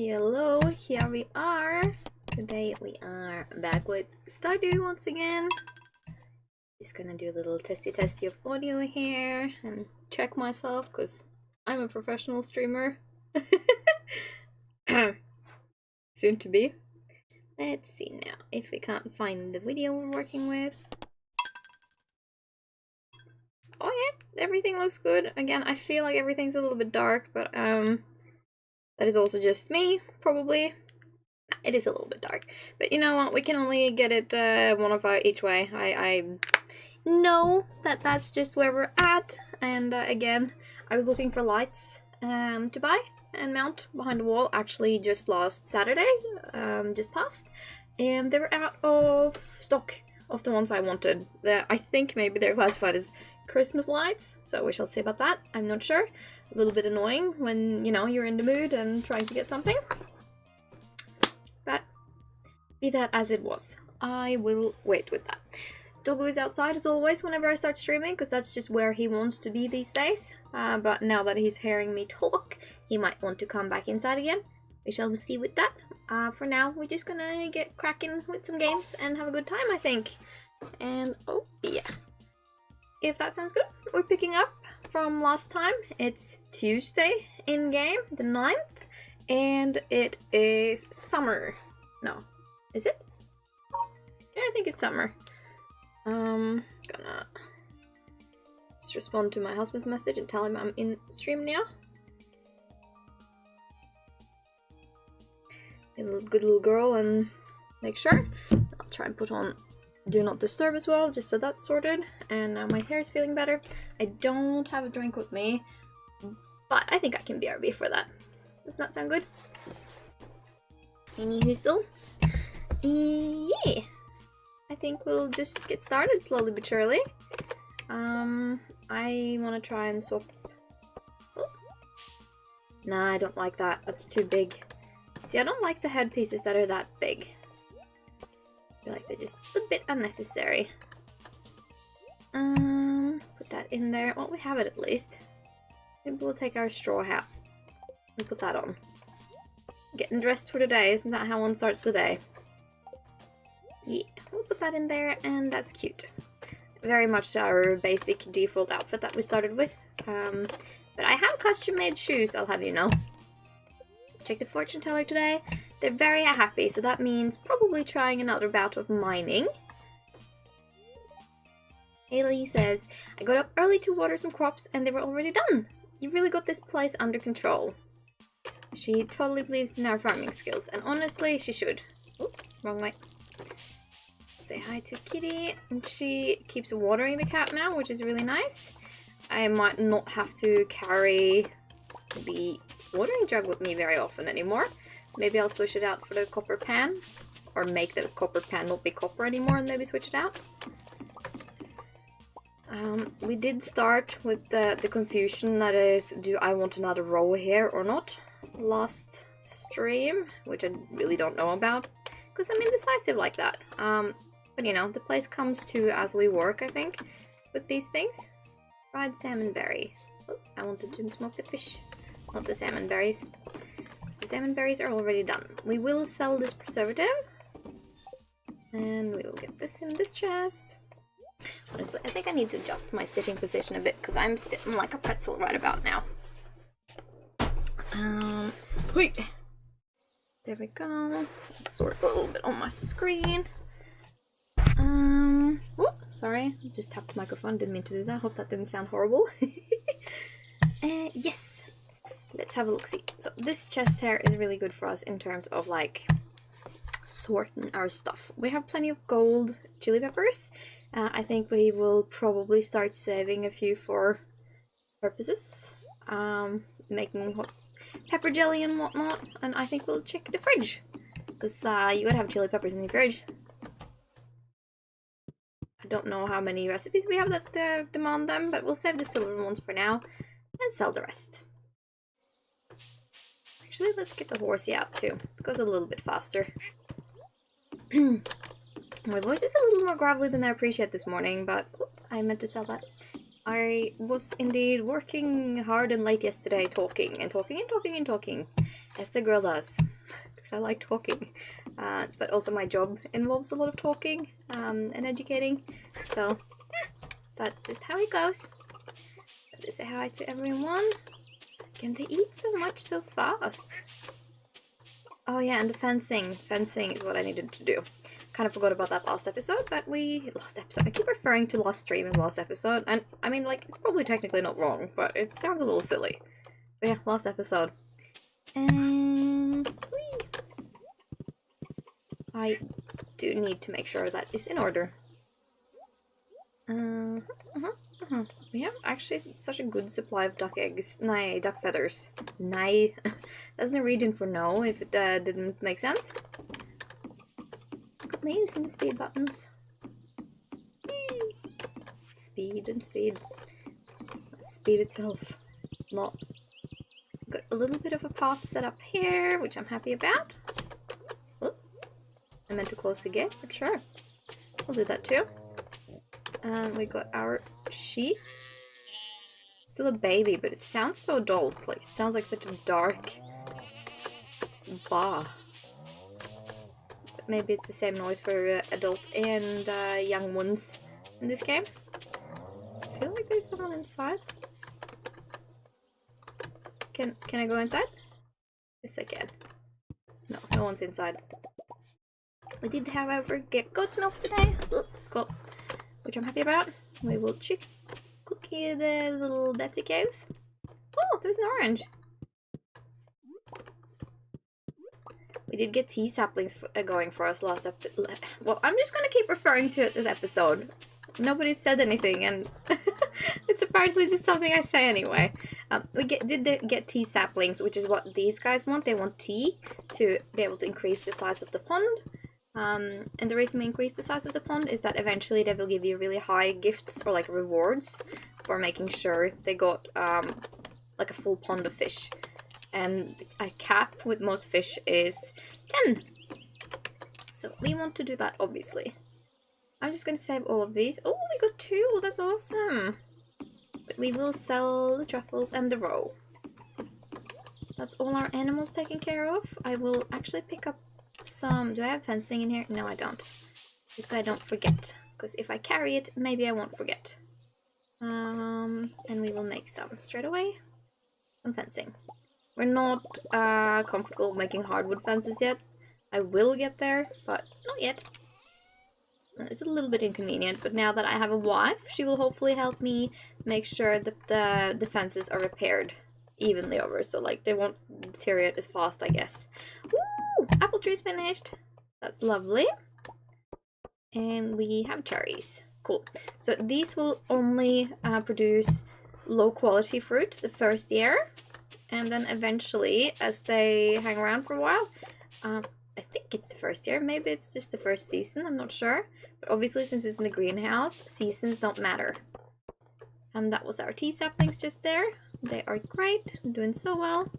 Hello, here we are. Today we are back with Stardew once again. Just gonna do a little testy of audio here and check myself because I'm a professional streamer. Soon to be. Let's see now if we can't find the video we're working with. Oh yeah, everything looks good. Again, I feel like everything's a little bit dark, but that is also just me, probably. It is a little bit dark, but you know what? We can only get it one of our each way. I know that that's just where we're at. And again, I was looking for lights to buy and mount behind the wall. Actually, just last Saturday, just passed, and they were out of stock of the ones I wanted. I think maybe they're classified as Christmas lights, so we shall see about that. I'm not sure. A little bit annoying when, you know, you're in the mood and trying to get something. But be that as it was, I will wait with that. Doggo is outside as always whenever I start streaming, because that's just where he wants to be these days. But now that he's hearing me talk, he might want to come back inside again. We shall see with that. For now, we're just gonna get cracking with some games and have a good time, I think. And oh yeah. If that sounds good, we're picking up from last time. It's Tuesday in game, the 9th, and it is summer. No, is it? Yeah, I think it's summer. Gonna just respond to my husband's message and tell him I'm in stream now. Be a good little girl and make sure. I'll try and put on Do Not Disturb as well, just so that's sorted. And now my hair is feeling better. I don't have a drink with me, but I think I can BRB for that. Does that sound good? Any whistle? Yeah. I think we'll just get started slowly but surely. I want to try and swap. Oh. Nah, I don't like that. That's too big. See, I don't like the headpieces that are that big. I feel like they're just a bit unnecessary. Put that in there. Well, we have it at least. Maybe we'll take our straw hat and put that on. Getting dressed for the day, isn't that how one starts the day? Yeah, we'll put that in there, and that's cute. Very much our basic default outfit that we started with. But I have custom-made shoes, I'll have you know. Check the fortune teller today. They're very happy, so that means probably trying another bout of mining. Haley says, I got up early to water some crops and they were already done. You really got this place under control. She totally believes in our farming skills, and honestly, she should. Oop, wrong way. Say hi to Kitty, and she keeps watering the cat now, which is really nice. I might not have to carry the watering jug with me very often anymore. Maybe I'll switch it out for the copper pan, or make the copper pan not be copper anymore and maybe switch it out. We did start with the confusion that is, do I want another row here or not? Last stream, which I really don't know about, because I'm indecisive like that. But you know, the place comes to as we work, I think, with these things. Fried salmon berry. Oh, I wanted to smoke the fish, not the salmon berries. The salmon berries are already done. We will sell this preservative. And we will get this in this chest. Honestly, I think I need to adjust my sitting position a bit because I'm sitting like a pretzel right about now. Wait. There we go. Sort a little bit on my screen. Oh, sorry. I just tapped the microphone. Didn't mean to do that. Hope that didn't sound horrible. Yes. Let's have a look-see. So this chest here is really good for us in terms of like sorting our stuff. We have plenty of gold chili peppers. I think we will probably start saving a few for purposes. Making hot pepper jelly and whatnot. And I think we'll check the fridge. Because you gotta have chili peppers in your fridge. I don't know how many recipes we have that demand them, but we'll save the silver ones for now and sell the rest. Actually, let's get the horsey out too. It goes a little bit faster. My voice is a little more gravelly than I appreciate this morning, but I meant to sell that. I was indeed working hard and late yesterday, talking and talking and talking and talking, as the girl does, because I like talking. But also my job involves a lot of talking and educating, so that's just how it goes. Just say hi to everyone. Can they eat so much so fast? Oh yeah, and the fencing. Fencing is what I needed to do. Kind of forgot about that last episode, but I keep referring to last stream as last episode, and I mean, like, it's probably technically not wrong, but it sounds a little silly. But yeah, last episode. And whee! I do need to make sure that is in order. We have actually such a good supply of duck eggs. Nay, duck feathers. Nay. That's the region for no, if it didn't make sense. Got me using the speed buttons. Yay. Speed and speed. Speed itself. Not. Got a little bit of a path set up here, which I'm happy about. Oop. I meant to close the gate, but sure. We'll do that too. And we got our sheep. Still a baby, but it sounds so adult. Like, it sounds like such a dark bah. But maybe it's the same noise for adults and young ones in this game. I feel like there's someone inside. Can I go inside? Yes, I can. No, no one's inside. We did, however, get goat's milk today. Skull. Which I'm happy about. We will cookie the little Betsy caves. Oh, there's an orange. We did get tea saplings going for us last episode. Well, I'm just gonna keep referring to it this episode. Nobody said anything, and it's apparently just something I say anyway. We did get tea saplings, which is what these guys want. They want tea to be able to increase the size of the pond. And the reason we increase the size of the pond is that eventually they will give you really high gifts or like rewards for making sure they got like a full pond of fish. And a cap with most fish is 10. So we want to do that, obviously. I'm just gonna save all of these. Oh, we got 2! That's awesome! But we will sell the truffles and the roe. That's all our animals taken care of. I will actually pick up some. Do I have fencing in here? No, I don't. Just so I don't forget. Because if I carry it, maybe I won't forget. And we will make some straight away. Some fencing. We're not comfortable making hardwood fences yet. I will get there, but not yet. It's a little bit inconvenient, but now that I have a wife, she will hopefully help me make sure that the fences are repaired evenly over, so like they won't deteriorate as fast, I guess. Woo! Apple tree's finished. That's lovely. And we have cherries. Cool. So these will only produce low quality fruit the first year, and then eventually, as they hang around for a while, I think it's the first year, maybe it's just the first season, I'm not sure. But obviously, since it's in the greenhouse, seasons don't matter. And that was our tea saplings just there. They are great, doing so well.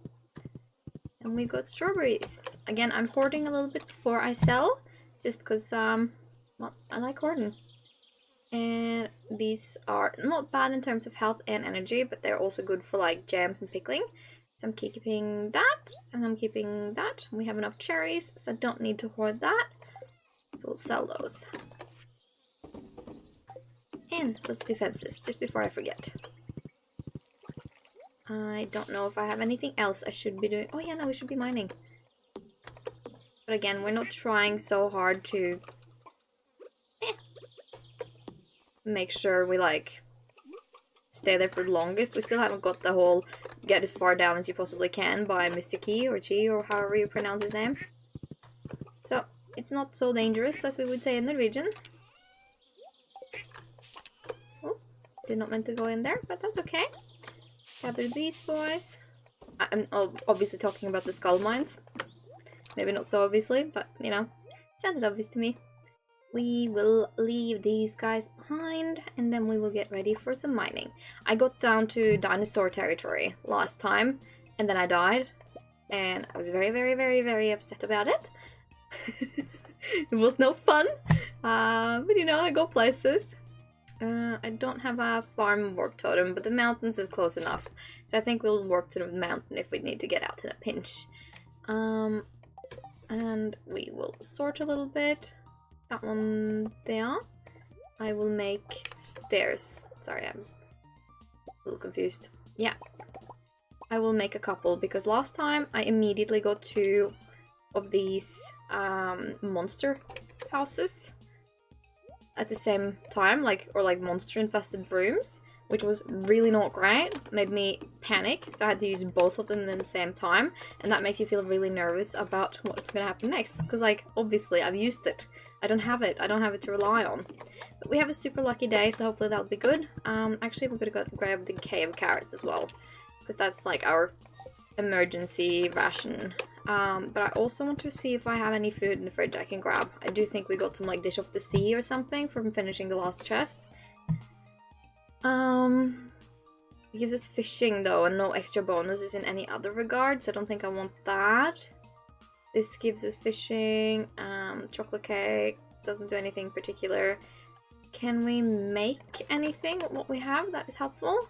And we got strawberries. Again, I'm hoarding a little bit before I sell, just because, well, I like hoarding. And these are not bad in terms of health and energy, but they're also good for like jams and pickling. So I'm keeping that, and I'm keeping that. We have enough cherries, so I don't need to hoard that. So we'll sell those. And let's do fences, just before I forget. I don't know if I have anything else I should be doing. Oh yeah, no, we should be mining. But again, we're not trying so hard to make sure we like stay there for the longest. We still haven't got the whole get as far down as you possibly can by Mr. Key or Chi or however you pronounce his name. So it's not so dangerous as we would say in the region. Oh, did not meant to go in there, but that's okay. Gather these boys. I'm obviously talking about the skull mines. Maybe not so obviously, but you know, it sounded obvious to me. We will leave these guys behind, and then we will get ready for some mining. I got down to dinosaur territory last time, and then I died, and I was very, very, very, very upset about it. It was no fun, but you know, I go places. I don't have a farm work totem, but the mountains is close enough. So I think we'll work to the mountain if we need to get out in a pinch. And we will sort a little bit. That one there. I will make stairs. Sorry, I'm a little confused. Yeah. I will make a couple because last time I immediately got 2 of these monster houses at the same time, like monster infested rooms, which was really not great. Made me panic, so I had to use both of them at the same time, and that makes you feel really nervous about what's gonna happen next, because like obviously I've used it. I don't have it to rely on. But we have a super lucky day, so hopefully that'll be good. Actually we're gonna go grab the cave carrots as well, because that's like our emergency ration. But I also want to see if I have any food in the fridge I can grab. I do think we got some like dish of the sea or something from finishing the last chest. It gives us fishing though and no extra bonuses in any other regards. I don't think I want that. This gives us fishing, chocolate cake, doesn't do anything particular. Can we make anything with what we have that is helpful?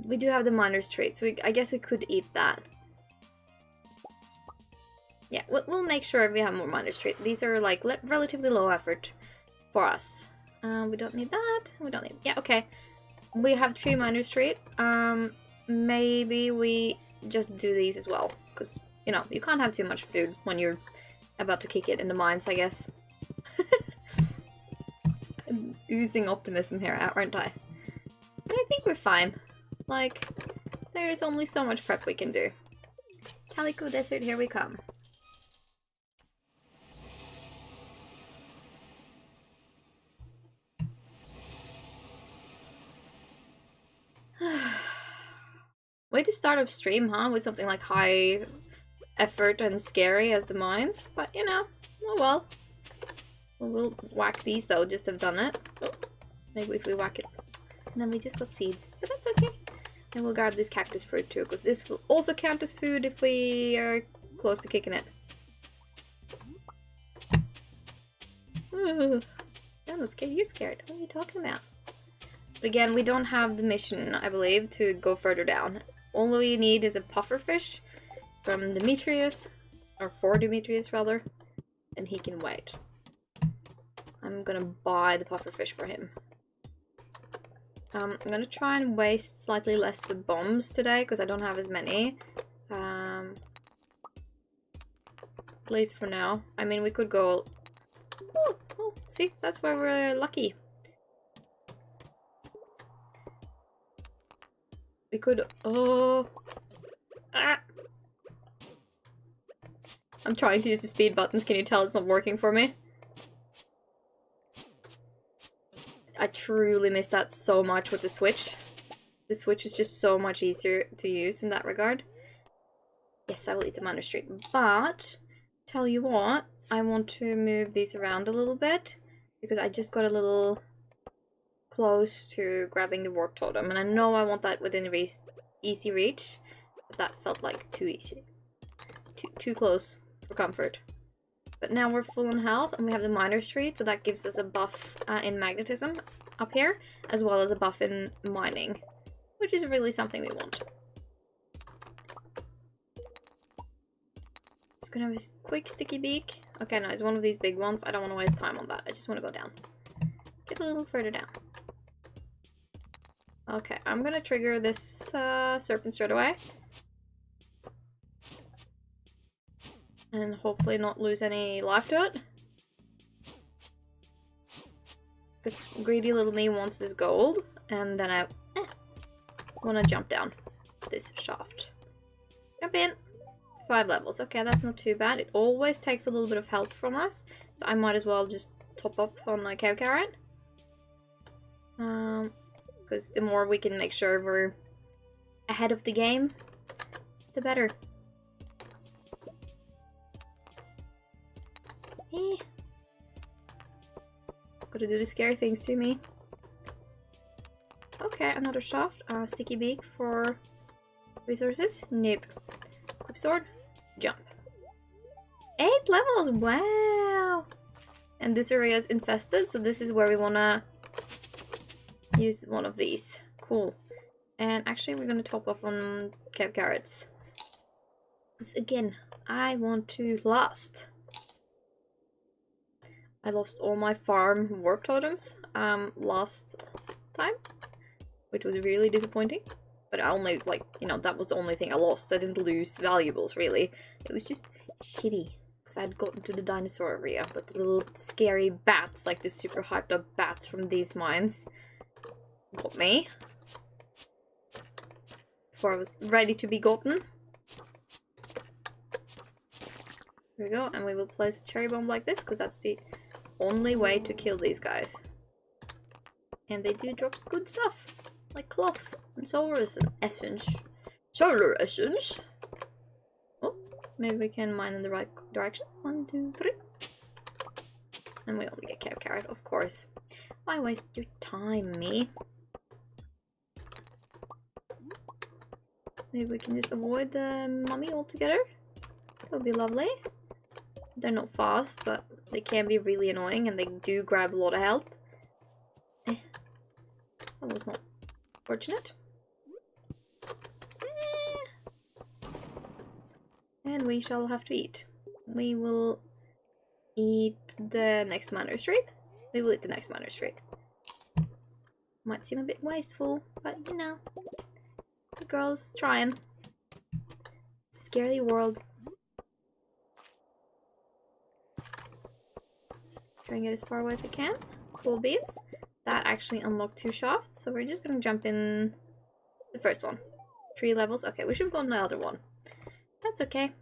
We do have the miner's treat, so I guess we could eat that. Yeah, we'll make sure we have more miner's treat. These are like relatively low effort for us. We don't need that. We don't need. Yeah, okay. We have 3 miner's treat. Maybe we just do these as well, because you know you can't have too much food when you're about to kick it in the mines, I guess. I'm oozing optimism here, aren't I? But I think we're fine. Like, there's only so much prep we can do. Calico Desert, here we come. Way to start up stream, huh? With something like high effort and scary as the mines. But, you know, oh well. We'll whack these though, just to have done it. Oh, maybe if we whack it. And then we just got seeds. But that's okay. And we'll grab this cactus fruit too, because this will also count as food if we are close to kicking it. Ooh. I'm not scared. You're scared. What are you talking about? But again, we don't have the mission, I believe, to go further down. All we need is a pufferfish from Demetrius, or for Demetrius rather, and he can wait. I'm gonna buy the pufferfish for him. I'm gonna try and waste slightly less with bombs today, because I don't have as many. At least for now. I mean, we could go... Oh, see? That's why we're lucky. We could... Oh... Ah. I'm trying to use the speed buttons. Can you tell it's not working for me? I truly miss that so much with the Switch. The Switch is just so much easier to use in that regard. Yes, I will eat the Manor Street. But, tell you what, I want to move these around a little bit. Because I just got a little close to grabbing the Warp Totem. And I know I want that within easy reach. But that felt like too easy. Too close for comfort. But now we're full on health, and we have the Miner's Treat, so that gives us a buff in magnetism up here, as well as a buff in mining, which is really something we want. Just gonna have a quick sticky beak. Okay, no, it's one of these big ones. I don't want to waste time on that. I just want to go down. Get a little further down. Okay, I'm gonna trigger this serpent straight away. And hopefully not lose any life to it. Because greedy little me wants this gold. And then I want to jump down this shaft. Jump in. 5 levels. Okay, that's not too bad. It always takes a little bit of health from us. So I might as well just top up on my cow carrot. Because the more we can make sure we're ahead of the game, the better. Gotta do the scary things to me. Okay, another shaft. Sticky beak for resources. Nope. Equip sword. 8 levels! Wow! And this area is infested, so this is where we wanna use one of these. Cool. And actually we're gonna top off on cave carrots. Again, I want to last. I lost all my farm work totems last time, which was really disappointing. But I only, like, you know, that was the only thing I lost. I didn't lose valuables, really. It was just shitty, because I had gotten to the dinosaur area, but the little scary bats, like the super hyped up bats from these mines, got me. Before I was ready to be gotten. Here we go, and we will place a cherry bomb like this, because that's the only way to kill these guys. And they do drop good stuff, like cloth and solar essence. Solar essence! Oh, maybe we can mine in the right direction. 1, 2, 3. And we only get cave carrot, of course. Why waste your time, me? Maybe we can just avoid the mummy altogether. That would be lovely. They're not fast, but they can be really annoying and they do grab a lot of health. That was not fortunate. And we shall have to eat. We will eat the next Manor Street. We will eat the next Manor Street. Might seem a bit wasteful, but you know. The girl's trying. Scary world. Try and get as far away as we can. Cool beans. That actually unlocked 2 shafts, so we're just gonna jump in the first one. 3 levels. Okay, we should have gone the other one. That's okay.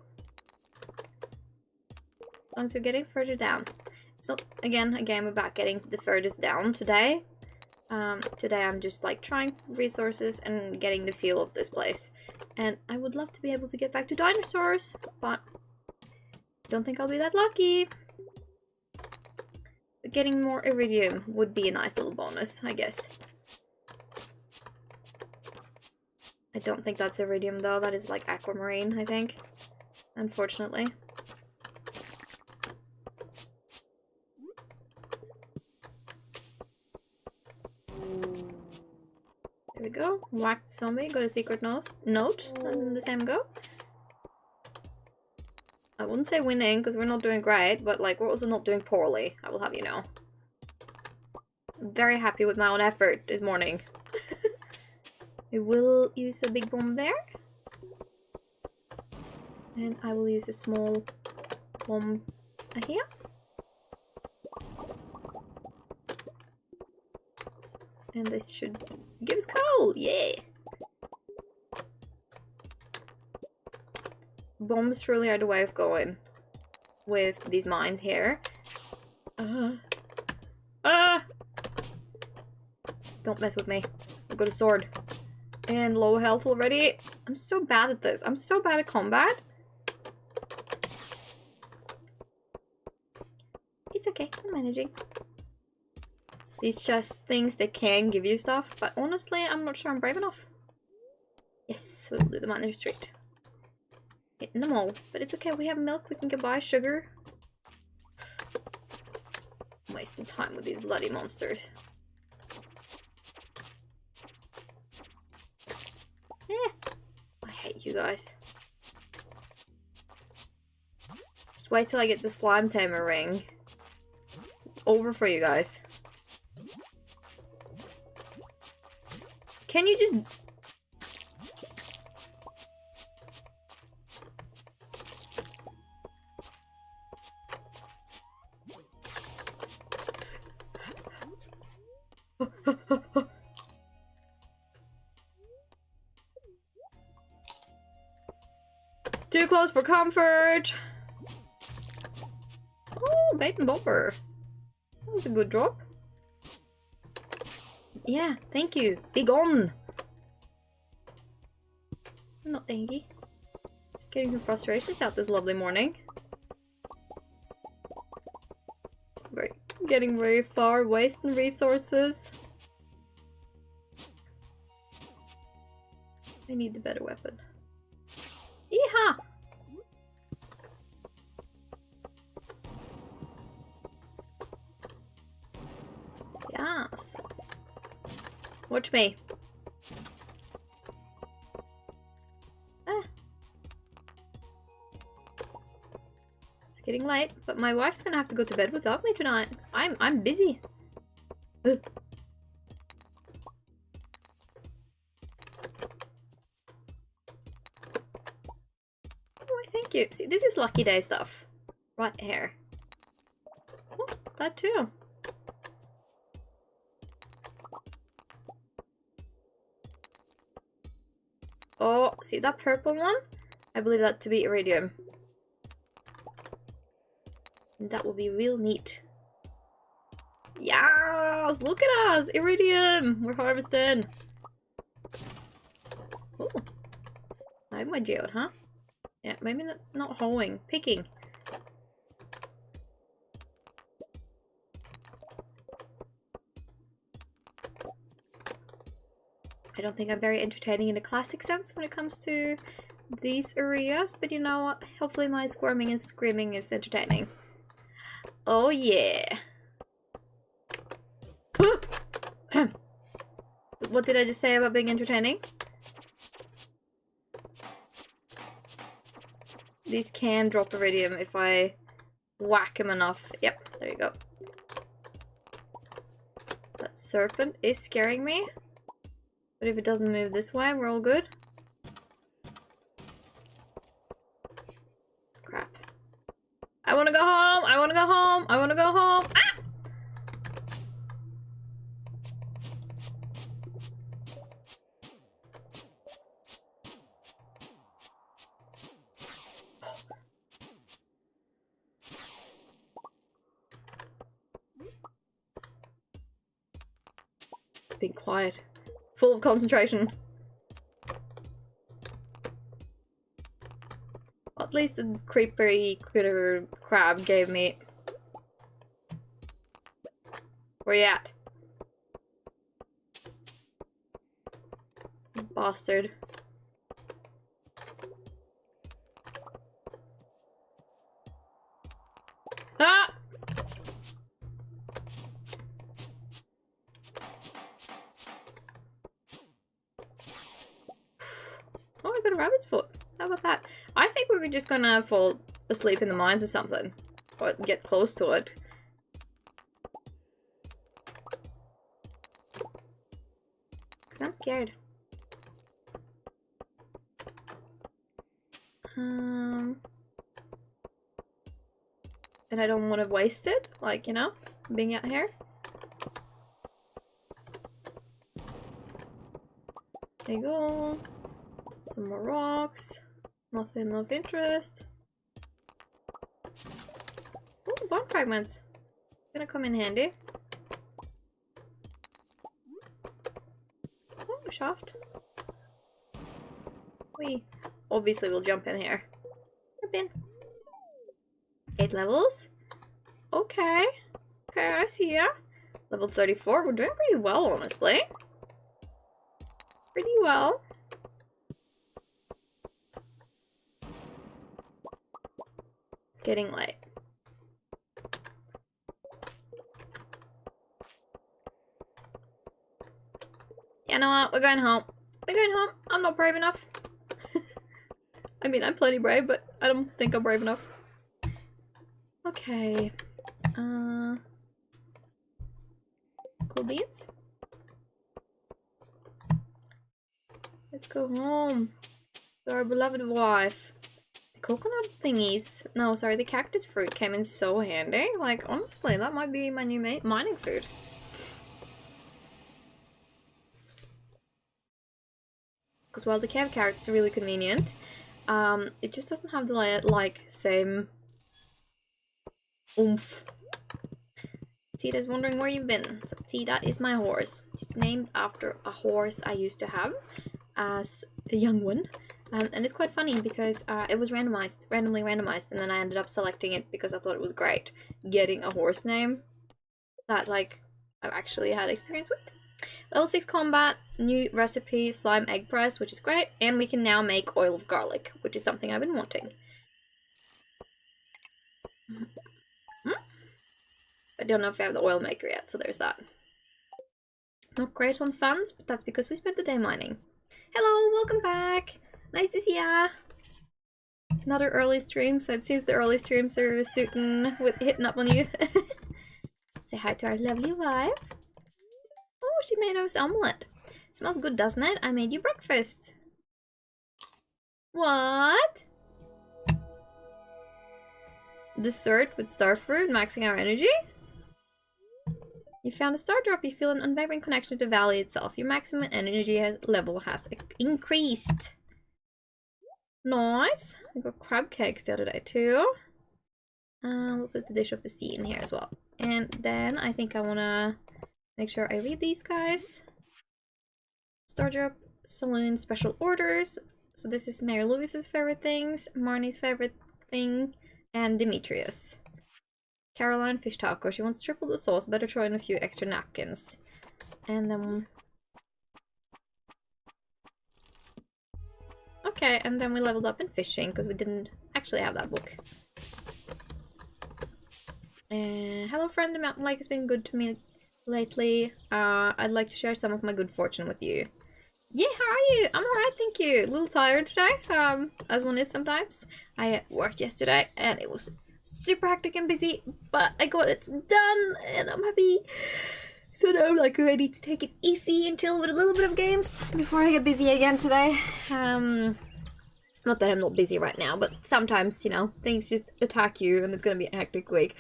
Once we're getting further down. So again, a game about getting the furthest down today. Today I'm just like trying resources and getting the feel of this place. And I would love to be able to get back to dinosaurs, but I don't think I'll be that lucky. But getting more iridium would be a nice little bonus, I guess. I don't think that's iridium though, that is like aquamarine, I think. Unfortunately. There we go. Whack the zombie, got a secret note, and the same go. I wouldn't say winning, because we're not doing great, but like, we're also not doing poorly, I will have you know. I'm very happy with my own effort this morning. We will use a big bomb there. And I will use a small bomb here. And this should give us coal! Yeah! Bombs truly are the way of going with these mines here. Don't mess with me. I've got a sword. And low health already. I'm so bad at this. I'm so bad at combat. It's okay. I'm managing. These chest things, they can give you stuff, but honestly, I'm not sure I'm brave enough. Yes, we'll do the Manor Street. Hitting them all. But it's okay, we have milk, we can get by sugar. I'm wasting time with these bloody monsters. I hate you guys. Just wait till I get the slime tamer ring. It's over for you guys. Can you just... Too close for comfort! Oh, bait and bomber. That was a good drop. Yeah, thank you. Be gone! Not thanky. Just getting some frustrations out this lovely morning. Getting very far, wasting resources. I need the better weapon. Yeehaw! Watch me. Ah. It's getting late, but my wife's gonna have to go to bed without me tonight. I'm busy. Ugh. Oh, thank you. See, this is lucky day stuff. Right here. Oh, that too. Oh, see that purple one? I believe that to be iridium. And that will be real neat. Yes! Look at us! Iridium! We're harvesting! Oh. I like my geode, huh? Yeah, maybe not hoeing. Picking. I don't think I'm very entertaining in the classic sense when it comes to these areas, but you know what? Hopefully my squirming and screaming is entertaining. Oh yeah! What did I just say about being entertaining? These can drop iridium if I whack them enough. Yep, there you go. That serpent is scaring me. But if it doesn't move this way, we're all good. Crap. I wanna go home! I wanna go home! I wanna go home! Ah! It's been quiet. Full of concentration. At least the creepy critter crab gave me. Where you at? Bastard. Ah! Oh, I got a rabbit's foot. How about that? I think we were just gonna fall asleep in the mines or something. Or get close to it. Because I'm scared. And I don't want to waste it. Like, you know, being out here. There you go. Some more rocks. Nothing of interest. Ooh, bone fragments. Gonna come in handy. Oh, a shaft. We obviously will jump in here. Jump in. 8 levels. Okay. Okay, I see ya. Level 34. We're doing pretty well, honestly. Pretty well. It's getting late. You know what? We're going home. We're going home. I'm not brave enough. I mean, I'm plenty brave, but I don't think I'm brave enough. Okay. Cool beans. Let's go home to our beloved wife. The coconut thingies. No, sorry, the cactus fruit came in so handy. Like, honestly, that might be my new mining food. Because while the cave carrots are really convenient, it just doesn't have the like same oomph. Tita's wondering where you've been. So Tita is my horse. She's named after a horse I used to have as a young one. And it's quite funny because it was randomly randomized, and then I ended up selecting it because I thought it was great getting a horse name that like I've actually had experience with. Level 6 combat, new recipe, slime egg press, which is great, and we can now make oil of garlic, which is something I've been wanting. I don't know if I have the oil maker yet, so there's that. Not great on funds, but that's because we spent the day mining. Hello, welcome back. Nice to see ya. Another early stream, so it seems the early streams are suiting with hitting up on you. Say hi to our lovely wife. Oh, she made us omelette. Smells good, doesn't it? I made you breakfast. What? Dessert with starfruit, maxing our energy? You found a star drop. You feel an unwavering connection to the valley itself. Your maximum energy level has increased. Nice. I got crab cakes the other day too. We'll put the dish of the sea in here as well. And then I think I want to make sure I read these guys. Star drop, saloon special orders. So this is Mayor Lewis's favorite things, Marnie's favorite thing, and Demetrius. Caroline, fish taco. She wants triple the sauce. Better throw in a few extra napkins. And then... Okay, and then we leveled up in fishing, because we didn't actually have that book. Hello friend, the mountain lake has been good to me lately. I'd like to share some of my good fortune with you. Yeah, how are you? I'm alright, thank you. A little tired today, as one is sometimes. I worked yesterday, and it was super hectic and busy, but I got it done and I'm happy. So now I'm like ready to take it easy and chill with a little bit of games before I get busy again today. Not that I'm not busy right now, but sometimes, you know, things just attack you and it's gonna be a hectic week.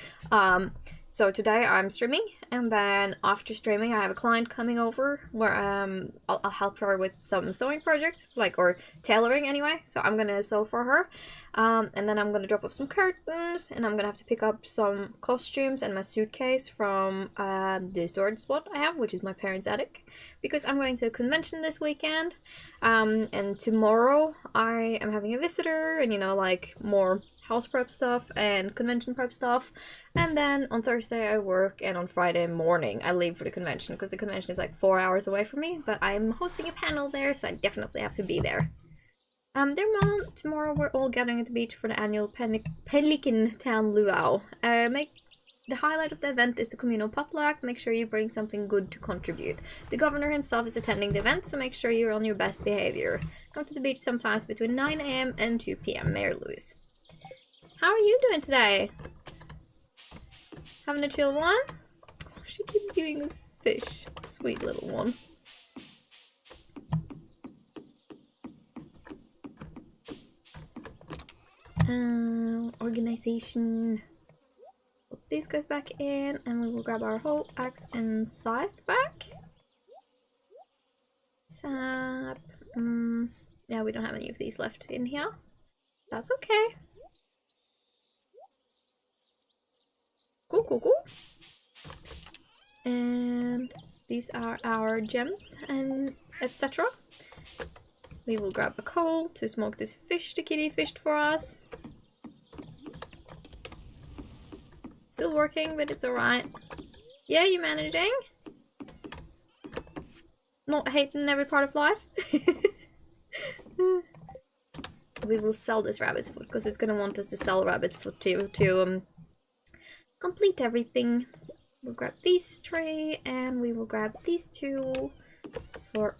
So today I'm streaming, and then after streaming I have a client coming over where I'll help her with some sewing projects, like, or tailoring anyway. So I'm gonna sew for her, and then I'm gonna drop off some curtains, and I'm gonna have to pick up some costumes and my suitcase from the storage spot I have, which is my parents' attic, because I'm going to a convention this weekend, and tomorrow I am having a visitor, and you know, like more house prep stuff and convention prep stuff. And then on Thursday I work, and on Friday morning I leave for the convention, because the convention is like 4 hours away from me, but I'm hosting a panel there, so I definitely have to be there. Tomorrow we're all gathering at the beach for the annual Pelican Town Luau. The highlight of the event is the communal potluck. Make sure you bring something good to contribute. The governor himself is attending the event, so make sure you're on your best behavior. Come to the beach sometimes between 9 AM and 2 PM, Mayor Lewis. How are you doing today? Having a chill one? Oh, she keeps giving us fish. Sweet little one. Organization. Put these guys back in, and we will grab our hoe, axe, and scythe back. Sap. Yeah, we don't have any of these left in here. That's okay. Cool, cool, cool. And these are our gems and etc. We will grab a coal to smoke this fish the kitty fished for us. Still working, but it's alright. Yeah, you managing? Not hating every part of life? We will sell this rabbit's foot, because it's gonna want us to sell rabbit's foot to complete everything. We'll grab these 3, and we will grab these 2 for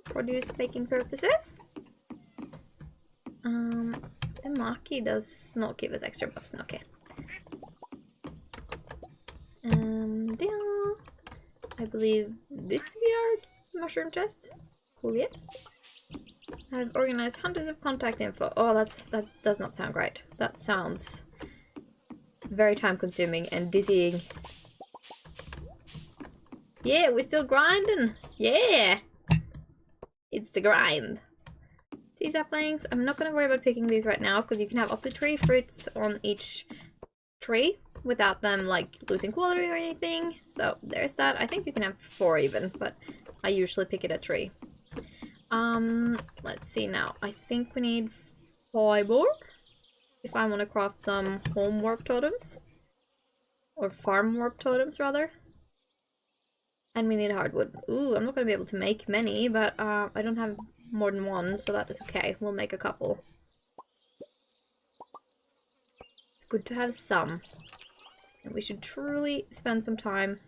produce baking purposes. The Maki does not give us extra buffs, okay. Yeah, I believe this to be our mushroom chest. Cool, yeah. I've organized hundreds of contact info. Oh, that does not sound great. That sounds very time consuming and dizzying. Yeah, we're still grinding. Yeah, it's the grind. These saplings, I'm not gonna worry about picking these right now, because you can have up to 3 fruits on each tree without them like losing quality or anything. So there's that. I think you can have 4 even, but I usually pick it at 3. Let's see now. I think we need fiber if I want to craft some home warp totems, or farm warp totems rather. And we need hardwood. Ooh, I'm not gonna be able to make many, but I don't have more than 1, so that is okay. We'll make a couple. It's good to have some. And we should truly spend some time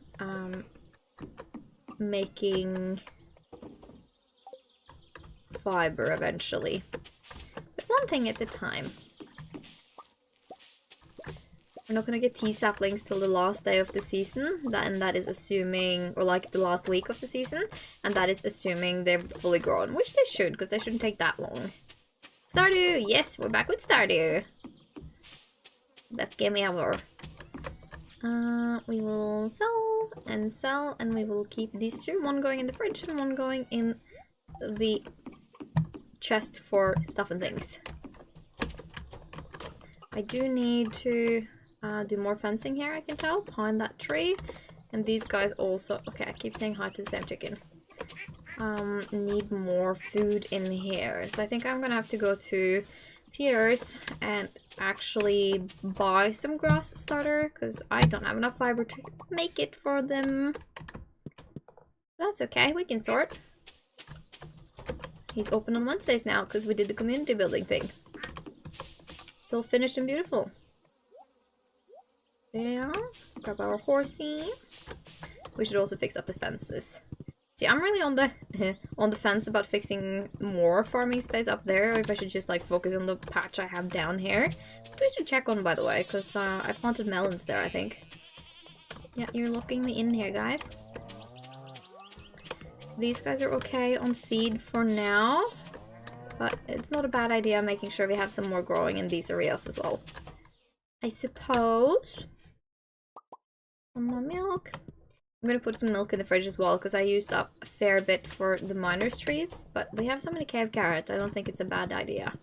making fiber eventually. But one thing at a time. We're not gonna get tea saplings till the last day of the season, and that is assuming, or like the last week of the season, and that is assuming they're fully grown, which they should, because they shouldn't take that long. Stardew! Yes, we're back with Stardew! Best game ever. We will sell, and we will keep these two, one going in the fridge and one going in the chest for stuff and things. I do need to do more fencing here, I can tell, behind that tree. And these guys also... Okay, I keep saying hi to the same chicken. Need more food in here. So I think I'm gonna have to go to Pierre's and actually buy some grass starter, because I don't have enough fiber to make it for them. That's okay, we can sort. He's open on Wednesdays now, because we did the community building thing. It's all finished and beautiful. Yeah, grab our horsey. We should also fix up the fences. See, I'm really on the on the fence about fixing more farming space up there, or if I should just like focus on the patch I have down here. But we should check on, by the way, because I planted melons there, I think. Yeah, you're locking me in here, guys. These guys are okay on feed for now, but it's not a bad idea making sure we have some more growing in these areas as well, I suppose. Some more milk. I'm gonna put some milk in the fridge as well, because I used up a fair bit for the miners' treats, but we have so many cave carrots, I don't think it's a bad idea.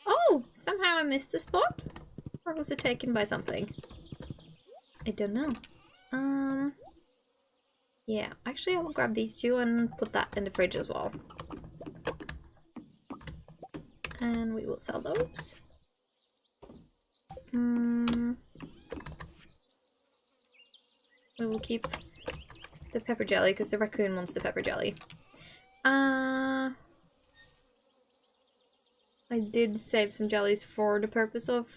Oh! Somehow I missed the spot? Or was it taken by something? I don't know. Yeah, actually I will grab these two and put that in the fridge as well. And we will sell those. We will keep the pepper jelly, because the raccoon wants the pepper jelly. I did save some jellies for the purpose of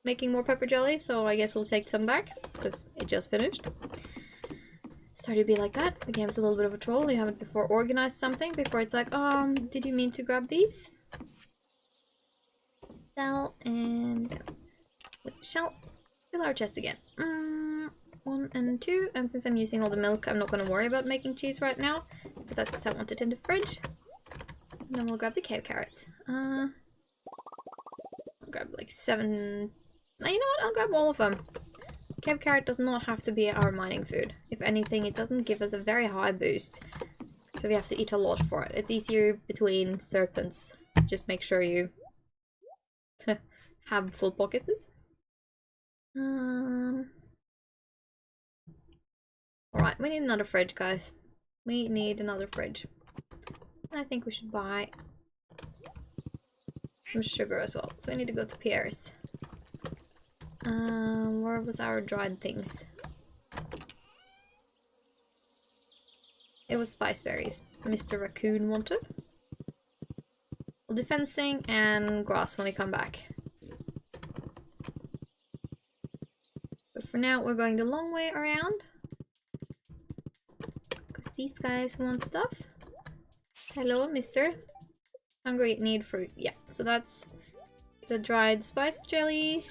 making more pepper jelly, so I guess we'll take some back, because it just finished. Started to be like that. The game's a little bit of a troll. You haven't before organized something before it's like, did you mean to grab these? Sell, and we shall fill our chest again. 1 and 2, and since I'm using all the milk, I'm not going to worry about making cheese right now, but that's because I want it in the fridge. And then we'll grab the cave carrots. I'll grab like 7... Now, you know what? I'll grab all of them. Cave carrot does not have to be our mining food. If anything, it doesn't give us a very high boost, so we have to eat a lot for it. It's easier between serpents. Just make sure you have full pockets. Alright, we need another fridge, guys. We need another fridge. And I think we should buy some sugar as well. So we need to go to Pierre's. Where was our dried things? It was spice berries. Mr. Raccoon wanted. We'll do fencing and grass when we come back. But for now, we're going the long way around. Because these guys want stuff. Hello, mister. Hungry, need fruit. Yeah, so that's the dried spice jelly.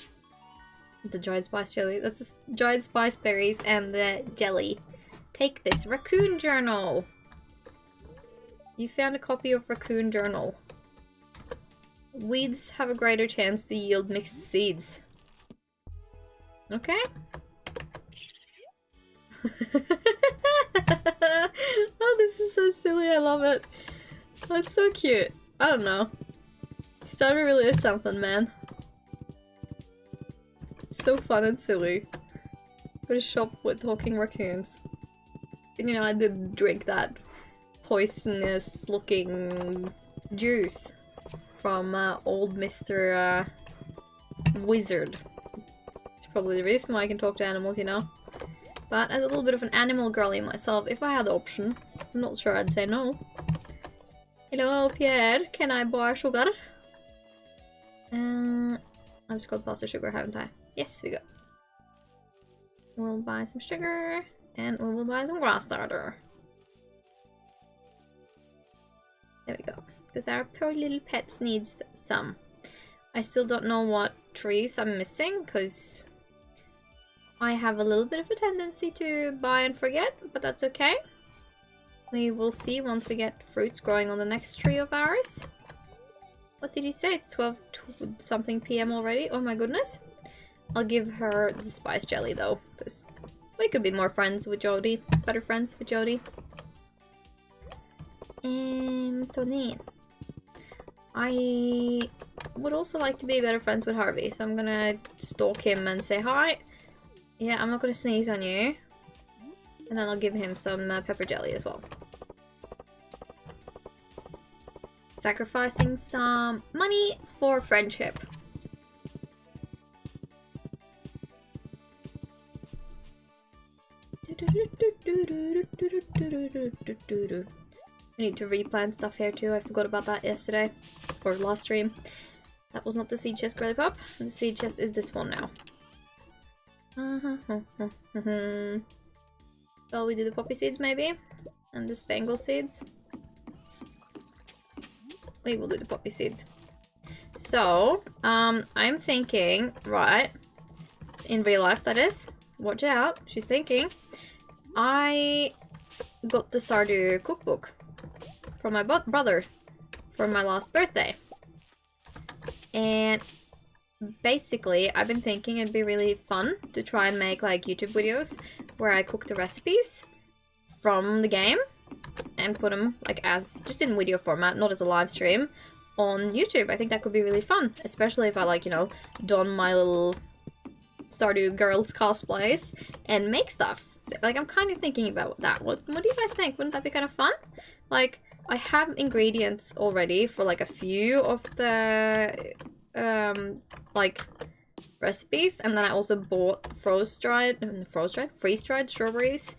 The dried spice jelly. That's the dried spice berries and the jelly. Take this. Raccoon Journal. You found a copy of Raccoon Journal. Weeds have a greater chance to yield mixed seeds. Okay. Oh, this is so silly. I love it. That's so cute. I don't know. Stardew really is something, man. It's so fun and silly. Go to shop with talking raccoons. And, you know, I did drink that poisonous looking juice from old Mr. Wizard. It's probably the reason why I can talk to animals, you know. But as a little bit of an animal girly myself, if I had the option, I'm not sure I'd say no. Hello, Pierre. Can I buy sugar? I've just got past the sugar, haven't I? Yes, we go. We'll buy some sugar And we will buy some grass starter. There we go. Because our poor little pets needs some. I still don't know what trees I'm missing, because I have a little bit of a tendency to buy and forget, but that's okay. We will see once we get fruits growing on the next tree of ours. What did he say? It's 12 something PM already? Oh my goodness. I'll give her the spice jelly though, because we could be more friends with Jody. Better friends with Jody. And Tony. I would also like to be better friends with Harvey, so I'm gonna stalk him and say hi. Yeah, I'm not gonna sneeze on you. And then I'll give him some pepper jelly as well. Sacrificing some money for friendship. We need to replant stuff here too. I forgot about that yesterday. Or last stream. That was not the seed chest, Girly Pop. The seed chest is this one now. Shall we do the poppy seeds maybe? And the spangle seeds? We will do the poppy seeds. So, I'm thinking, right, in real life that is, watch out, she's thinking, I got the Stardew cookbook from my brother for my last birthday. And basically, I've been thinking it'd be really fun to try and make like YouTube videos where I cook the recipes from the game and put them like as just in video format, not as a live stream on YouTube. I think that could be really fun, especially if I like, you know, don my little Stardew girls cosplays and make stuff. So, like, I'm kind of thinking about that. What do you guys think? Wouldn't that be kind of fun? Like, I have ingredients already for like a few of the like recipes, and then I also bought freeze-dried strawberries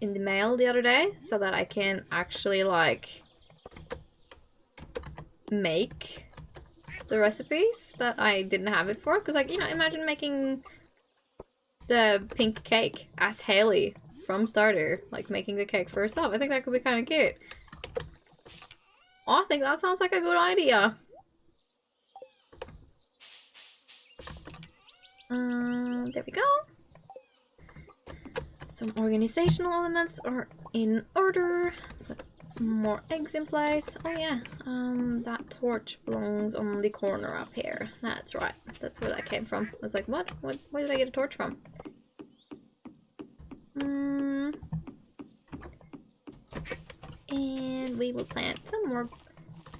in the mail the other day, so that I can actually like make the recipes that I didn't have it for. Because, like, you know, imagine making the pink cake as Haley from Stardew, like making the cake for herself. I think that could be kind of cute. Oh, I think that sounds like a good idea. There we go. Some organizational elements are in order. Put more eggs in place. Oh yeah, that torch belongs on the corner up here. That's right. That's where that came from. I was like, what? Where did I get a torch from? And we will plant some more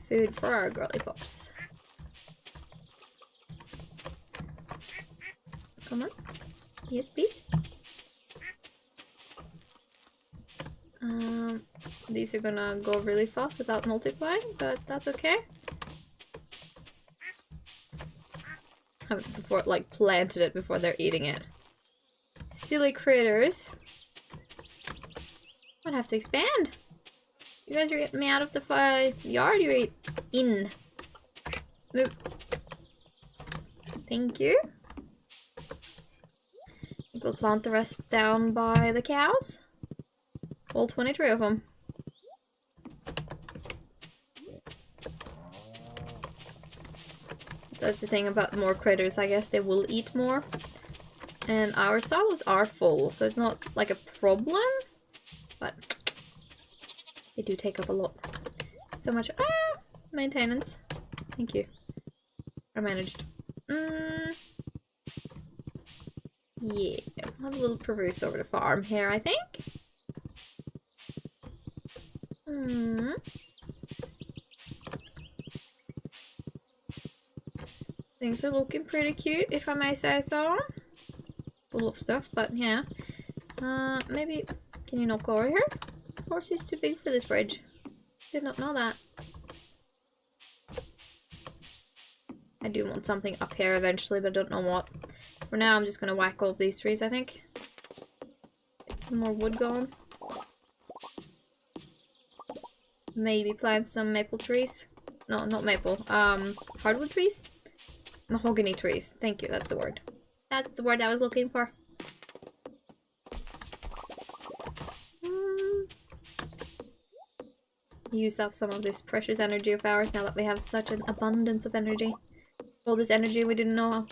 food for our girly pops. Come on. Yes, please. These are gonna go really fast without multiplying, but that's okay. Haven't before like planted it before they're eating it. Silly critters. I'd have to expand. You guys are getting me out of the yard. You're in. Move. Thank you. We'll plant the rest down by the cows. All 23 of them. That's the thing about more critters, I guess they will eat more. And our silos are full, so it's not like a problem, but they do take up a lot. So much maintenance. Thank you. I managed. Yeah, I'll have a little peruse over the farm here, I think. Things are looking pretty cute, if I may say so. Full of stuff, but yeah. Maybe, can you not go over here? The horse is too big for this bridge. Did not know that. I do want something up here eventually, but I don't know what. For now, I'm just gonna whack all of these trees, I think. Get some more wood going. Maybe plant some maple trees. No, not maple. Hardwood trees? Mahogany trees. Thank you, that's the word. That's the word I was looking for. use up some of this precious energy of ours now that we have such an abundance of energy. All this energy we didn't know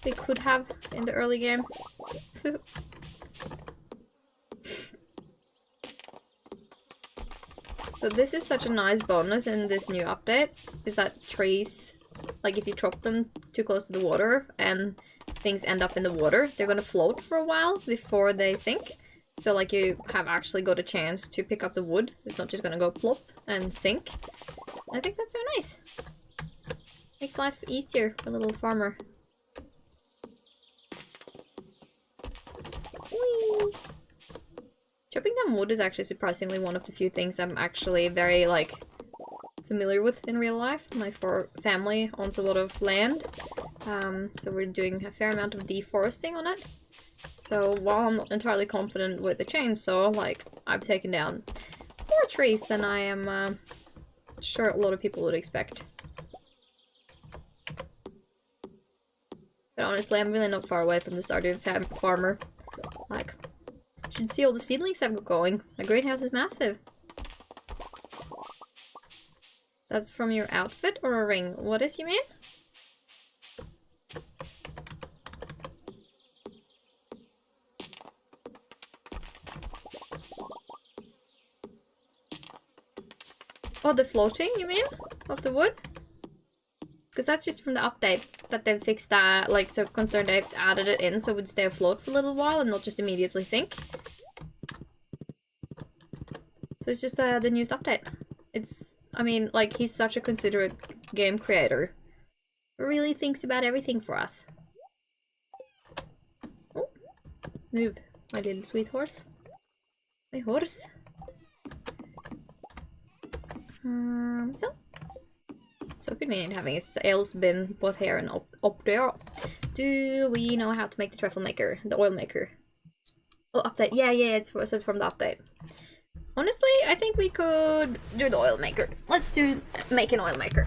we could have in the early game. So this is such a nice bonus in this new update, is that trees, like if you drop them too close to the water and things end up in the water, they're gonna float for a while before they sink. So like you have actually got a chance to pick up the wood. It's not just gonna go plop and sink. I think that's so nice. Makes life easier for the little farmer. Whee! Chopping down wood is actually surprisingly one of the few things I'm actually very like familiar with in real life. My family owns a lot of land, so we're doing a fair amount of deforesting on it. So while I'm not entirely confident with the chainsaw, like I've taken down more trees than I am sure a lot of people would expect. But honestly, I'm really not far away from the Stardew farmer. Like, you should see all the seedlings I've got going. My greenhouse is massive. That's from your outfit or a ring? What is you mean? Oh, the floating, you mean? Of the wood? Because that's just from the update that they've fixed that, like, so concerned they've added it in so it would stay afloat for a little while and not just immediately sink. So it's just the newest update. It's, I mean, like, he's such a considerate game creator. Really thinks about everything for us. Oh, move, my little sweet horse. My horse. So convenient having a sales bin both here and up there. Do we know how to make the truffle maker? The oil maker? Oh, update. Yeah, it's from the update. Honestly, I think we could do the oil maker. Let's make an oil maker.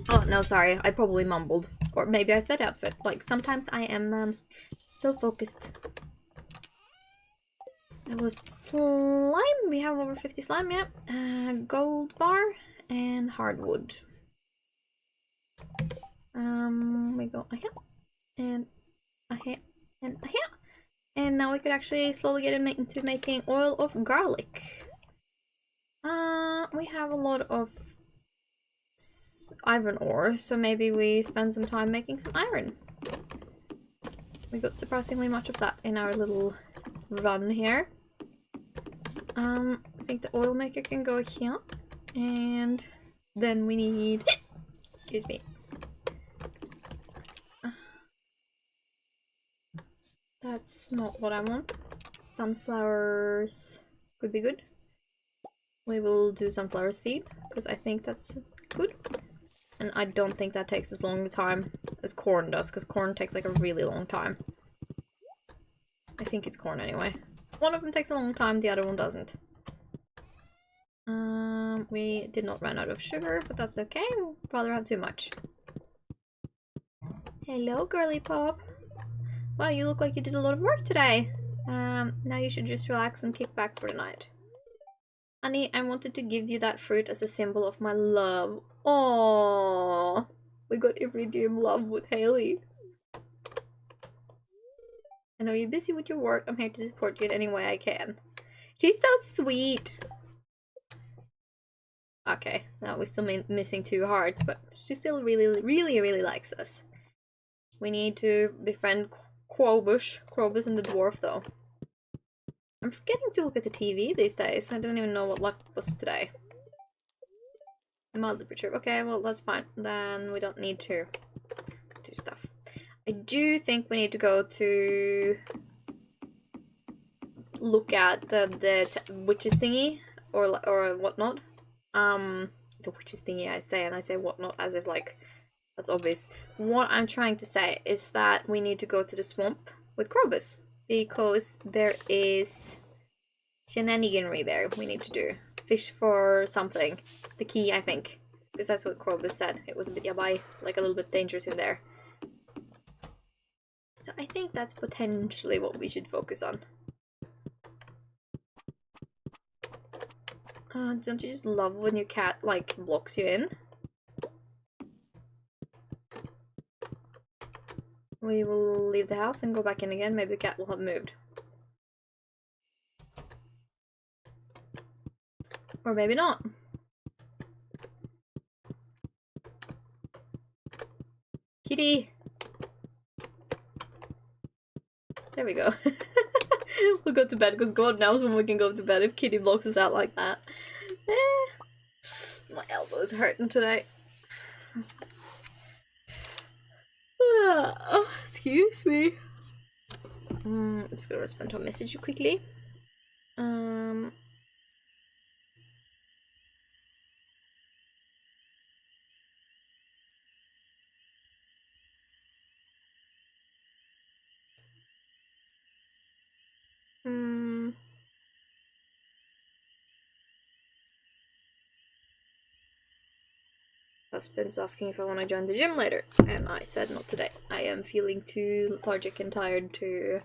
Oh, no, sorry. I probably mumbled. Or maybe I said outfit. Like, sometimes I am so focused. It was slime. We have over 50 slime, yeah. Gold bar and hardwood. We go here and here and here. And now we could actually slowly get into making oil of garlic. We have a lot of iron ore, so maybe we spend some time making some iron. We got surprisingly much of that in our little run here. I think the oil maker can go here, and then we need, excuse me. That's not what I want. Sunflowers could be good. We will do sunflower seed, because I think that's good. And I don't think that takes as long a time as corn does, because corn takes like a really long time. I think it's corn anyway. One of them takes a long time, the other one doesn't. We did not run out of sugar, but that's okay. We'll rather have too much. Hello, girly pop. Wow, you look like you did a lot of work today. Now you should just relax and kick back for the night. Honey, I wanted to give you that fruit as a symbol of my love. Aww. We got iridium love with Haley. I know you're busy with your work. I'm here to support you in any way I can. She's so sweet. Okay, now we're still missing 2 hearts, but she still really likes us. We need to befriend Krobus and the dwarf, though. I'm forgetting to look at the TV these days. I don't even know what luck was today. Mildly perturbed. Okay, well, that's fine. Then we don't need to do stuff. I do think we need to go to look at the witches thingy or whatnot. The witches thingy I say, and I say whatnot as if like that's obvious. What I'm trying to say is that we need to go to the swamp with Krobus because there is shenaniganry there we need to do. Fish for something. The key, I think. Because that's what Krobus said. It was a bit yabai, like a little bit dangerous in there. So I think that's potentially what we should focus on. Don't you just love when your cat, like, blocks you in? We will leave the house and go back in again. Maybe the cat will have moved. Or maybe not. Kitty! There we go. We'll go to bed, because God knows when we can go to bed if Kitty blocks us out like that. My elbow's hurting today. Oh, excuse me. I'm just gonna respond to a message quickly. Husband's asking if I want to join the gym later, and I said not today. I am feeling too lethargic and tired to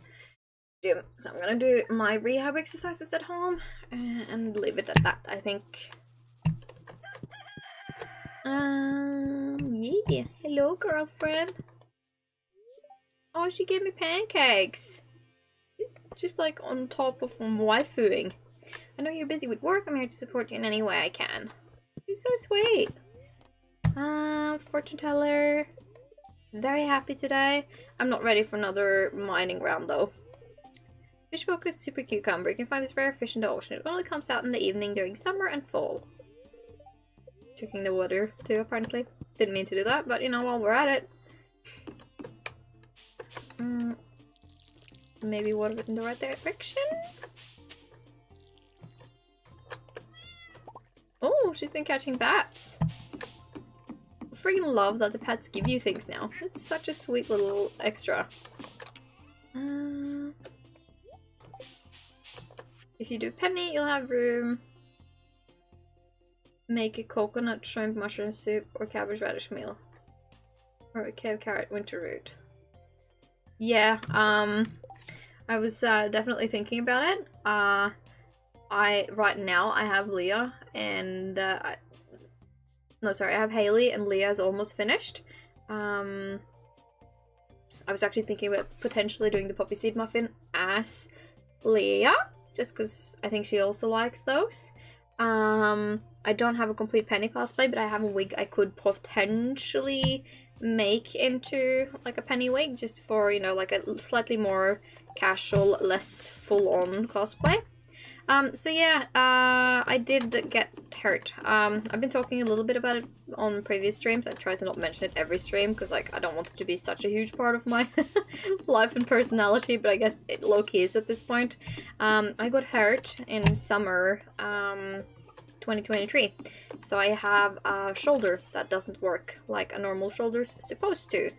gym, so I'm gonna do my rehab exercises at home and leave it at that, I think. Yeah. Hello, girlfriend. Oh, she gave me pancakes. Just like on top of waifuing. I know you're busy with work. I'm here to support you in any way I can. She's so sweet. Fortune teller. Very happy today. I'm not ready for another mining round though. Fish focus super cucumber. You can find this rare fish in the ocean. It only comes out in the evening during summer and fall. Checking the water too, apparently. Didn't mean to do that, but you know, while we're at it. Maybe water it in the right direction? Oh, she's been catching bats. I freaking love that the pets give you things now. It's such a sweet little extra. If you do penny, you'll have room. Make a coconut shrimp mushroom soup or cabbage radish meal. Or a kale carrot winter root. Yeah, I was definitely thinking about it. Right now I have Leah and I have Haley, and Leah is almost finished. I was actually thinking about potentially doing the poppy seed muffin as Leah, just because I think she also likes those. I don't have a complete penny cosplay, but I have a wig I could potentially make into like a penny wig, just for, you know, like a slightly more casual, less full-on cosplay. So yeah, I did get hurt. I've been talking a little bit about it on previous streams. I try to not mention it every stream, because like I don't want it to be such a huge part of my life and personality, but I guess it low-key is at this point. I got hurt in summer 2023, so I have a shoulder that doesn't work like a normal shoulder's supposed to,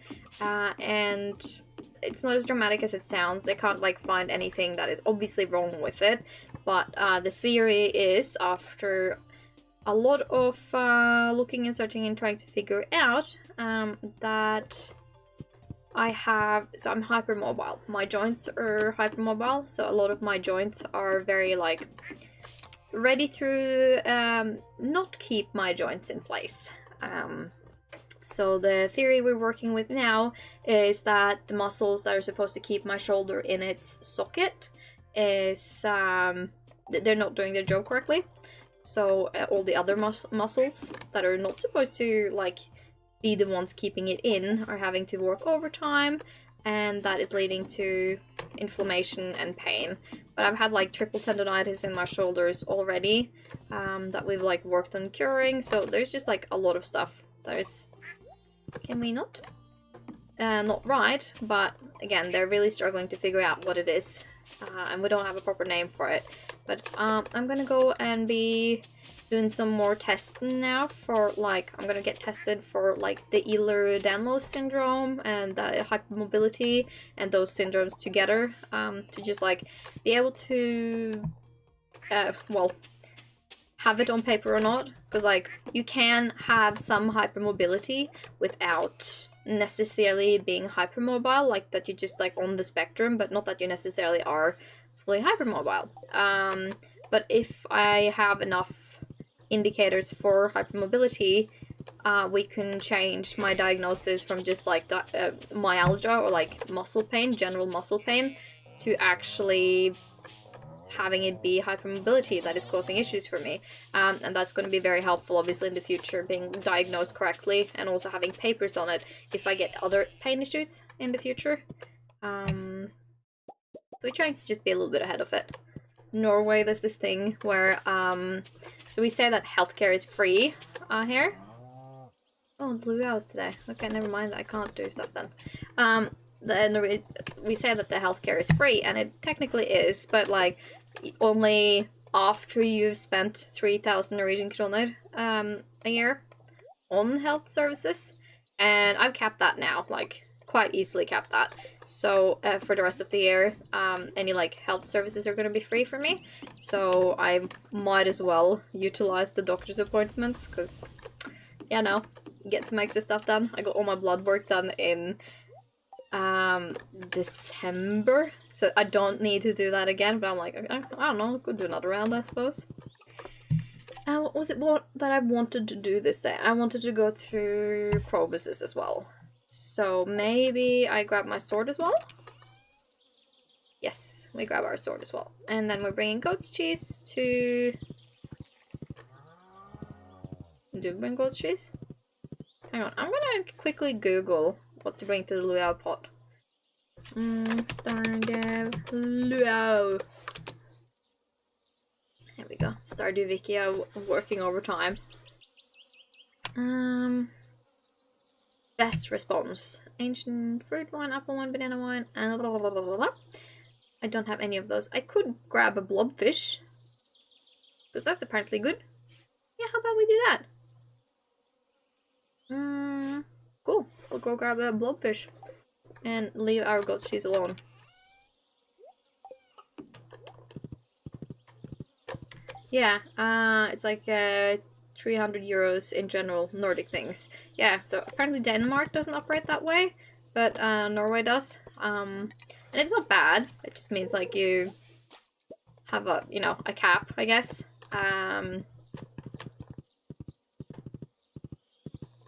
and it's not as dramatic as it sounds. They can't like find anything that is obviously wrong with it, but the theory is, after a lot of looking and searching and trying to figure out, that I'm hypermobile. My joints are hypermobile, so a lot of my joints are very like ready to not keep my joints in place. So the theory we're working with now is that the muscles that are supposed to keep my shoulder in its socket is they're not doing their job correctly. So all the other muscles that are not supposed to like be the ones keeping it in are having to work overtime, and that is leading to inflammation and pain. But I've had like triple tendonitis in my shoulders already that we've like worked on curing, so there's just like a lot of stuff that is, can we not? Not right, but again, they're really struggling to figure out what it is, and we don't have a proper name for it. But I'm gonna go and be doing some more testing now for like, I'm gonna get tested for like the Ehlers-Danlos syndrome and the hypermobility and those syndromes together, to just like be able to well, have it on paper or not, because like you can have some hypermobility without necessarily being hypermobile, like that you just like on the spectrum, but not that you necessarily are fully hypermobile. But if I have enough indicators for hypermobility, we can change my diagnosis from just like myalgia or like muscle pain, general muscle pain, to actually having it be hypermobility that is causing issues for me. And that's going to be very helpful, obviously, in the future, being diagnosed correctly and also having papers on it if I get other pain issues in the future. So we're trying to just be a little bit ahead of it. Norway, there's this thing where, so we say that healthcare is free here. Oh, it's luau's today. Okay, never mind, I can't do stuff then. Then we say that the healthcare is free, and it technically is, but like only after you've spent 3,000 Norwegian kroner a year on health services, and I've capped that now, like quite easily capped that. So for the rest of the year, any like health services are going to be free for me, so I might as well utilize the doctor's appointments, because yeah, no, get some extra stuff done. I got all my blood work done in December, so I don't need to do that again, but I'm like, I don't know, could do another round, I suppose. What was it that I wanted to do this day? I wanted to go to Krobus's as well, so maybe I grab my sword as well. Yes, we grab our sword as well, and then we're bringing goat's cheese to... Do we bring goat's cheese? Hang on, I'm gonna quickly Google what to bring to the luau pot. Stardew luau. There we go. Stardew Wikia working overtime. Best response. Ancient fruit wine, apple wine, banana wine, and blah, blah, blah, blah, blah. I don't have any of those. I could grab a blobfish, because that's apparently good. Yeah, how about we do that? Cool. We'll go grab a blobfish and leave our goat's cheese alone. Yeah, it's like 300 euros in general, Nordic things. Yeah, so apparently Denmark doesn't operate that way, but Norway does. And it's not bad. It just means like you have a, you know, a cap, I guess.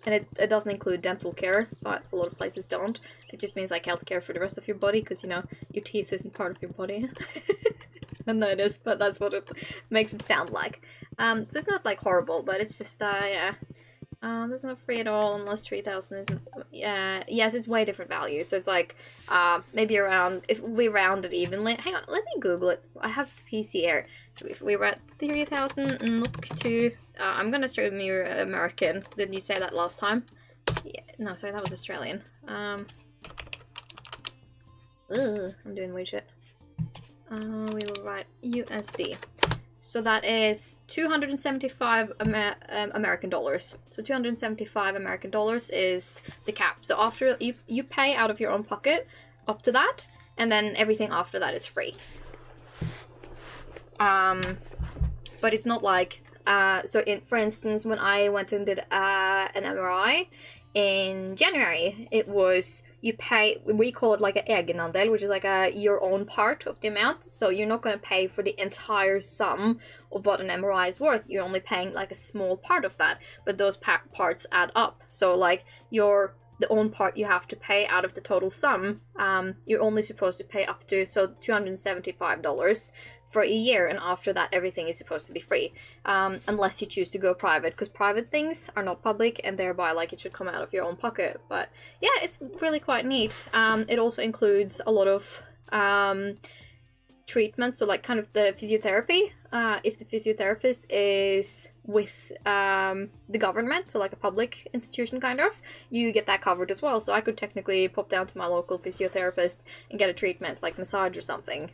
And it doesn't include dental care, but a lot of places don't. It just means like healthcare for the rest of your body, because, you know, your teeth isn't part of your body. I know it is, but that's what it makes it sound like. So it's not like horrible, but it's just, yeah. That's not free at all unless 3,000 is, yes, it's way different values. So it's like, maybe around, if we round it evenly, hang on, let me Google it. I have the PC here. So if we were at 3,000 NOK to, I'm gonna assume you're American. Didn't you say that last time? Yeah, no, sorry, that was Australian. I'm doing weird shit. We will write USD. So that is 275 American dollars. So 275 American dollars is the cap. So after you pay out of your own pocket up to that, and then everything after that is free. But it's not like, so for instance, when I went and did an MRI in January, it was, you pay, we call it like an egenandel, which is like your own part of the amount. So you're not going to pay for the entire sum of what an MRI is worth. You're only paying like a small part of that, but those parts add up. So like the own part you have to pay out of the total sum, you're only supposed to pay up to, so $275 for a year, and after that everything is supposed to be free, unless you choose to go private, because private things are not public, and thereby like it should come out of your own pocket. But yeah, it's really quite neat. It also includes a lot of treatment, so like kind of the physiotherapy. If the physiotherapist is with the government, so like a public institution kind of, you get that covered as well. So I could technically pop down to my local physiotherapist and get a treatment like massage or something,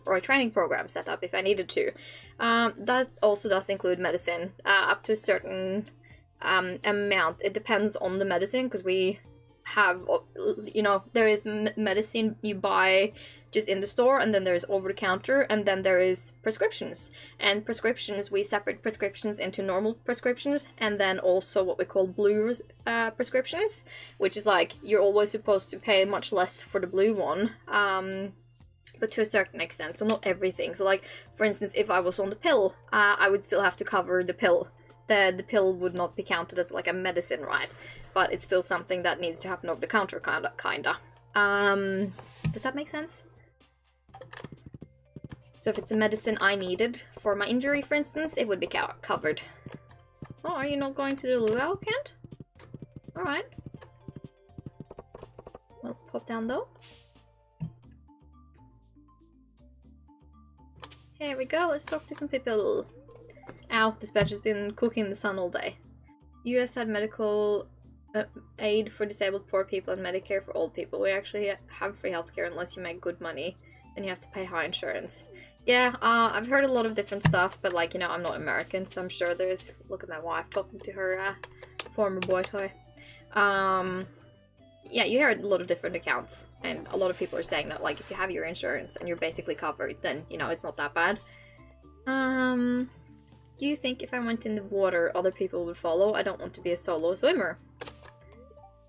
or a training program set up if I needed to. That also does include medicine, up to a certain amount. It depends on the medicine, because we have, you know, there is medicine you buy just in the store, and then there's over the counter, and then there is prescriptions. And prescriptions, we separate prescriptions into normal prescriptions, and then also what we call blue prescriptions, which is like, you're always supposed to pay much less for the blue one, but to a certain extent, so not everything. So like, for instance, if I was on the pill, I would still have to cover the pill. The pill would not be counted as like a medicine, right? But it's still something that needs to happen over the counter, kinda. Does that make sense? So if it's a medicine I needed for my injury, for instance, it would be covered. Oh, are you not going to the luau, Kent? Alright. Well, pop down though. Here we go, let's talk to some people. Ow, this batch has been cooking in the sun all day. US had medical aid for disabled poor people and Medicare for old people. We actually have free healthcare unless you make good money. Then you have to pay high insurance. Yeah, I've heard a lot of different stuff, but like, you know, I'm not American, so I'm sure there's... Look at my wife talking to her former boy toy. Yeah, you hear a lot of different accounts, and a lot of people are saying that, like, if you have your insurance and you're basically covered, then, you know, it's not that bad. Do you think if I went in the water, other people would follow? I don't want to be a solo swimmer.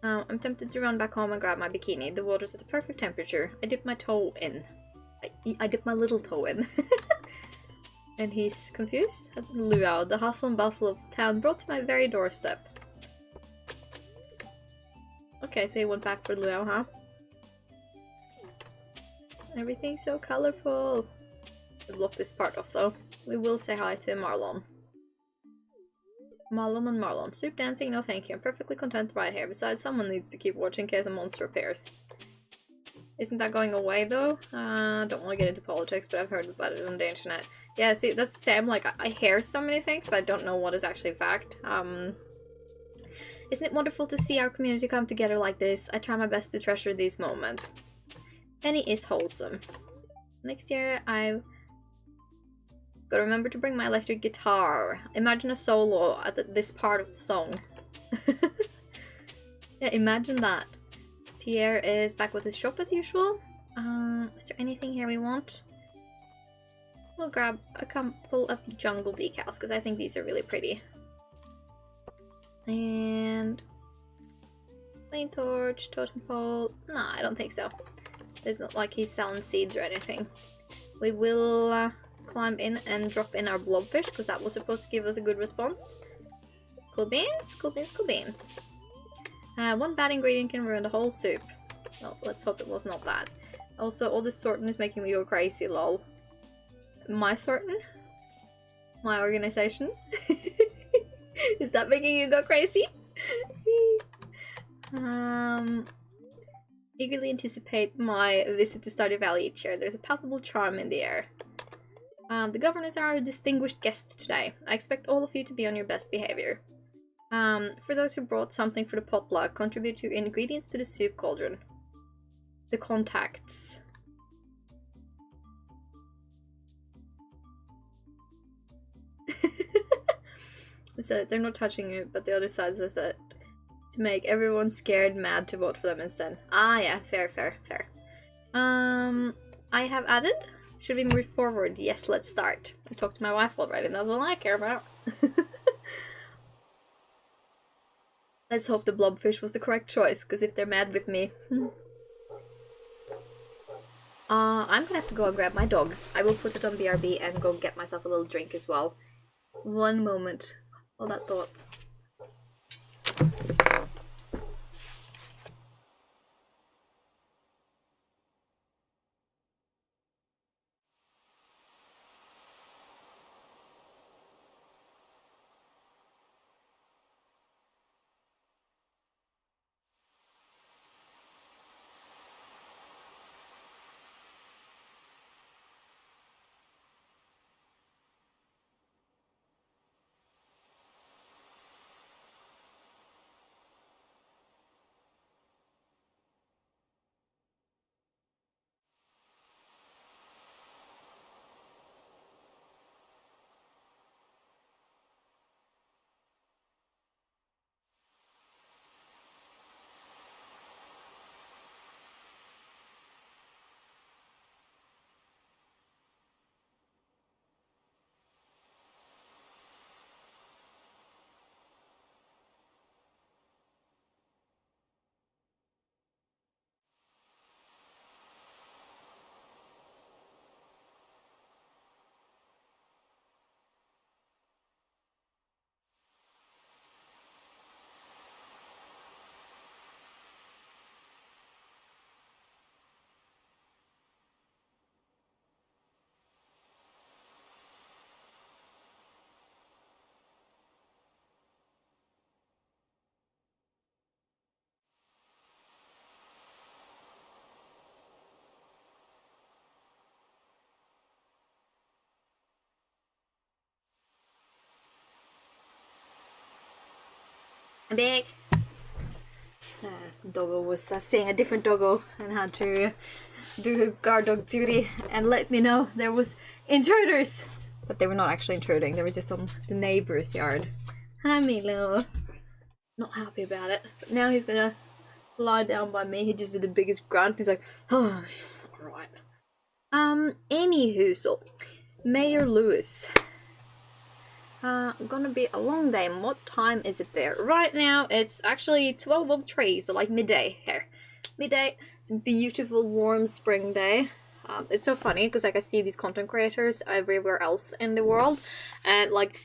I'm tempted to run back home and grab my bikini. The water's at the perfect temperature. I dip my toe in. I dip my little toe in. And he's confused? At the luau, the hustle and bustle of town brought to my very doorstep. Okay, so he went back for the luau, huh? Everything's so colorful. I'll block this part off though. We will say hi to Marlon. Marlon and Marlon. Soup dancing? No thank you. I'm perfectly content right here. Besides, someone needs to keep watch in case a monster appears. Isn't that going away though? Don't want to get into politics, but I've heard about it on the internet. Yeah, see, that's the same. Like, I hear so many things, but I don't know what is actually fact. Isn't it wonderful to see our community come together like this? I try my best to treasure these moments. Penny is wholesome. Next year, I've got to remember to bring my electric guitar. Imagine a solo at this part of the song. Yeah, imagine that. Pierre is back with his shop as usual. Is there anything here we want? We'll grab a couple of jungle decals because I think these are really pretty. And flame torch, totem pole. Nah, I don't think so. It's not like he's selling seeds or anything. We will climb in and drop in our blobfish because that was supposed to give us a good response. Cool beans, cool beans, cool beans. One bad ingredient can ruin the whole soup. Well, let's hope it was not that. Also, all this sorting is making me go crazy, lol. My sorting? My organization? Is that making you go crazy? Eagerly anticipate my visit to Stardew Valley each year. There's a palpable charm in the air. The governors are our distinguished guest today. I expect all of you to be on your best behavior. For those who brought something for the potluck, contribute your ingredients to the soup cauldron. The contacts. So they're not touching it, but the other side says that to make everyone scared mad to vote for them instead. Ah, yeah, fair, fair, fair. I have added. Should we move forward? Yes, let's start. I talked to my wife already, and that's all I care about. Let's hope the blobfish was the correct choice, because if they're mad with me... I'm gonna have to go and grab my dog. I will put it on BRB and go get myself a little drink as well. One moment. Hold that thought. I'm back. Doggo was seeing a different doggo and had to do his guard dog duty and let me know there was intruders. But they were not actually intruding, they were just on the neighbor's yard. Hi Milo. Not happy about it. But now he's gonna lie down by me. He just did the biggest grunt. He's like, oh, alright. Anywho, so Mayor Lewis. Gonna be a long day. And what time is it there? Right now, it's actually 12:03, so like midday here. Midday. It's a beautiful, warm spring day. It's so funny because like I see these content creators everywhere else in the world, and like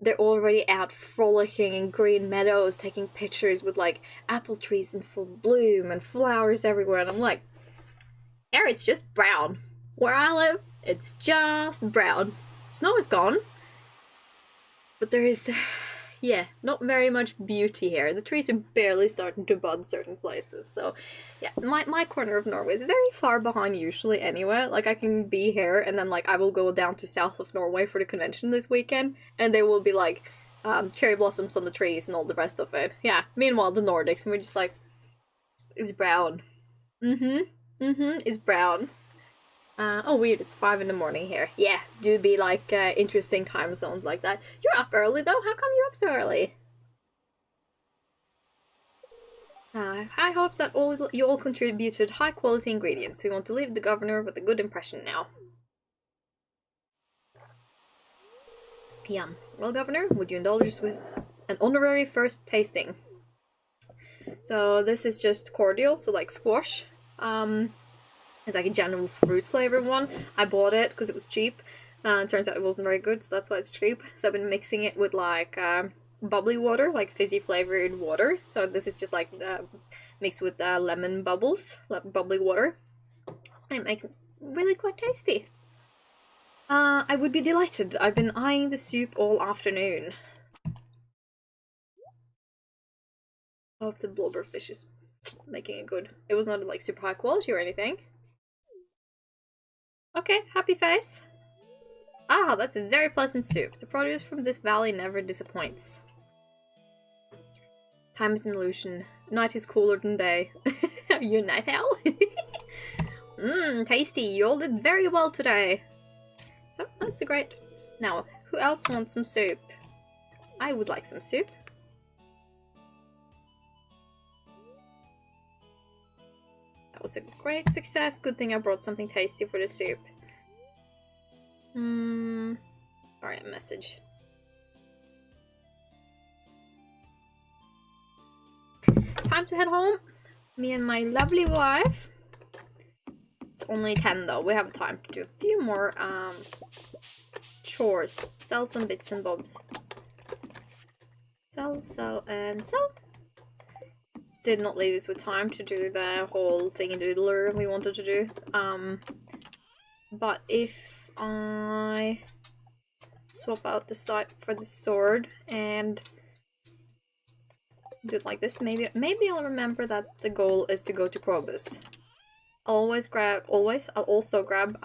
they're already out frolicking in green meadows, taking pictures with like apple trees in full bloom and flowers everywhere, and I'm like, here it's just brown. Where I live, it's just brown. Snow is gone. But there is, yeah, not very much beauty here. The trees are barely starting to bud certain places. So, yeah, my corner of Norway is very far behind usually anyway. Like, I can be here and then, like, I will go down to south of Norway for the convention this weekend. And they will be, like, cherry blossoms on the trees and all the rest of it. Yeah, meanwhile, the Nordics, and we're just like, it's brown. It's brown. Oh weird, it's 5 in the morning here. Yeah, do be like interesting time zones like that. You're up early though, how come you're up so early? I hope that you all contributed high quality ingredients. We want to leave the governor with a good impression now. Yum. Well, Governor, would you indulge us with an honorary first tasting? So this is just cordial, so like squash. It's like a general fruit flavor one. I bought it because it was cheap. Turns out it wasn't very good, so that's why it's cheap. So I've been mixing it with like bubbly water, like fizzy flavored water. So this is just like mixed with lemon bubbles, bubbly water. And it makes it really quite tasty. I would be delighted. I've been eyeing the soup all afternoon. I hope the blubberfish is making it good. It was not like super high quality or anything. Okay, happy face. Ah, that's a very pleasant soup. The produce from this valley never disappoints. Time is an illusion. Night is cooler than day. Are you a night owl? Tasty. You all did very well today. So, that's great. Now, who else wants some soup? I would like some soup. That was a great success. Good thing I brought something tasty for the soup. Alright, message. Time to head home. Me and my lovely wife. It's only 10 though. We have time to do a few more chores. Sell some bits and bobs. Sell, and sell. Did not leave us with time to do the whole thingy-doodler we wanted to do. But if I swap out the sight for the sword and do it like this, maybe I'll remember that the goal is to go to Probus. I'll also grab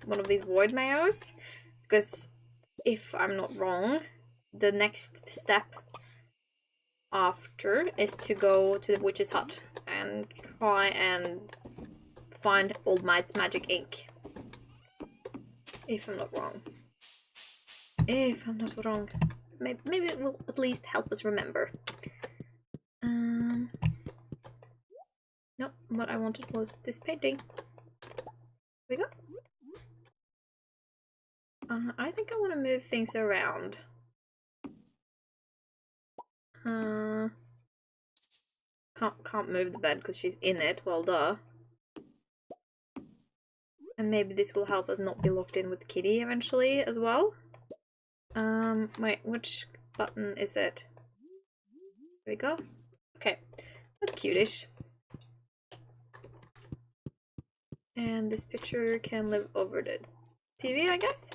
one of these void mayos, because if I'm not wrong, the next step after is to go to the witch's hut and try and find Old Might's magic ink. If I'm not wrong. Maybe it will at least help us remember. No, what I wanted was this painting. Here we go. I think I want to move things around. Can't move the bed because she's in it. Well, duh. And maybe this will help us not be locked in with Kitty eventually as well. Wait, which button is it? There we go. Okay, that's cutish. And this picture can live over the TV, I guess?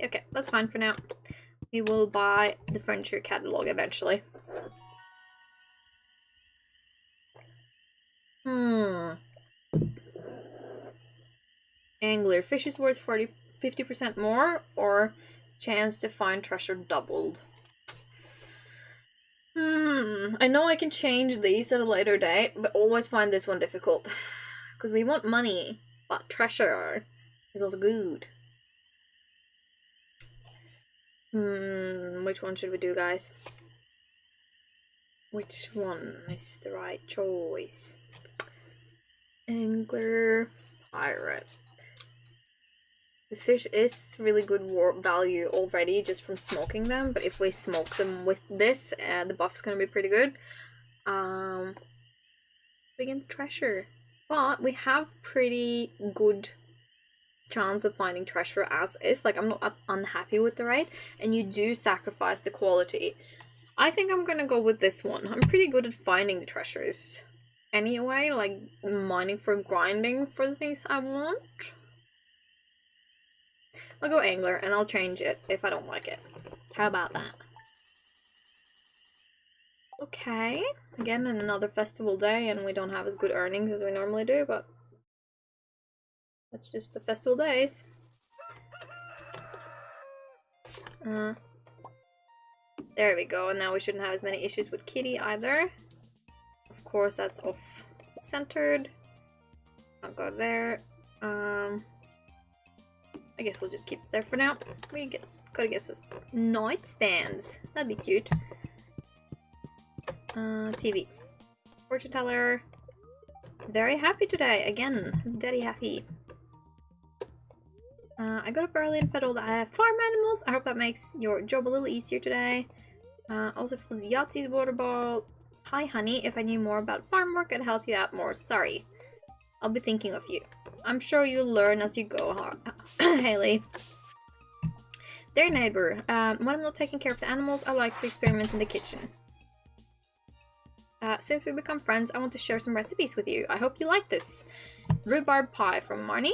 Okay, that's fine for now. We will buy the furniture catalog eventually. Angler. Fish is worth 50% more, or chance to find treasure doubled. I know I can change these at a later date, but always find this one difficult. Because we want money, but treasure is also good. Which one should we do, guys? Which one is the right choice? Angler, pirate. The fish is really good value already just from smoking them, but if we smoke them with this, the buff's gonna be pretty good. Against treasure. But we have pretty good chance of finding treasure as is. Like, I'm not unhappy with the rate, and you do sacrifice the quality. I think I'm gonna go with this one. I'm pretty good at finding the treasures. Anyway, like mining for grinding for the things I want. I'll go angler and I'll change it if I don't like it. How about that? Okay, again another festival day and we don't have as good earnings as we normally do, but that's just the festival days. There we go, and now we shouldn't have as many issues with Kitty either. Of course that's off-centered. I'll go there. I guess we'll just keep it there for now. We gotta get some nightstands. That'd be cute. TV. Fortune teller. Very happy today. Again, very happy. I got up early and fed all the farm animals. I hope that makes your job a little easier today. Also fills Yahtzee's water bowl. Hi honey, if I knew more about farm work I'd help you out more. Sorry. I'll be thinking of you. I'm sure you'll learn as you go, Haley. Dear neighbor, when I'm not taking care of the animals, I like to experiment in the kitchen. Since we become friends, I want to share some recipes with you. I hope you like this. Rhubarb pie from Marnie.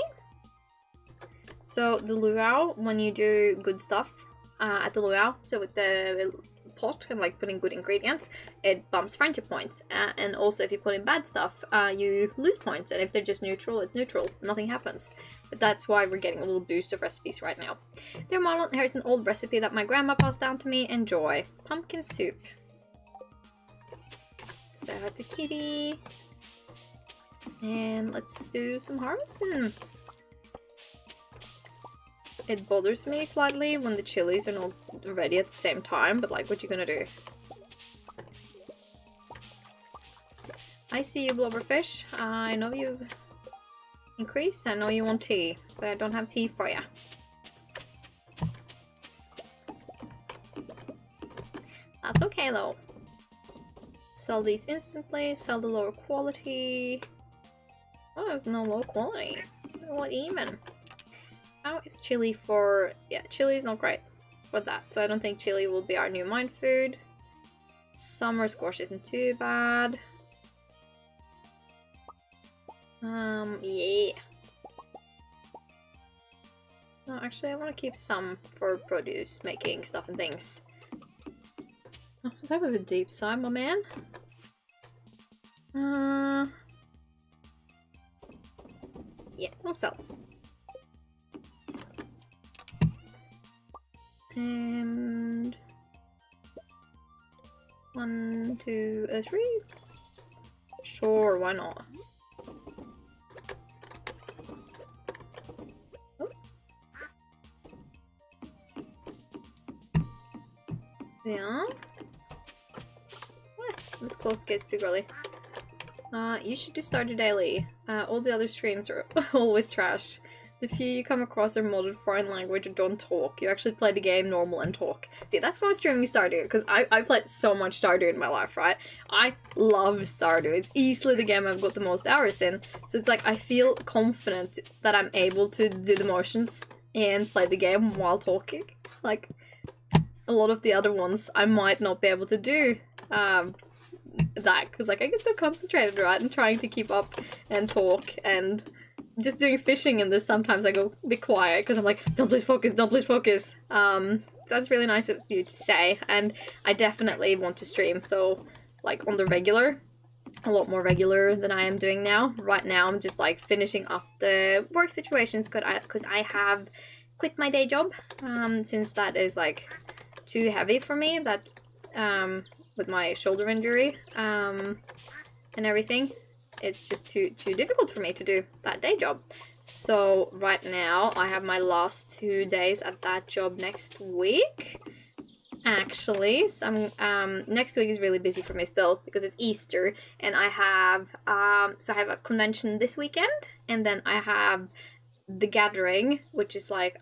So the luau, when you do good stuff at the luau, so with the pot and like putting good ingredients, it bumps friendship points. And also if you put in bad stuff, you lose points. And if they're just neutral, it's neutral. Nothing happens. But that's why we're getting a little boost of recipes right now. Dear Marlon, here's an old recipe that my grandma passed down to me. Enjoy. Pumpkin soup. So I have to Kitty. And let's do some harvesting. It bothers me slightly when the chilies are not ready at the same time, but like, what you gonna do? I see you, blubberfish. I know you've increased. I know you want tea, but I don't have tea for you. That's okay though. Sell these instantly. Sell the lower quality. Oh, there's no low quality. What even? How is chili for... Yeah, chili is not great for that, so I don't think chili will be our new mine food. Summer squash isn't too bad. Yeah. No, actually I want to keep some for produce, making stuff and things. Oh, that was a deep sigh, my man. Yeah, we'll sell. And 1, 2, 3. Sure, why not? Oh. Yeah. What? This close gets too girly. You should do Stardew Daily. All the other streams are always trash. The few you come across are modded foreign language or don't talk. You actually play the game normal and talk. See, that's why I'm streaming Stardew, because I played so much Stardew in my life, right? I love Stardew. It's easily the game I've got the most hours in. So it's like, I feel confident that I'm able to do the motions and play the game while talking. Like, a lot of the other ones, I might not be able to do that, because like, I get so concentrated, right? And trying to keep up and talk and... Just doing fishing in this, sometimes I go a bit quiet because I'm like, don't lose focus, don't lose focus. So that's really nice of you to say, and I definitely want to stream, so like on the regular, a lot more regular than I am doing now. Right now I'm just like finishing up the work situations because I have quit my day job, since that is like too heavy for me. That with my shoulder injury and everything. It's just too difficult for me to do that day job. So right now I have my last 2 days at that job next week. Actually, so next week is really busy for me still because it's Easter, and I have so I have a convention this weekend, and then I have the gathering, which is like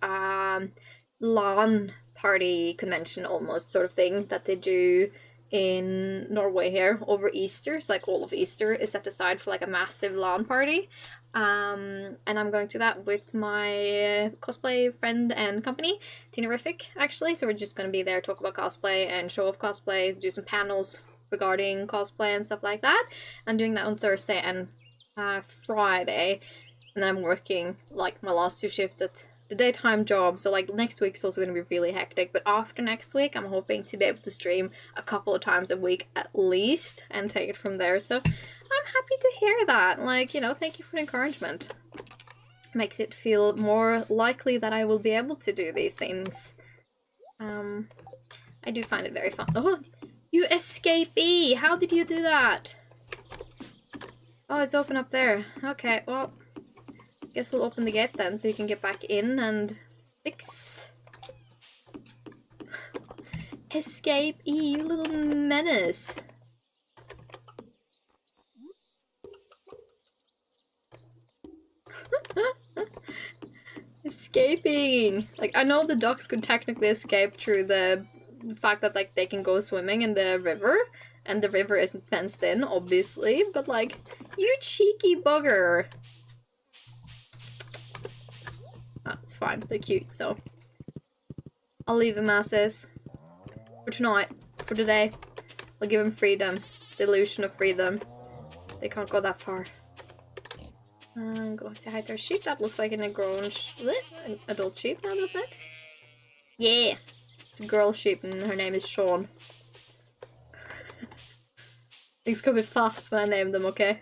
LAN party convention almost sort of thing that they do in Norway here over Easter. So like all of Easter is set aside for like a massive LAN party. And I'm going to that with my cosplay friend and company, Tinerific, actually. So we're just going to be there, talk about cosplay and show off cosplays, do some panels regarding cosplay and stuff like that. I'm doing that on Thursday and Friday. And then I'm working like my last 2 shifts at the daytime job. So like next week's also going to be really hectic. But after next week, I'm hoping to be able to stream a couple of times a week at least and take it from there. So I'm happy to hear that. Like, you know, thank you for the encouragement. Makes it feel more likely that I will be able to do these things. I do find it very fun. Oh, you escapee! How did you do that? Oh, it's open up there. Okay, well, guess we'll open the gate then so you can get back in and fix. Escapee, you little menace. Escaping! Like, I know the ducks could technically escape through the fact that, like, they can go swimming in the river, and the river isn't fenced in, obviously, but, like, you cheeky bugger! That's fine, they're cute, so I'll leave them as is. For tonight, for today. I'll give them freedom. The illusion of freedom. They can't go that far. Go say hi to our sheep. That looks like an grown an adult sheep now, doesn't it? Yeah! It's a girl sheep and her name is Sean. Things go a bit fast when I name them, okay?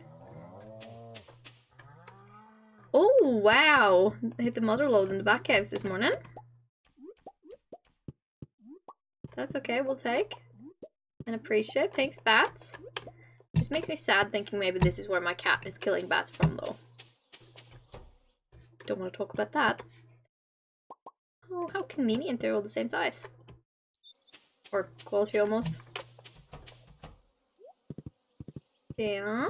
Oh, wow! I hit the mother load in the back caves this morning. That's okay, we'll take. And appreciate. Thanks, bats. Just makes me sad thinking maybe this is where my cat is killing bats from, though. Don't want to talk about that. Oh, how convenient, they're all the same size. Or quality almost. Yeah.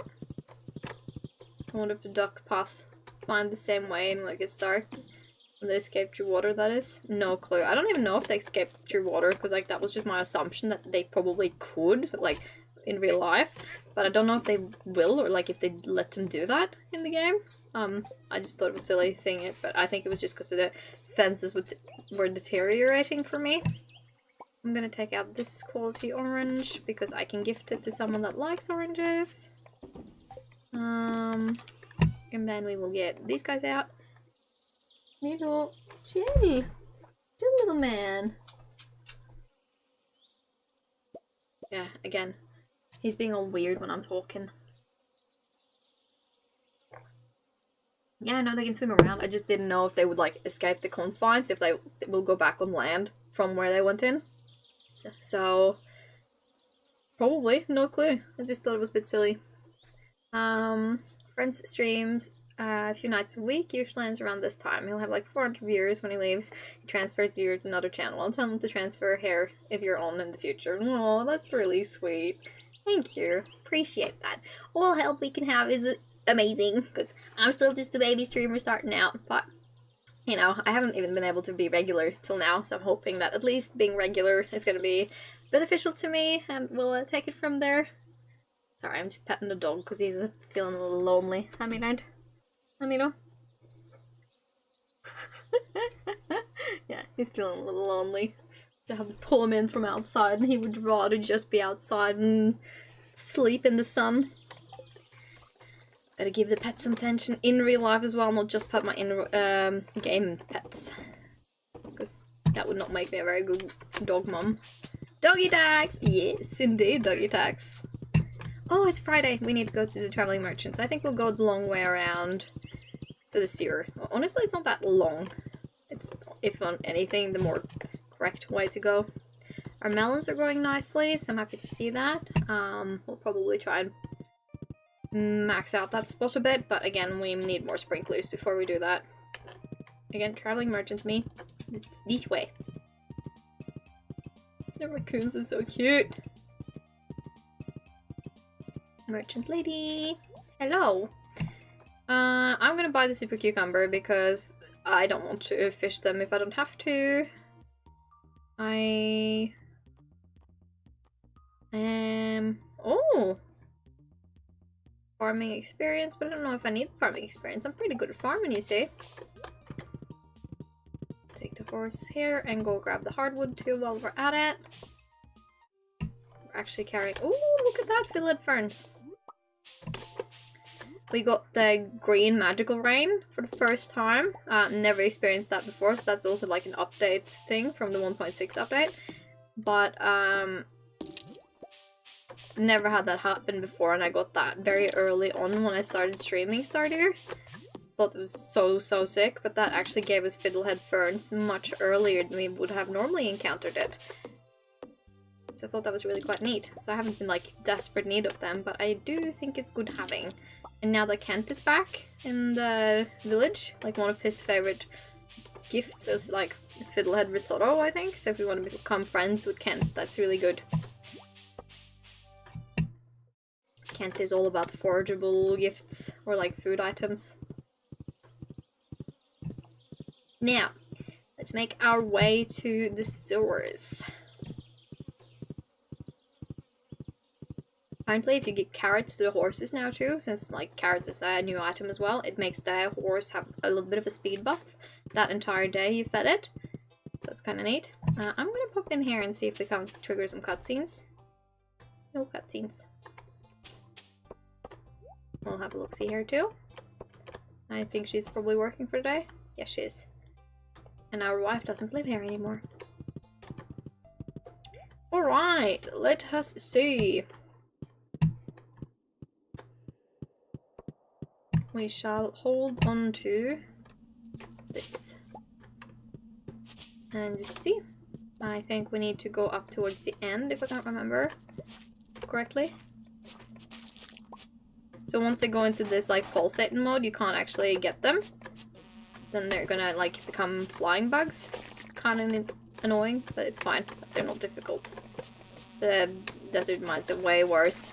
I wonder if the duck path find the same way and like it's dark. When they escape through water, that is. No clue. I don't even know if they escape through water, because like that was just my assumption that they probably could, so, like in real life. But I don't know if they will, or like if they let them do that in the game. I just thought it was silly seeing it, but I think it was just because the fences were deteriorating for me. I'm gonna take out this quality orange because I can gift it to someone that likes oranges. And then we will get these guys out. Little chill, little man. Yeah, again, he's being all weird when I'm talking. Yeah, I know they can swim around. I just didn't know if they would like escape the confines, if they will go back on land from where they went in. So probably, no clue. I just thought it was a bit silly. Friends streams a few nights a week, usually ends around this time. He'll have like 400 viewers when he leaves. He transfers viewer to another channel. I'll tell him to transfer here if you're on in the future. Oh, that's really sweet. Thank you. Appreciate that. All help we can have is amazing, because I'm still just a baby streamer starting out, but you know, I haven't even been able to be regular till now, so I'm hoping that at least being regular is going to be beneficial to me, and we'll take it from there. Sorry, I'm just petting the dog because he's feeling a little lonely. I mean, yeah, he's feeling a little lonely. To have to pull him in from outside, and he would rather just be outside and sleep in the sun. Gotta give the pets some attention in real life as well, not just pet my in-game pets. Because that would not make me a very good dog mom. Doggy tags! Yes, indeed, doggy tags. Oh, it's Friday. We need to go to the traveling merchants. I think we'll go the long way around to the sewer. Well, honestly, it's not that long. It's, if on anything, the more correct way to go. Our melons are growing nicely, so I'm happy to see that. We'll probably try and max out that spot a bit, but again, we need more sprinklers before we do that. Again, traveling merchant me. This way. The raccoons are so cute. Merchant lady. Hello. I'm gonna buy the super cucumber because I don't want to fish them if I don't have to. Oh! Farming experience, but I don't know if I need farming experience. I'm pretty good at farming, you see. Take the horse here and go grab the hardwood too while we're at it. We're actually carrying... Oh, look at that! Fiddlehead ferns. We got the green magical rain for the first time. Never experienced that before, so that's also like an update thing from the 1.6 update. But, never had that happen before, and I got that very early on when I started streaming Stardew. Thought it was so sick, but that actually gave us fiddlehead ferns much earlier than we would have normally encountered it. So I thought that was really quite neat. So I haven't been like desperate need of them, but I do think it's good having. And now that Kent is back in the village, like one of his favorite gifts is like fiddlehead risotto, I think. So if you want to become friends with Kent, that's really good. Kent is all about forageable gifts, or like food items. Now, let's make our way to the sewers. Apparently, if you give carrots to the horses now too, since like carrots is a new item as well, it makes the horse have a little bit of a speed buff that entire day you fed it. So that's kind of neat. I'm gonna pop in here and see if we can trigger some cutscenes. No cutscenes. We'll have a look-see here too. I think she's probably working for the day. Yes, she is. And our wife doesn't live here anymore. Alright, let us see. We shall hold on to this. And just see. I think we need to go up towards the end, if I can't remember correctly. So once they go into this like pulsating mode, you can't actually get them. Then they're gonna like become flying bugs. Kind of annoying, but it's fine. They're not difficult. The desert mines are way worse.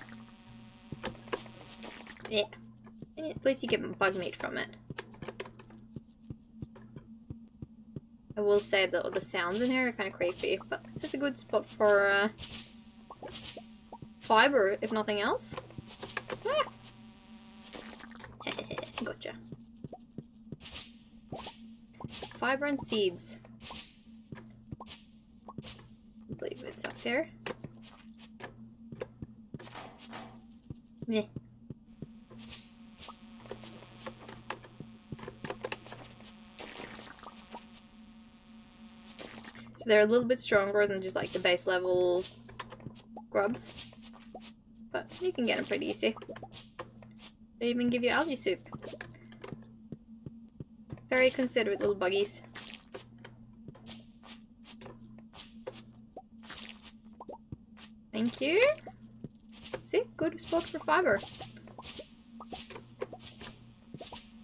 Yeah. And at least you get bug meat from it. I will say that the sounds in here are kind of creepy, but it's a good spot for fiber, if nothing else. Ah. Gotcha. Fiber and seeds. I believe it's up here. Meh. So they're a little bit stronger than just like the base level grubs, but you can get them pretty easy. They even give you algae soup. Very considerate little buggies. Thank you. See, good spot for fiber.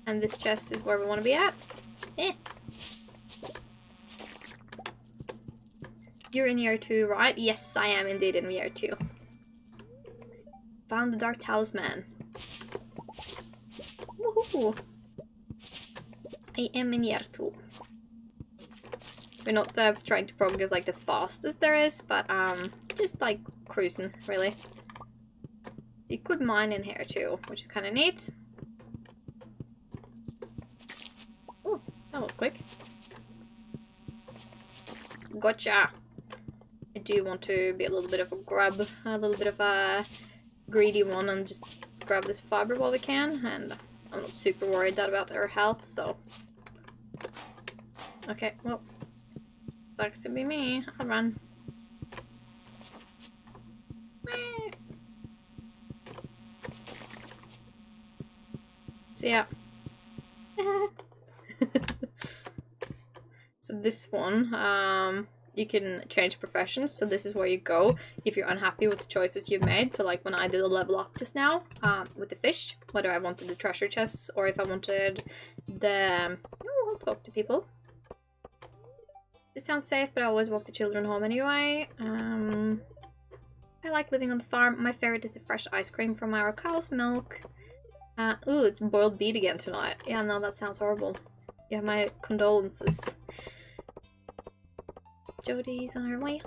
And this chest is where we want to be at. Eh. You're in year 2, right? Yes, I am indeed in year 2. Found the Dark Talisman. Woohoo! I am in year 2. We're not trying to progress like the fastest there is, but just like cruising, really. So you could mine in here too, which is kind of neat. Oh, that was quick. Gotcha! I do want to be a little bit of a grub, a little bit of a greedy one, and just grab this fiber while we can, and I'm not super worried about her health, so... Okay, well, sucks to be me. I'll run. So yeah. So this one, you can change professions. So this is where you go if you're unhappy with the choices you've made. So like when I did a level up just now with the fish, whether I wanted the treasure chests or if I wanted the... Oh, I'll talk to people. This sounds safe, but I always walk the children home anyway. I like living on the farm. My favorite is the fresh ice cream from our cow's milk. Ooh, it's boiled beet again tonight. Yeah, no, that sounds horrible. Yeah, my condolences. Jodie's on her way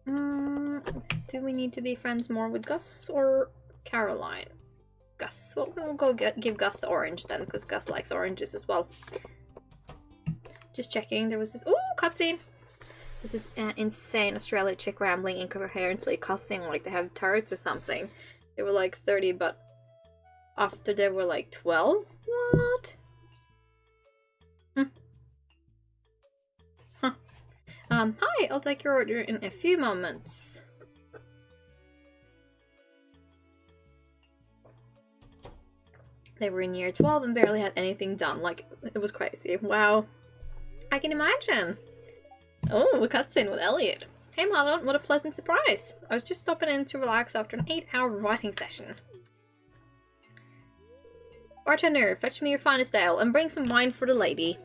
home. Do we need to be friends more with Gus or Caroline? Gus. Well, we'll go give Gus the orange then, because Gus likes oranges as well. Just checking. There was this... Ooh, cutscene! This is insane Australia chick rambling incoherently, cussing like they have turrets or something. They were like 30, but after they were like 12? What? Huh. Hi, I'll take your order in a few moments. They were in year 12 and barely had anything done. Like, it was crazy. Wow. I can imagine. Oh, a cutscene with Elliot. Hey Marlon, what a pleasant surprise. I was just stopping in to relax after an 8-hour writing session. Bartender, fetch me your finest ale and bring some wine for the lady.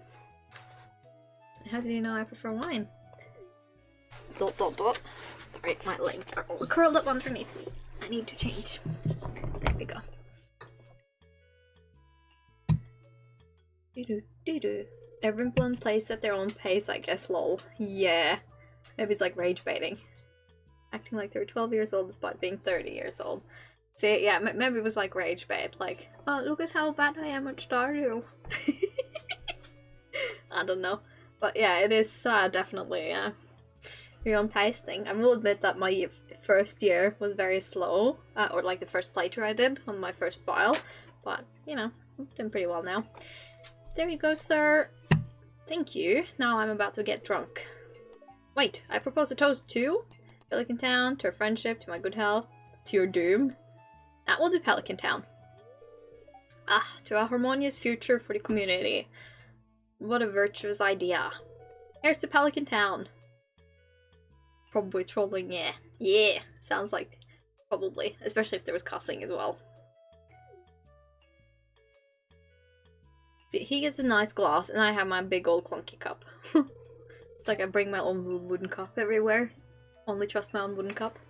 How did you know I prefer wine? ... Sorry, my legs are all curled up underneath me. I need to change. There we go. Doo-doo. Everyone plays at their own pace, I guess, lol. Yeah. Maybe it's like rage baiting. Acting like they're 12 years old despite being 30 years old. See, yeah, maybe it was like rage bait. Like, oh, look at how bad I am at Stardew. I don't know. But yeah, it is definitely your own pace thing. I will admit that my first year was very slow. Or like the first playthrough I did on my first file. But, you know, I'm doing pretty well now. There you go, sir. Thank you. Now I'm about to get drunk. Wait, I propose a toast to Pelican Town, to our friendship, to my good health, to your doom. That will do Pelican Town. To a harmonious future for the community. What a virtuous idea. Here's to Pelican Town. Probably trolling, yeah. Yeah, sounds like probably. Especially if there was cussing as well. He gets a nice glass and I have my big old clunky cup. It's like I bring my own little wooden cup everywhere. Only trust my own wooden cup.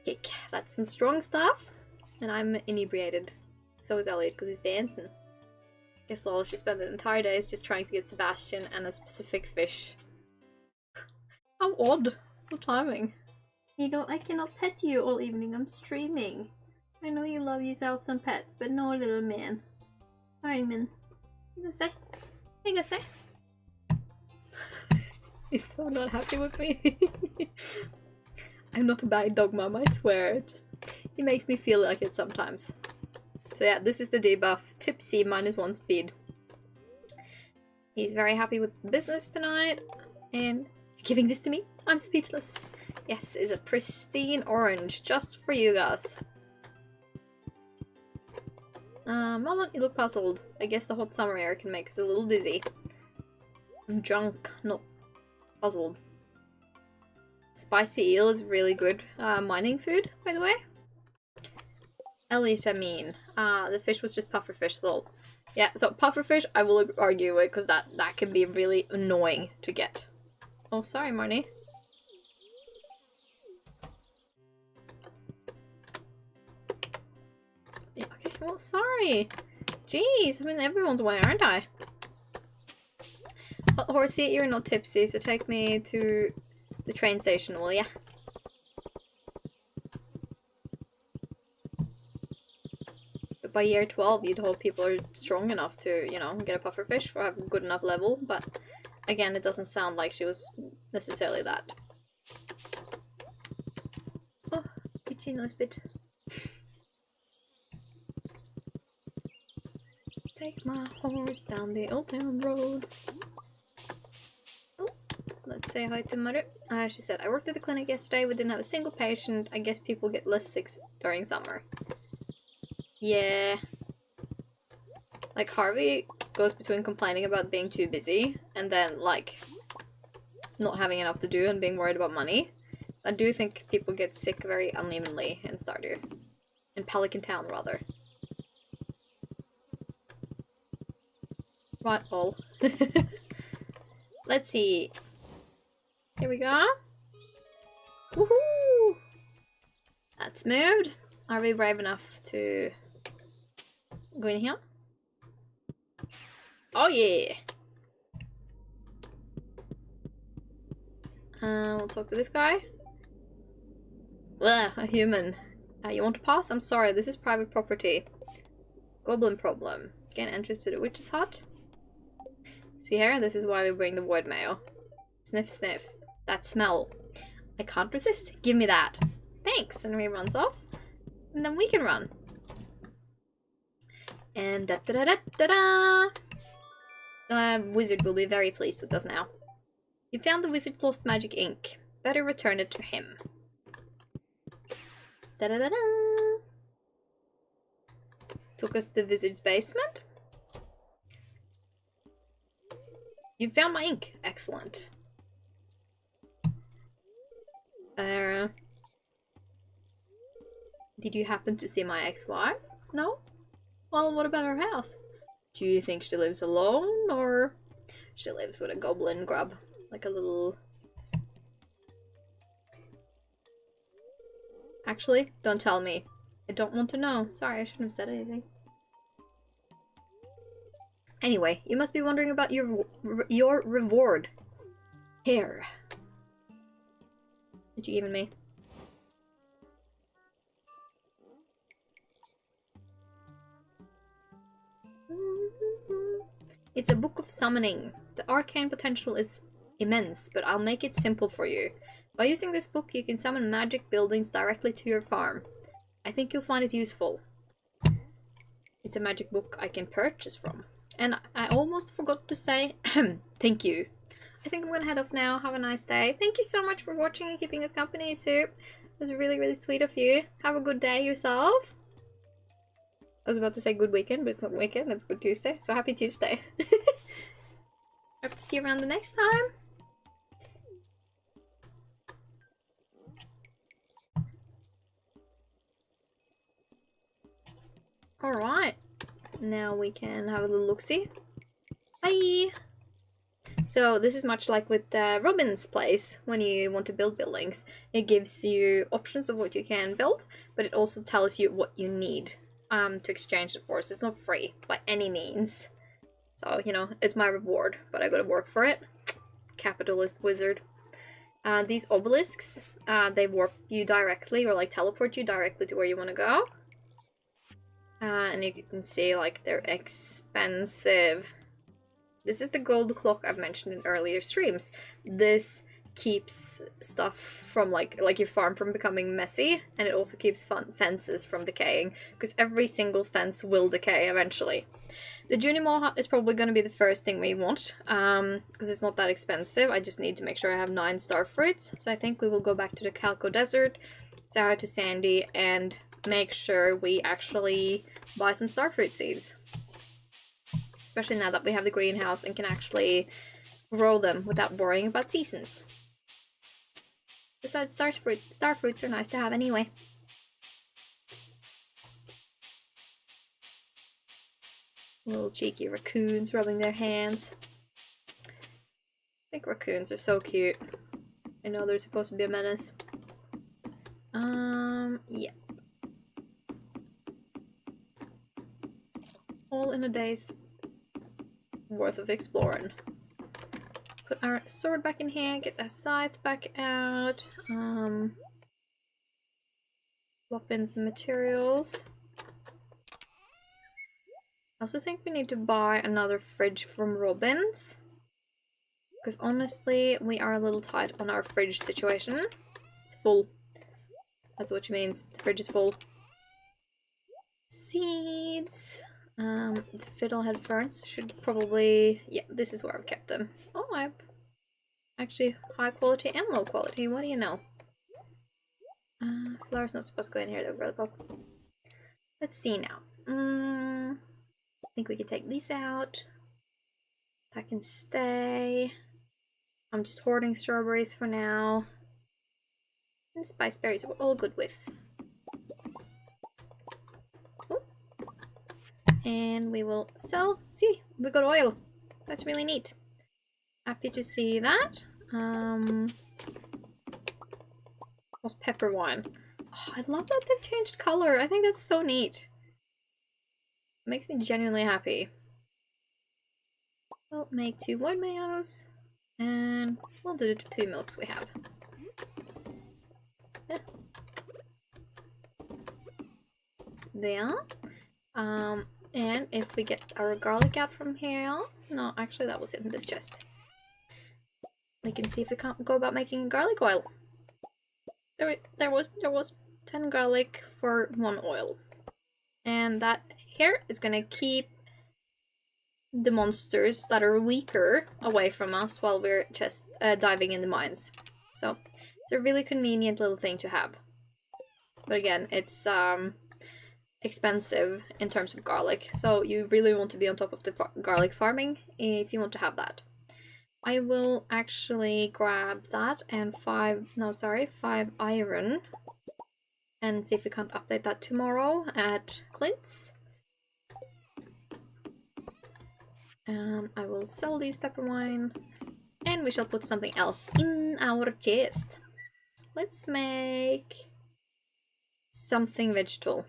Kick. That's some strong stuff. And I'm inebriated. So is Elliot because he's dancing. Guess lol, she spent an entire day just trying to get Sebastian and a specific fish. How odd. What timing. You know, I cannot pet you all evening. I'm streaming. I know you love yourself some pets, but no little man. Alright, man. What you gonna say? What you gonna say? He's so not happy with me. I'm not a bad dog mom, I swear. He makes me feel like it sometimes. So yeah, this is the debuff. Tipsy -1 speed. He's very happy with business tonight. And you're giving this to me? I'm speechless. Yes, it's a pristine orange just for you guys. Well, you look puzzled. I guess the hot summer air can make us a little dizzy. I'm drunk, not puzzled. Spicy eel is really good mining food, by the way. Elliot, I mean. The fish was just pufferfish, though. Yeah, so pufferfish, I will argue with, because that can be really annoying to get. Oh, sorry, Marnie. Yeah, okay, well, sorry. Jeez, I'm in everyone's way, aren't I? Well, Horsey, you're not tipsy, so take me to the train station, will ya? But by year 12, you'd hope people are strong enough to, you know, get a pufferfish or have a good enough level, but again, it doesn't sound like she was necessarily that. Oh, itchy nose bit. Take my horse down the old town road. Oh, let's say hi to Mother. She said, I worked at the clinic yesterday. We didn't have a single patient. I guess people get less sick during summer. Yeah. Like, Harvey goes between complaining about being too busy and then, like, not having enough to do and being worried about money. I do think people get sick very unevenly in Stardew. In Pelican Town, rather. Right, all. Let's see. Here we go. Woohoo! That's moved. Are we brave enough to go in here? Oh yeah! We'll talk to this guy. Ugh, a human. You want to pass? I'm sorry, this is private property. Goblin problem. Gain entrance to the witch's hut. See here? This is why we bring the void mail. Sniff, sniff. That smell. I can't resist. Give me that. Thanks. And he runs off. And then we can run. And da da da da da da! Wizard will be very pleased with us now. You found the wizard's lost magic ink. Better return it to him. Da da da da! Took us to the wizard's basement. You found my ink. Excellent. Did you happen to see my ex-wife? No? Well, what about her house? Do you think she lives alone, or she lives with a goblin grub? Like a little... Actually, don't tell me. I don't want to know. Sorry, I shouldn't have said anything. Anyway, you must be wondering about your reward. Here. What you giving me? It's a book of summoning. The arcane potential is immense, but I'll make it simple for you. By using this book, you can summon magic buildings directly to your farm. I think you'll find it useful. It's a magic book I can purchase from. And I almost forgot to say thank you. I think I'm gonna head off now. Have a nice day. Thank you so much for watching and keeping us company, Soup. It was really, really sweet of you. Have a good day yourself. I was about to say good weekend, but it's not weekend, it's good Tuesday. So happy Tuesday. Hope to see you around the next time. Alright. Now we can have a little look-see. Bye! So this is much like with Robin's place. When you want to build buildings, it gives you options of what you can build, but it also tells you what you need to exchange it for. So it's not free by any means. So, you know, it's my reward, but I gotta work for it. Capitalist wizard. These obelisks, they warp you directly, or like teleport you directly to where you want to go. And you can see, like, they're expensive. This is the gold clock I've mentioned in earlier streams. This keeps stuff from, like your farm from becoming messy, and it also keeps fences from decaying, because every single fence will decay eventually. The Junimo hut is probably going to be the first thing we want, because it's not that expensive. I just need to make sure I have 9 star fruits, so I think we will go back to the Calco Desert, say hi to Sandy, and make sure we actually buy some starfruit seeds. Especially now that we have the greenhouse and can actually grow them without worrying about seasons. Besides, starfruits are nice to have anyway. Little cheeky raccoons rubbing their hands. I think raccoons are so cute. I know they're supposed to be a menace. Yeah. All in a day's worth of exploring. Put our sword back in here, get our scythe back out, plop in some materials. I also think we need to buy another fridge from Robin's, because honestly we are a little tight on our fridge situation. It's full. That's what she means. The fridge is full. Seeds. The fiddlehead ferns should probably... Yeah, this is where I've kept them. Oh, I've actually high quality and low quality. What do you know? Flower's not supposed to go in here though, girl pop. Let's see now. I think we can take these out. That can stay. I'm just hoarding strawberries for now. And spice berries we're all good with. Oh. And we will sell. See, we got oil. That's really neat. Happy to see that. What's pepper wine? Oh, I love that they've changed color. I think that's so neat. It makes me genuinely happy. We'll make 2 white mayos. And we'll do the 2 milks we have. Yeah. There. And if we get our garlic out from here... No, actually that was in this chest. We can see if we can't go about making garlic oil. There was 10 garlic for 1 oil. And that here is gonna keep the monsters that are weaker away from us while we're just diving in the mines. So it's a really convenient little thing to have. But again, it's expensive in terms of garlic, so you really want to be on top of the garlic farming if you want to have that. I will actually grab that and 5 iron and see if we can't update that tomorrow at Clint's. I will sell these pepper wine and we shall put something else in our chest. Let's make something vegetable.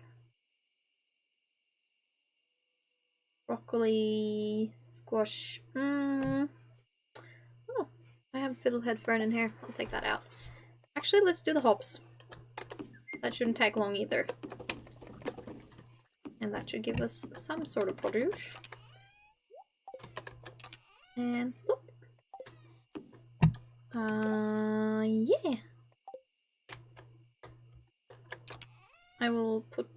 Broccoli, squash. Oh, I have fiddlehead fern in here. I'll take that out. Actually, let's do the hops. That shouldn't take long either. And that should give us some sort of produce. And whoop. Yeah. I will put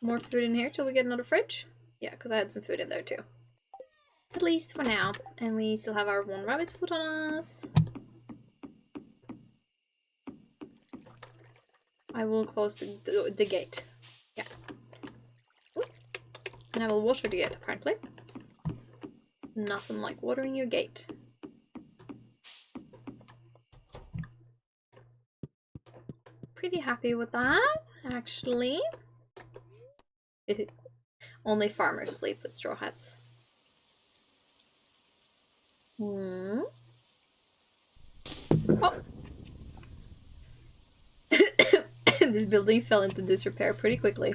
more food in here till we get another fridge. Yeah, because I had some food in there too. At least for now. And we still have our 1 rabbit's foot on us. I will close the gate. Yeah. And I will water the gate, apparently. Nothing like watering your gate. Pretty happy with that, actually. Only farmers sleep with straw hats. Oh! This building fell into disrepair pretty quickly.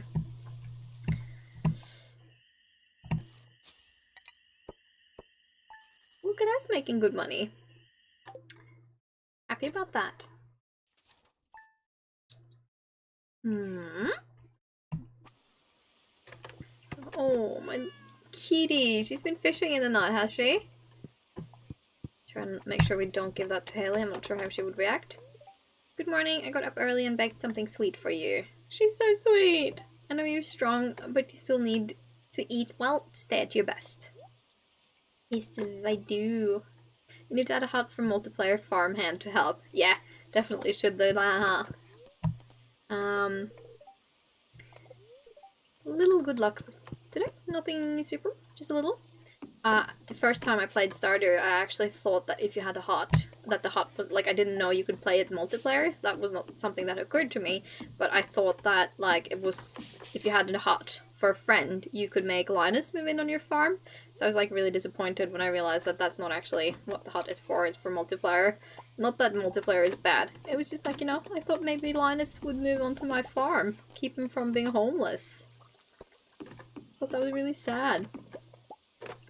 Look at us making good money. Happy about that. Oh, my kitty. She's been fishing in the night, has she? Try and make sure we don't give that to Haley. I'm not sure how she would react. Good morning. I got up early and baked something sweet for you. She's so sweet. I know you're strong, but you still need to eat well to stay at your best. Yes, I do. You need to add a hut for multiplayer farmhand to help. Yeah, definitely should do that, huh? Little good luck today. Nothing super, just a little. The first time I played Stardew, I actually thought that if you had a hut, that the hut was, like, I didn't know you could play it multiplayer, so that was not something that occurred to me, but I thought that, like, it was, if you had a hut for a friend, you could make Linus move in on your farm, so I was, like, really disappointed when I realized that that's not actually what the hut is for, it's for multiplayer. Not that multiplayer is bad, it was just like, you know, I thought maybe Linus would move onto my farm, keep him from being homeless. I thought that was really sad.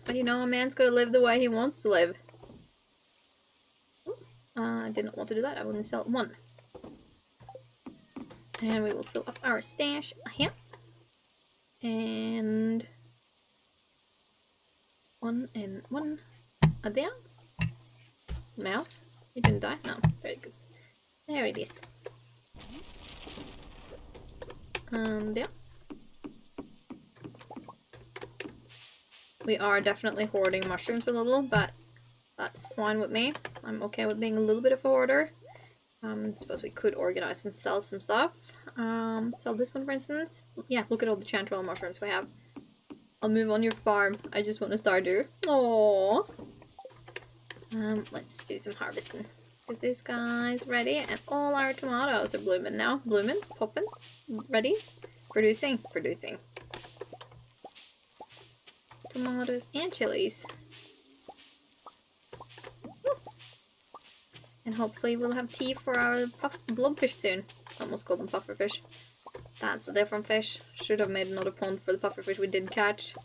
But you know, a man's gotta live the way he wants to live. I didn't want to do that. I wouldn't sell 1. And we will fill up our stash here. And 1 and 1. There. Mouse. You didn't die? No. Very good. There it is. And there. We are definitely hoarding mushrooms a little, but that's fine with me. I'm okay with being a little bit of a hoarder. I suppose we could organize and sell some stuff. Sell this one, for instance. Yeah, look at all the chanterelle mushrooms we have. I'll move on your farm. I just want to Stardew. Aww. Let's do some harvesting. Because this guy's ready and all our tomatoes are blooming now. Blooming, popping, ready, producing. Tomatoes and chilies. Woo. And hopefully we'll have tea for our blobfish soon. Almost called them pufferfish. That's a different fish. Should have made another pond for the pufferfish we did catch.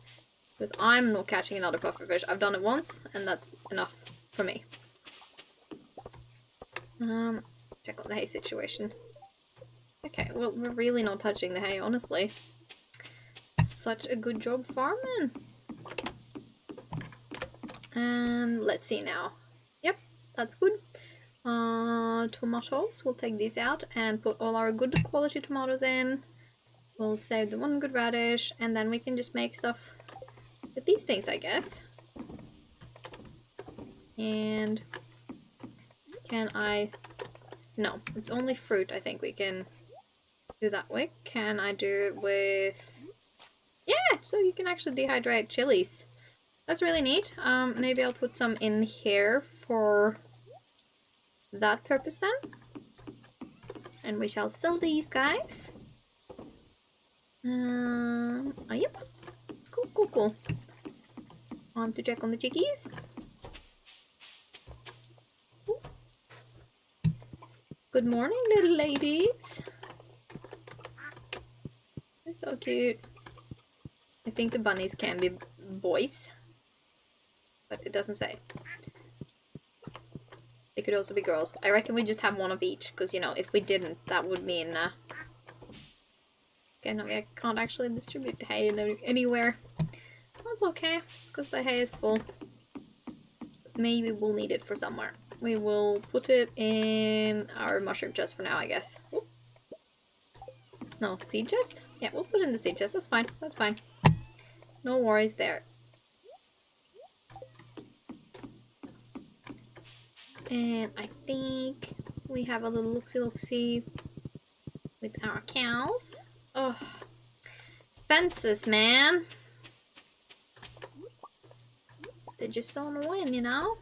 Because I'm not catching another pufferfish. I've done it once and that's enough for me. Check on the hay situation. Okay, well, we're really not touching the hay, honestly. Such a good job farming. And let's see now. Yep, that's good. Tomatoes, we'll take these out and put all our good quality tomatoes in. We'll save the one good radish, and then we can just make stuff with these things, I guess. And can I... No, it's only fruit I think we can do that with. Can I do it with... Yeah, so you can actually dehydrate chilies. That's really neat. Maybe I'll put some in here for that purpose then. And we shall sell these guys. Oh, yep. Cool. On to check on the chickies. Ooh. Good morning, little ladies. That's so cute. I think the bunnies can be boys, but it doesn't say. They could also be girls. I reckon we just have one of each, because, you know, if we didn't, that would mean... Okay, no, I can't actually distribute the hay anywhere. That's okay. It's because the hay is full. Maybe we'll need it for somewhere. We will put it in our mushroom chest for now, I guess. Ooh. No, seed chest? Yeah, we'll put it in the seed chest. That's fine. That's fine. No worries there. And I think we have a little look-see with our cows. Oh, fences, man. They're just so annoying, you know?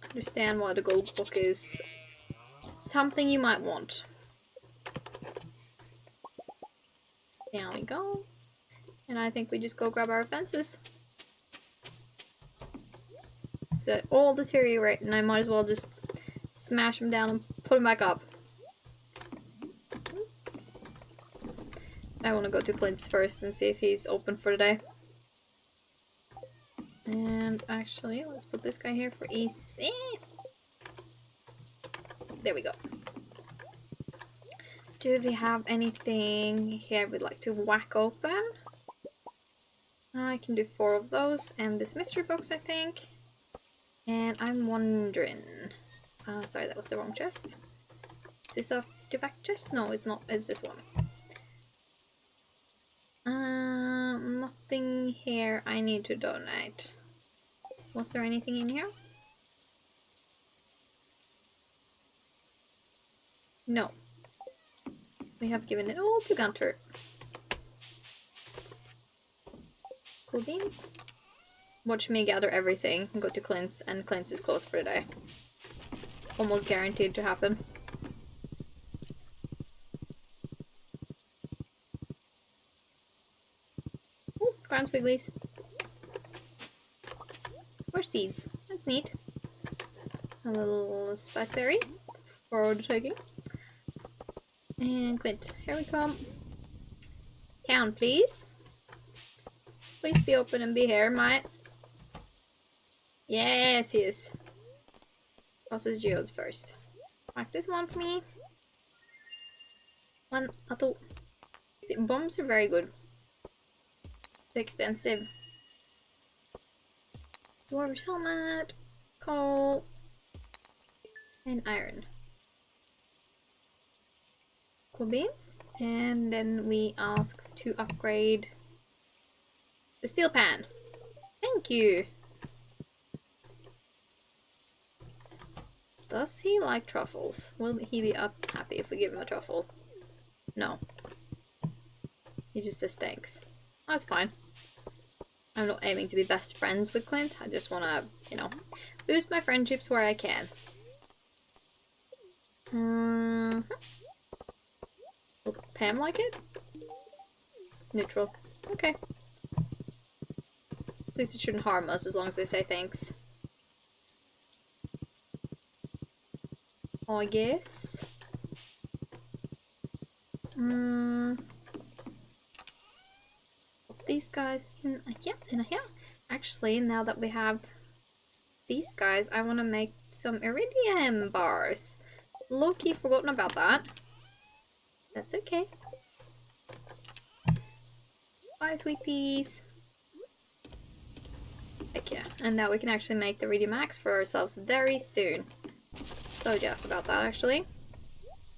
Understand why the gold book is something you might want. There we go. And I think we just go grab our fences. So all deteriorate, and I might as well just smash them down and put them back up. I want to go to Clint's first and see if he's open for the day. And actually, let's put this guy here for ease. There we go. Do we have anything here we'd like to whack open? I can do 4 of those, and this mystery box, I think. And I'm wondering... sorry, that was the wrong chest. Is this a artifact chest? No, it's not. It's this one. Nothing here I need to donate. Was there anything in here? No. We have given it all to Gunter. Cool beans. Watch me gather everything and go to Clint's, and Clint's is closed for the day. Almost guaranteed to happen. Ooh, ground squigglies. More seeds. That's neat. A little spice berry for the taking. And Clint, here we come. Town, please. Please be open and be here, mate. Yes, he is. Process geodes first. Mark this one for me. One, two. The bombs are very good. They're expensive. Dwarves helmet, coal, and iron. Cool beans. And then we ask to upgrade the steel pan. Thank you. Does he like truffles? Will he be happy if we give him a truffle? No. He just says thanks. That's fine. I'm not aiming to be best friends with Clint. I just want to, you know, boost my friendships where I can. Will Pam like it? Neutral. Okay. At least it shouldn't harm us as long as they say thanks. I guess. These guys in here. Actually, now that we have these guys, I want to make some iridium bars. Low-key forgotten about that. That's okay. Bye, sweet peas. Heck yeah. And now we can actually make the iridium axe for ourselves very soon. So jealous about that, actually.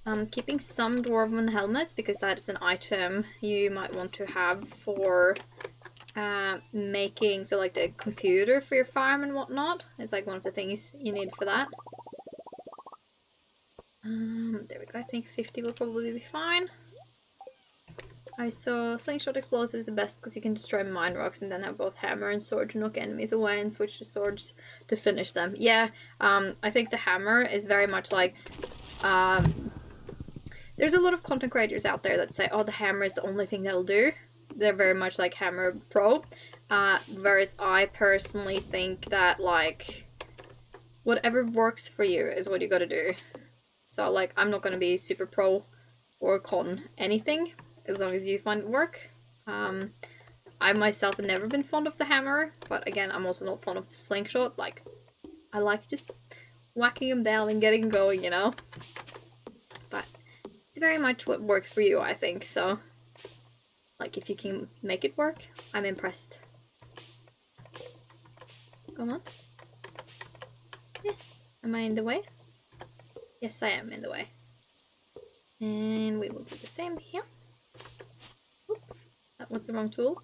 I'm keeping some dwarven helmets because that is an item you might want to have for making, so like the computer for your farm and whatnot. It's like one of the things you need for that. There we go. I think 50 will probably be fine. I saw slingshot explosive is the best because you can destroy mine rocks and then have both hammer and sword to knock enemies away and switch to swords to finish them. Yeah, I think the hammer is very much like, there's a lot of content creators out there that say, oh, the hammer is the only thing that'll do. They're very much like hammer pro. Whereas I personally think that, like, whatever works for you is what you gotta do. So, like, I'm not gonna be super pro or con anything, as long as you find it work. I myself have never been fond of the hammer, but again, I'm also not fond of slingshot. Like, I like just whacking them down and getting going, you know? But it's very much what works for you, I think, so... Like, if you can make it work, I'm impressed. Come on. Yeah. Am I in the way? Yes, I am in the way. And we will do the same here. Oop. That was the wrong tool.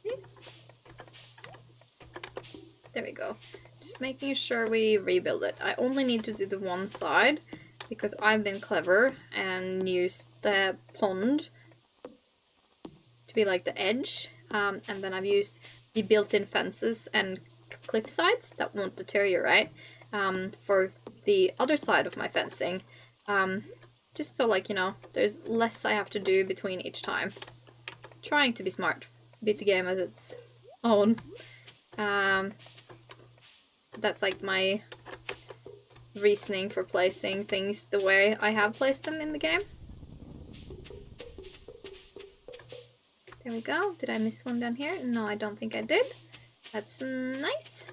Okay. There we go. Just making sure we rebuild it. I only need to do the one side because I've been clever and used the pond to be like the edge, and then I've used the built-in fences and cliff sides that won't deteriorate for the other side of my fencing, just so, like, you know, there's less I have to do between each time. Trying to be smart, beat the game as its own. That's like my reasoning for placing things the way I have placed them in the game. There we go. Did I miss one down here? No, I don't think I did. That's nice.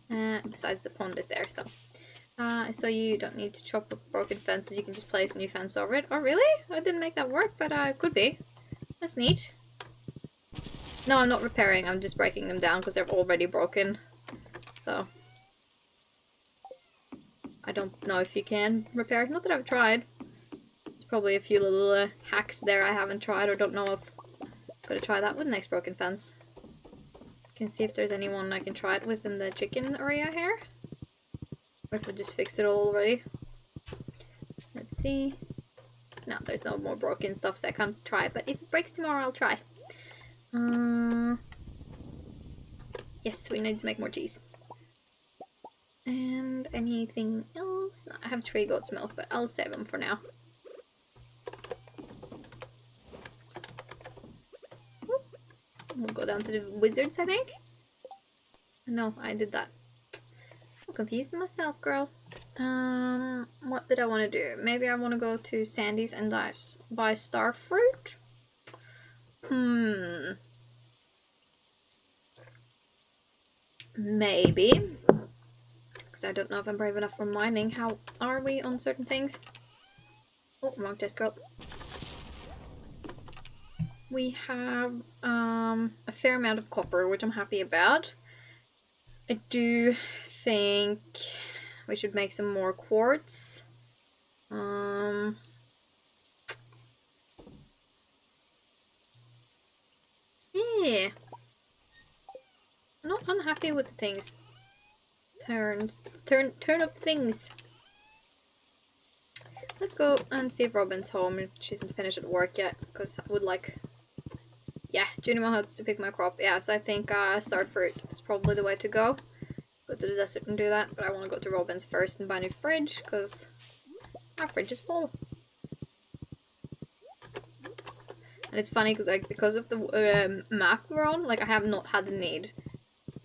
Besides, the pond is there, so. So you don't need to chop up broken fences, you can just place a new fence over it. Oh, really? I didn't make that work, but it could be. That's neat. No, I'm not repairing, I'm just breaking them down because they're already broken. So. I don't know if you can repair it. Not that I've tried. There's probably a few little hacks there I haven't tried or don't know of. Gotta try that with next broken fence. Can see if there's anyone I can try it with in the chicken area here. Or if I just fixed it all already. Let's see. No, there's no more broken stuff, so I can't try it. But if it breaks tomorrow, I'll try. Yes, we need to make more cheese. And anything else? No, I have 3 goat's milk, but I'll save them for now. We'll go down to the wizards, I think. No, I did that. I'm confused myself, girl. What did I want to do? Maybe I want to go to Sandy's and buy star fruit? Maybe. Because I don't know if I'm brave enough for mining. How are we on certain things? Oh, wrong test, girl. We have a fair amount of copper, which I'm happy about. I do think we should make some more quartz. Yeah. I'm not unhappy with the things. Turn of things. let's go and see if Robin's home. She isn't finished at work yet, because I would like... Yeah, Junior Hoods to pick my crop. Yeah, so I think Start Fruit is probably the way to go. Go to the desert and do that, but I want to go to Robin's first and buy a new fridge, because our fridge is full. And it's funny because like because of the map we're on, like I have not had the need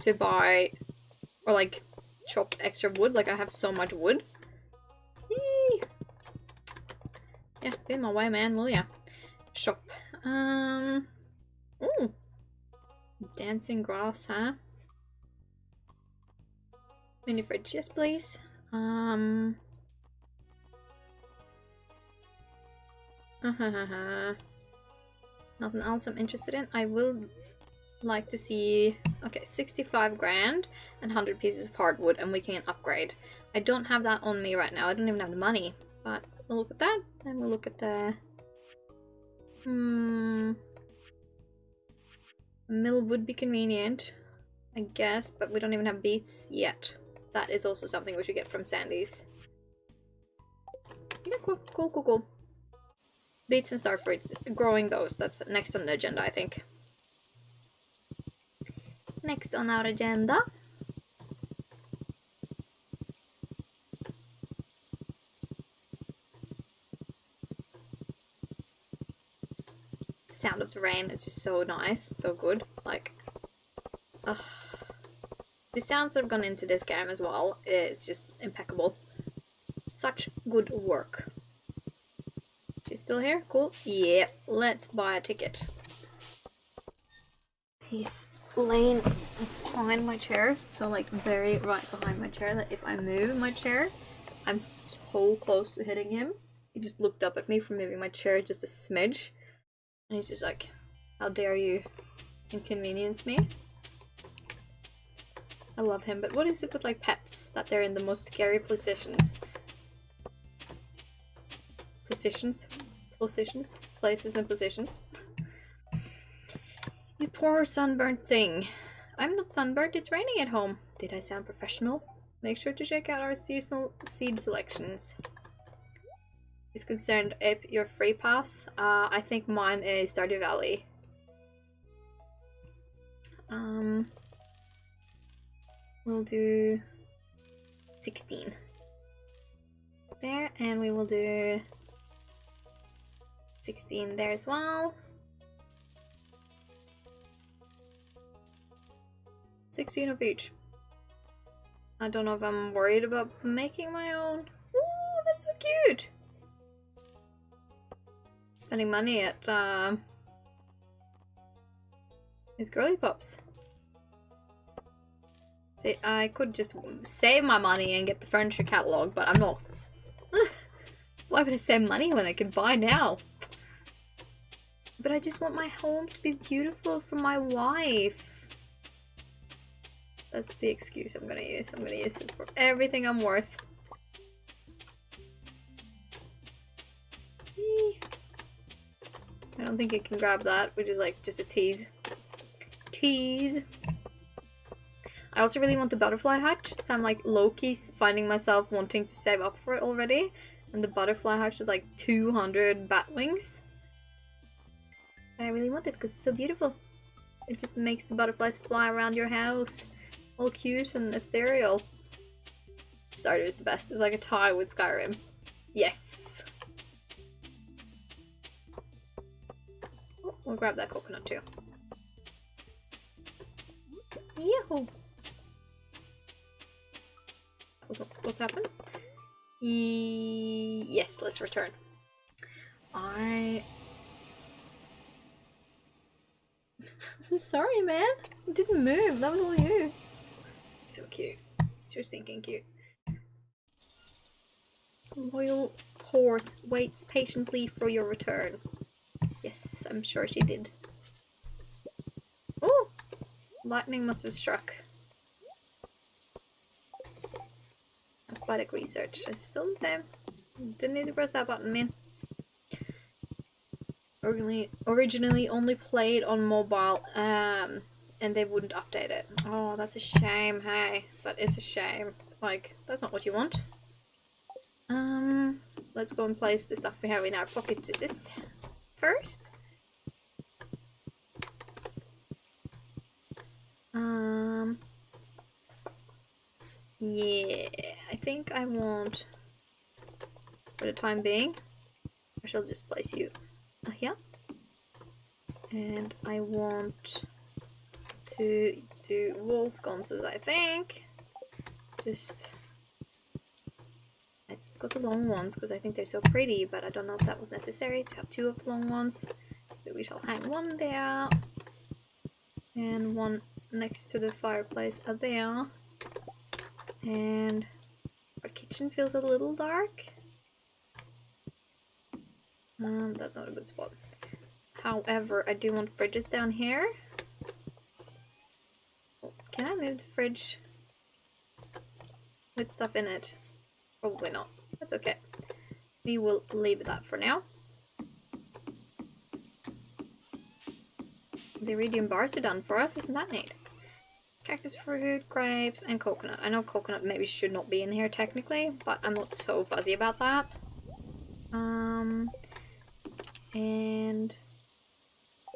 to buy or like chop extra wood. Like I have so much wood. Yee. Yeah, get in my way, man, will ya? Shop. Ooh. Dancing grass, huh? Mini fridge, yes please. Nothing else I'm interested in. I will like to see... Okay, 65 grand and 100 pieces of hardwood and we can upgrade. I don't have that on me right now. I don't even have the money. But we'll look at that and we'll look at the... A mill would be convenient, I guess, but we don't even have beets yet. That is also something we should get from Sandy's. Yeah, cool. Beets and star fruits, growing those, that's next on the agenda, I think. Next on our agenda. The sound of the rain is just so nice, so good. Like, ugh. The sounds that have gone into this game as well, it's just impeccable. Such good work. She's still here? Cool. Yeah, let's buy a ticket. He's laying behind my chair, so like very right behind my chair, that if I move my chair, I'm so close to hitting him. He just looked up at me for moving my chair just a smidge. And he's just like, how dare you inconvenience me? I love him, but what is it with like pets? That they're in the most scary positions. Places and positions. You poor sunburnt thing. I'm not sunburnt, it's raining at home. Did I sound professional? Make sure to check out our seasonal seed selections. Is concerned if your free pass? I think mine is Stardew Valley. We'll do 16 there, and we will do 16 there as well. 16 of each. I don't know if I'm worried about making my own. Ooh, that's so cute! Spending money at his girly pops. See, I could just save my money and get the furniture catalog, but I'm not. Why would I save money when I could buy now? But I just want my home to be beautiful for my wife. That's the excuse I'm gonna use. I'm gonna use it for everything I'm worth. I don't think it can grab that, which is like just a tease. Tease. I also really want the butterfly hutch, so I'm like low-key finding myself wanting to save up for it already. And the butterfly hutch is like 200 bat wings. And I really want it because it's so beautiful. It just makes the butterflies fly around your house. All cute and ethereal. Stardew is the best. It's like a tie with Skyrim. Yes! Oh, we'll grab that coconut too. Yahoo! That was not supposed to happen. Yes, let's return. I'm sorry, man. It didn't move. That was all you. So cute. So stinking cute. Loyal horse waits patiently for your return. Yes, I'm sure she did. Oh! Lightning must have struck. Athletic research is still the same. Didn't need to press that button, man. Originally only played on mobile, and they wouldn't update it. Oh, that's a shame, hey. That is a shame. Like, that's not what you want. let's go and place the stuff we have in our pockets first. Yeah, I think I want, for the time being, I shall just place you here. And I want to do wall sconces, I think. Just, I got the long ones because I think they're so pretty, but I don't know if that was necessary to have 2 of the long ones. But we shall hang one there, and one next to the fireplace there. And our kitchen feels a little dark. That's not a good spot. However, I do want fridges down here. Oh, can I move the fridge with stuff in it? Probably not. That's okay. We will leave that for now. The iridium bars are done for us, isn't that neat? Cactus fruit, grapes, and coconut. I know coconut maybe should not be in here technically, but I'm not so fuzzy about that. And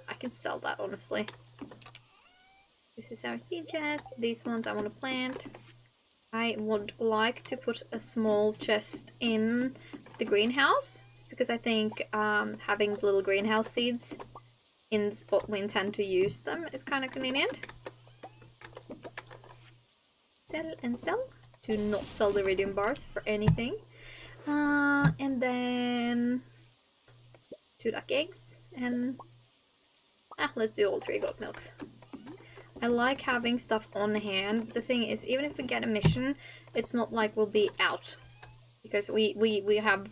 I can sell that, honestly. This is our seed chest. These ones I want to plant. I would like to put a small chest in the greenhouse, just because I think having little greenhouse seeds in the spot we intend to use them is kind of convenient. Sell and sell. To not sell the iridium bars for anything. And then 2 duck eggs, and let's do all 3 goat milks. I like having stuff on hand. The thing is, even if we get a mission, it's not like we'll be out, because we have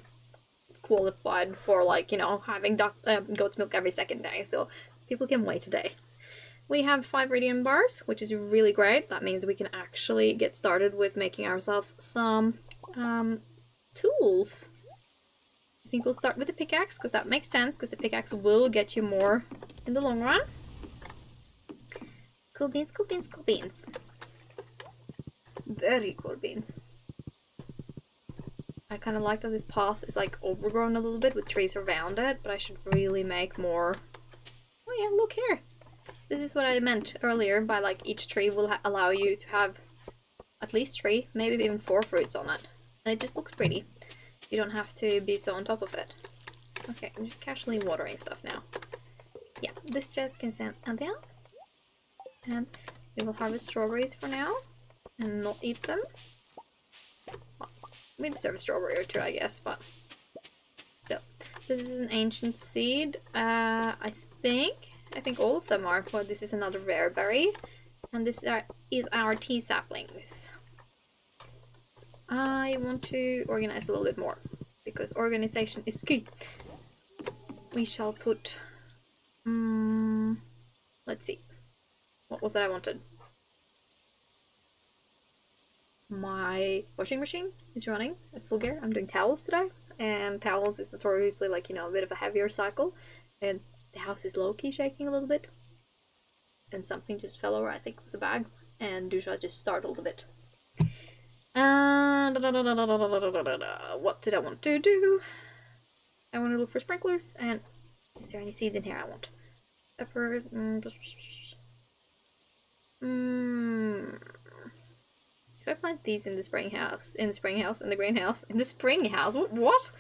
qualified for, like, you know, having goat's milk every second day, so people can wait a day. We have 5 iridium bars, which is really great. That means we can actually get started with making ourselves some tools. I think we'll start with the pickaxe, because that makes sense, because the pickaxe will get you more in the long run. Cool beans, cool beans, cool beans. Very cool beans. I kind of like that this path is like overgrown a little bit with trees around it, but I should really make more. Oh yeah, look here. This is what I meant earlier by, like, each tree will allow you to have at least 3, maybe even 4 fruits on it. And it just looks pretty. You don't have to be so on top of it. Okay, I'm just casually watering stuff now. Yeah, this chest can stand there. And we will harvest strawberries for now and not eat them. Well, we deserve a strawberry or 2, I guess, but still. This is an ancient seed. I think all of them are. Well, this is another rare berry. And this is our tea saplings. I want to organize a little bit more, because organization is key. We shall put... let's see. What was it I wanted? My washing machine is running at full gear. I'm doing towels today, and towels is notoriously, like, you know, a bit of a heavier cycle, and the house is low-key shaking a little bit. And something just fell over, I think it was a bag, and Dusha just startled a bit. What did I want to do? I want to look for sprinklers, and is there any seeds in here I want? Pepper. If I plant these in the greenhouse, what?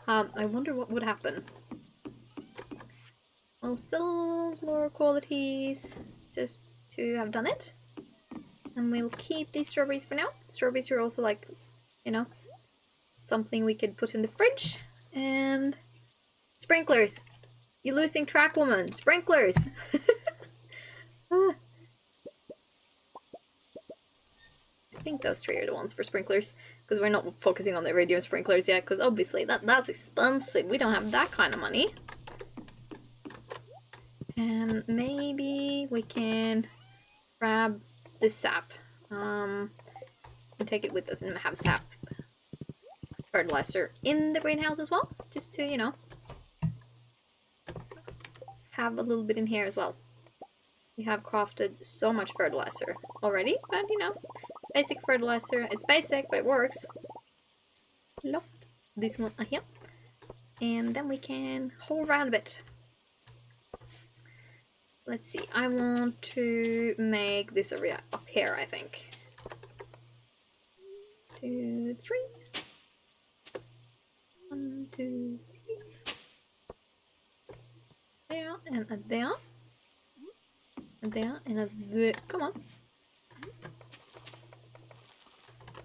I wonder what would happen. I'll sell lower qualities just to have done it. And we'll keep these strawberries for now. Strawberries are also, like, you know, something we could put in the fridge. And sprinklers! You're losing track, woman! Sprinklers! I think those 3 are the ones for sprinklers, because we're not focusing on the iridium sprinklers yet, because obviously that's expensive. We don't have that kind of money. And maybe we can grab this sap and take it with us and have sap fertilizer in the greenhouse as well, just to, you know, have a little bit in here as well. We have crafted so much fertilizer already, but, you know, basic fertilizer. It's basic, but it works. Look. this one here. And then we can hold around a bit. Let's see, I want to make this area up here, I think. 2, 3. 1, 2, 3. There, and a there. And there, and a there. Come on.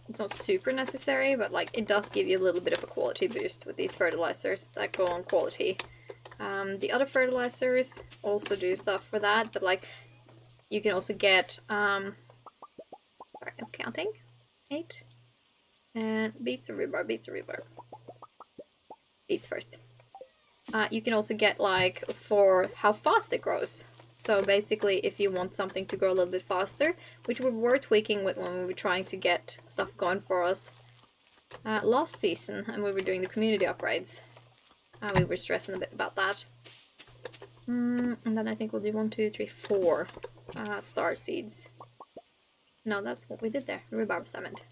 It's not super necessary, but like it does give you a little bit of a quality boost with these fertilizers that go on quality. The other fertilizers also do stuff for that, but like you can also get sorry, I'm counting. 8. And beets or rhubarb, beets or rhubarb. Beets first. You can also get like for how fast it grows. So basically, if you want something to grow a little bit faster, which we were tweaking with when we were trying to get stuff going for us last season, and we were doing the community upgrades, we were stressing a bit about that. And then I think we'll do 1, 2, 3, 4 star seeds. No, that's what we did there. Rhubarb cement.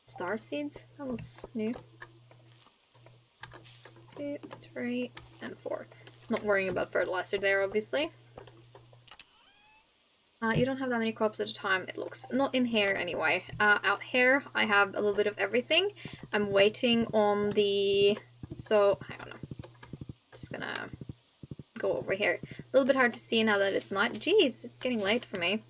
Star seeds? That was new. 2, 3, and 4. Not worrying about fertilizer there, obviously. You don't have that many crops at a time, it looks. Not in here, anyway. Out here, I have a little bit of everything. I'm waiting on the... So, hang on. Just gonna go over here. A little bit hard to see now that it's night. Jeez, it's getting late for me.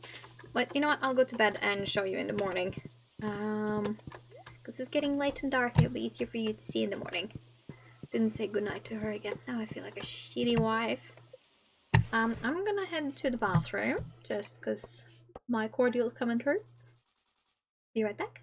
But you know what? I'll go to bed and show you in the morning. Because it's getting late and dark, it'll be easier for you to see in the morning. Didn't say goodnight to her again. Now I feel like a shitty wife. I'm gonna head to the bathroom, just because my cordial's coming through. Be right back.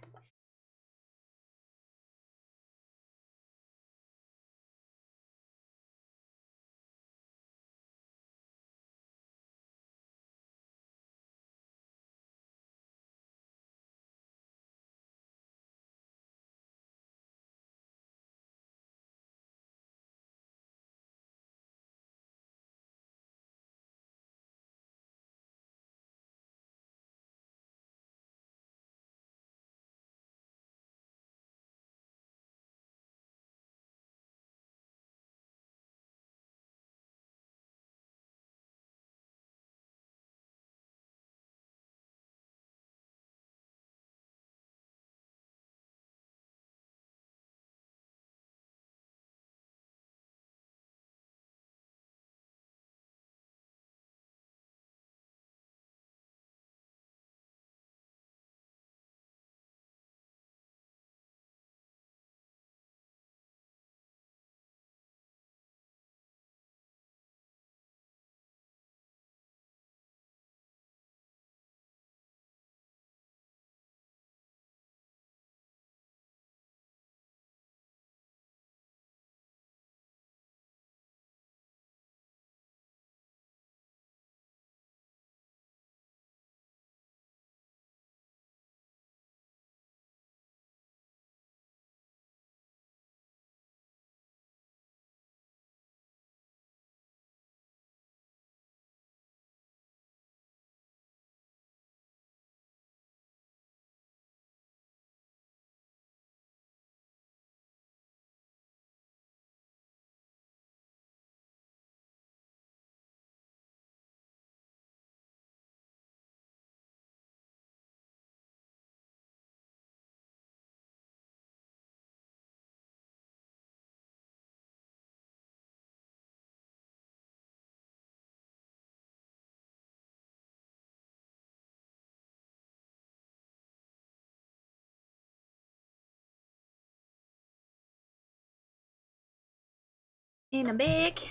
In a bag.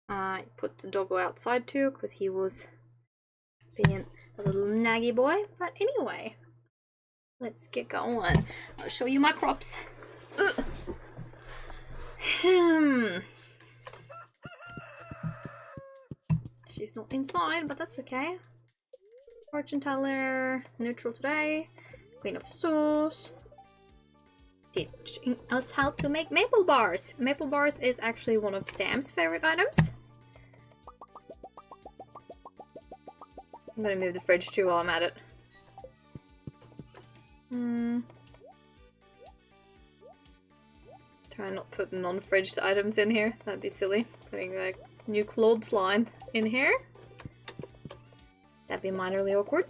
I put the doggo outside too, because he was being a little naggy boy. But anyway, let's get going. I'll show you my crops. She's not inside, but that's okay. Fortune teller, neutral today, queen of sauce. Teaching us how to make maple bars. Maple bars is actually one of Sam's favorite items. I'm gonna move the fridge too while I'm at it. Try not put non-fridged items in here. That'd be silly. Putting the new clothesline in here. That'd be minorly awkward.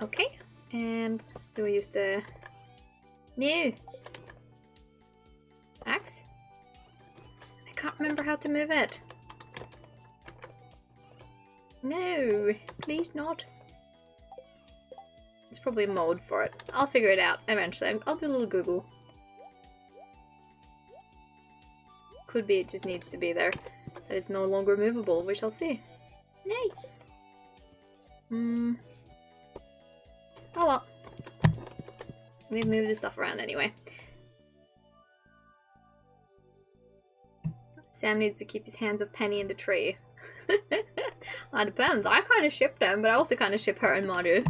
Okay. And do we use the... No! Axe? I can't remember how to move it. No! Please not. There's probably a mode for it. I'll figure it out eventually. I'll do a little Google. Could be it just needs to be there. That it's no longer movable. We shall see. Nay! Oh well. We've moved the stuff around anyway. Sam needs to keep his hands off Penny and the tree. It depends. I kind of ship them, but I also kind of ship her and Maru.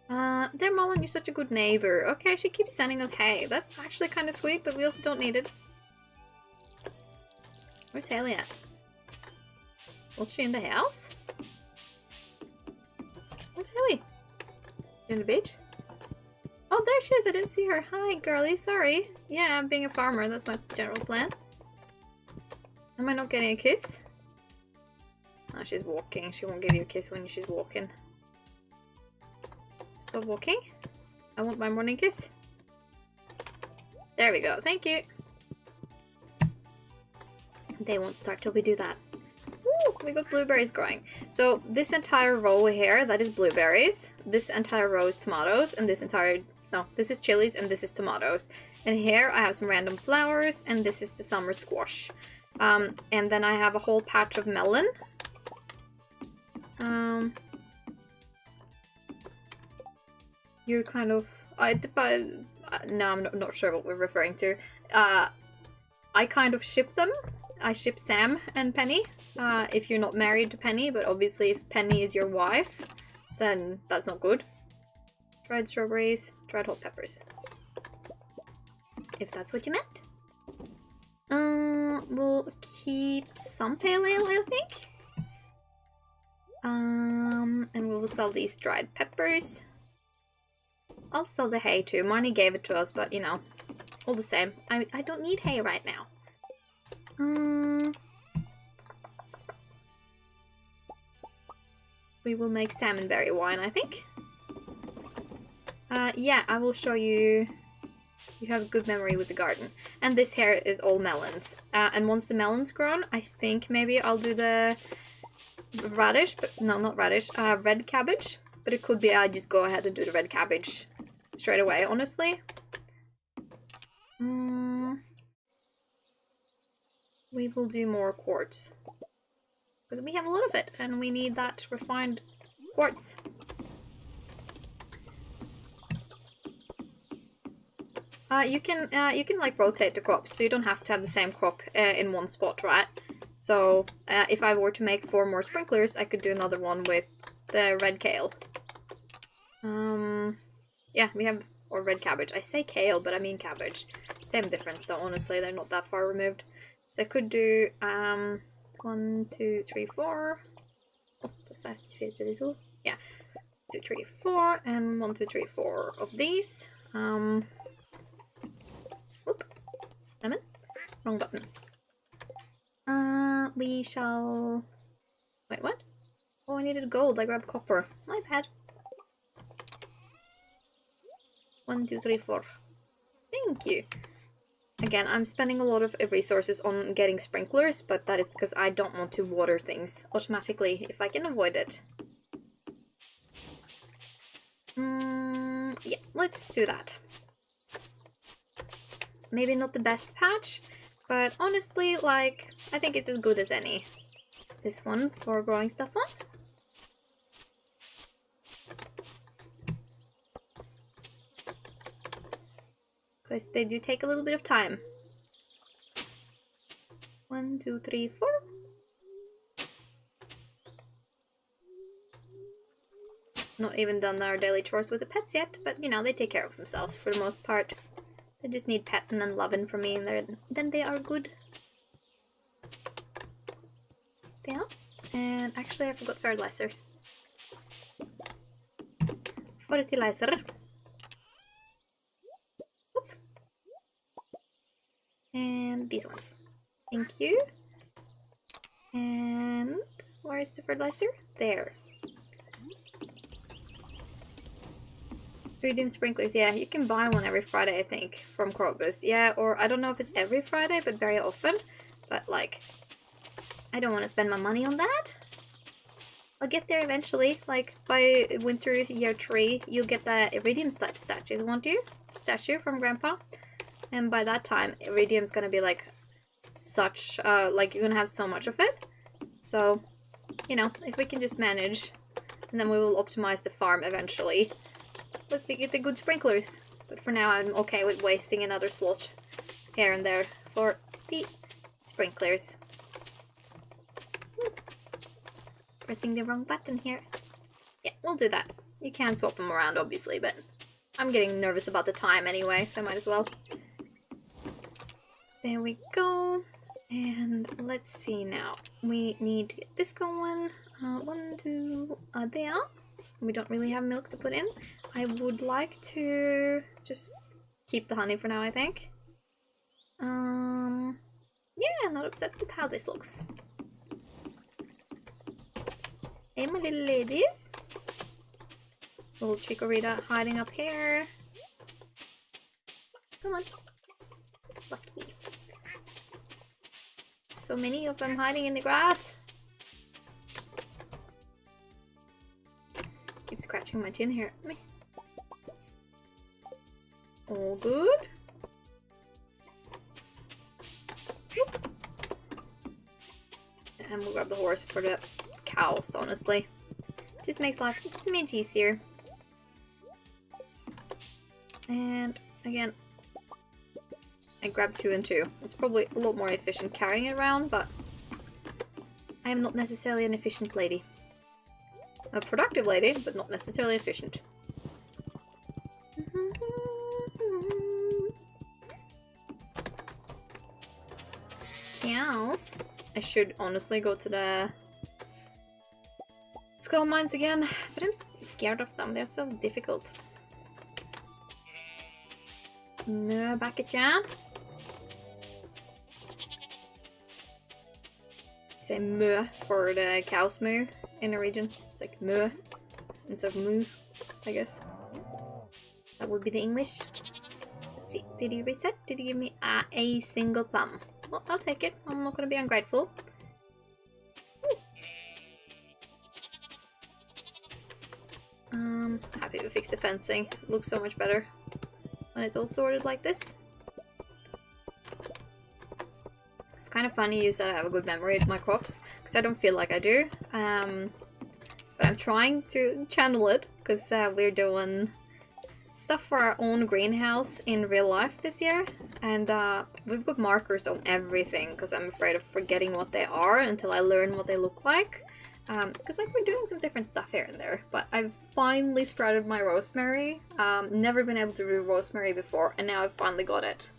There, Mullen, you're such a good neighbor. Okay, she keeps sending us hay. That's actually kind of sweet, but we also don't need it. Where's Haley at? Was she in the house? Where's Haley? In the beach? Oh, there she is. I didn't see her. Hi, girlie. Sorry. Yeah, I'm being a farmer. That's my general plan. Am I not getting a kiss? Oh, she's walking. She won't give you a kiss when she's walking. Stop walking. I want my morning kiss. There we go. Thank you. They won't start till we do that. Woo! We got blueberries growing. So this entire row here, that is blueberries. This entire row is tomatoes, and this entire... No, this is chilies, and this is tomatoes. And here I have some random flowers, and this is the summer squash. And then I have a whole patch of melon. You're kind of... no, I'm not sure what we're referring to. I kind of ship them. I ship Sam and Penny. If you're not married to Penny, but obviously if Penny is your wife, then that's not good. Dried strawberries, dried hot peppers. If that's what you meant. We'll keep some pale ale, I think. And we will sell these dried peppers. I'll sell the hay too. Marnie gave it to us, but you know, all the same. I don't need hay right now. We will make salmonberry wine, I think. Yeah, I will show you. You have good memory with the garden. And this here is all melons. And once the melon's grown, I think maybe I'll do the radish, but no, not radish, red cabbage. But it could be I just go ahead and do the red cabbage straight away, honestly. We will do more quartz. Because we have a lot of it, and we need that refined quartz. You can like rotate the crops, so you don't have to have the same crop in one spot, right? So if I were to make 4 more sprinklers, I could do another one with the red kale. Yeah, we have, or red cabbage. I say kale, but I mean cabbage. Same difference though, honestly, they're not that far removed. So I could do 1, 2, 3, 4. Yeah, 2, 3, 4, and 1, 2, 3, 4 of these. Oop, lemon, wrong button. We shall. Wait, what? Oh, I needed gold. I grabbed copper. My bad. 1, 2, 3, 4. Thank you. Again, I'm spending a lot of resources on getting sprinklers, but that is because I don't want to water things automatically if I can avoid it. Yeah, let's do that. Maybe not the best patch, but honestly, like, I think it's as good as any. This one for growing stuff on. Because they do take a little bit of time. 1, 2, 3, 4. Not even done our daily chores with the pets yet, but you know, they take care of themselves for the most part. They just need petting and loving from me, and then they are good. Yeah. And actually, I forgot fertilizer. Fertilizer. Oop. And these ones. Thank you. And where is the fertilizer? There. Iridium sprinklers, yeah, you can buy one every Friday, I think, from Krobus. Yeah, or I don't know if it's every Friday, but very often. But, like, I don't want to spend my money on that. I'll get there eventually. Like, by winter year 3, you'll get the Iridium statues, won't you? Statue from Grandpa. And by that time, Iridium's gonna be, like, such, like, you're gonna have so much of it. So, you know, if we can just manage, and then we will optimize the farm eventually. Look, we get the good sprinklers. But for now, I'm okay with wasting another slot here and there for the sprinklers. Pressing the wrong button here. Yeah, we'll do that. You can swap them around, obviously, but I'm getting nervous about the time anyway, so I might as well. There we go. And let's see now. We need to get this going. 1, 2, there. We don't really have milk to put in. I would like to just keep the honey for now, I think. Yeah, not upset with how this looks. Hey, my little ladies. Little Chikorita hiding up here. Come on. Lucky. So many of them hiding in the grass. Keep scratching my chin here. All good. And we'll grab the horse for the cows, honestly. Just makes life a smidge easier. And again, I grabbed 2 and 2. It's probably a lot more efficient carrying it around, but I am not necessarily an efficient lady. A productive lady, but not necessarily efficient. Cows. I should honestly go to the skull mines again, but I'm scared of them. They're so difficult. No, back at ya. Say moo for the cow's moo in the region. It's like moo instead of moo, I guess. That would be the English. Let's see. Did you reset? Did you give me a single plum? Well, I'll take it. I'm not gonna be ungrateful. Happy we fixed the fencing. It looks so much better when it's all sorted like this. It's kind of funny you said I have a good memory of my crops, because I don't feel like I do. But I'm trying to channel it, because we're doing stuff for our own greenhouse in real life this year. And we've got markers on everything, because I'm afraid of forgetting what they are until I learn what they look like. Because like we're doing some different stuff here and there. But I've finally sprouted my rosemary. Never been able to do rosemary before, and now I've finally got it.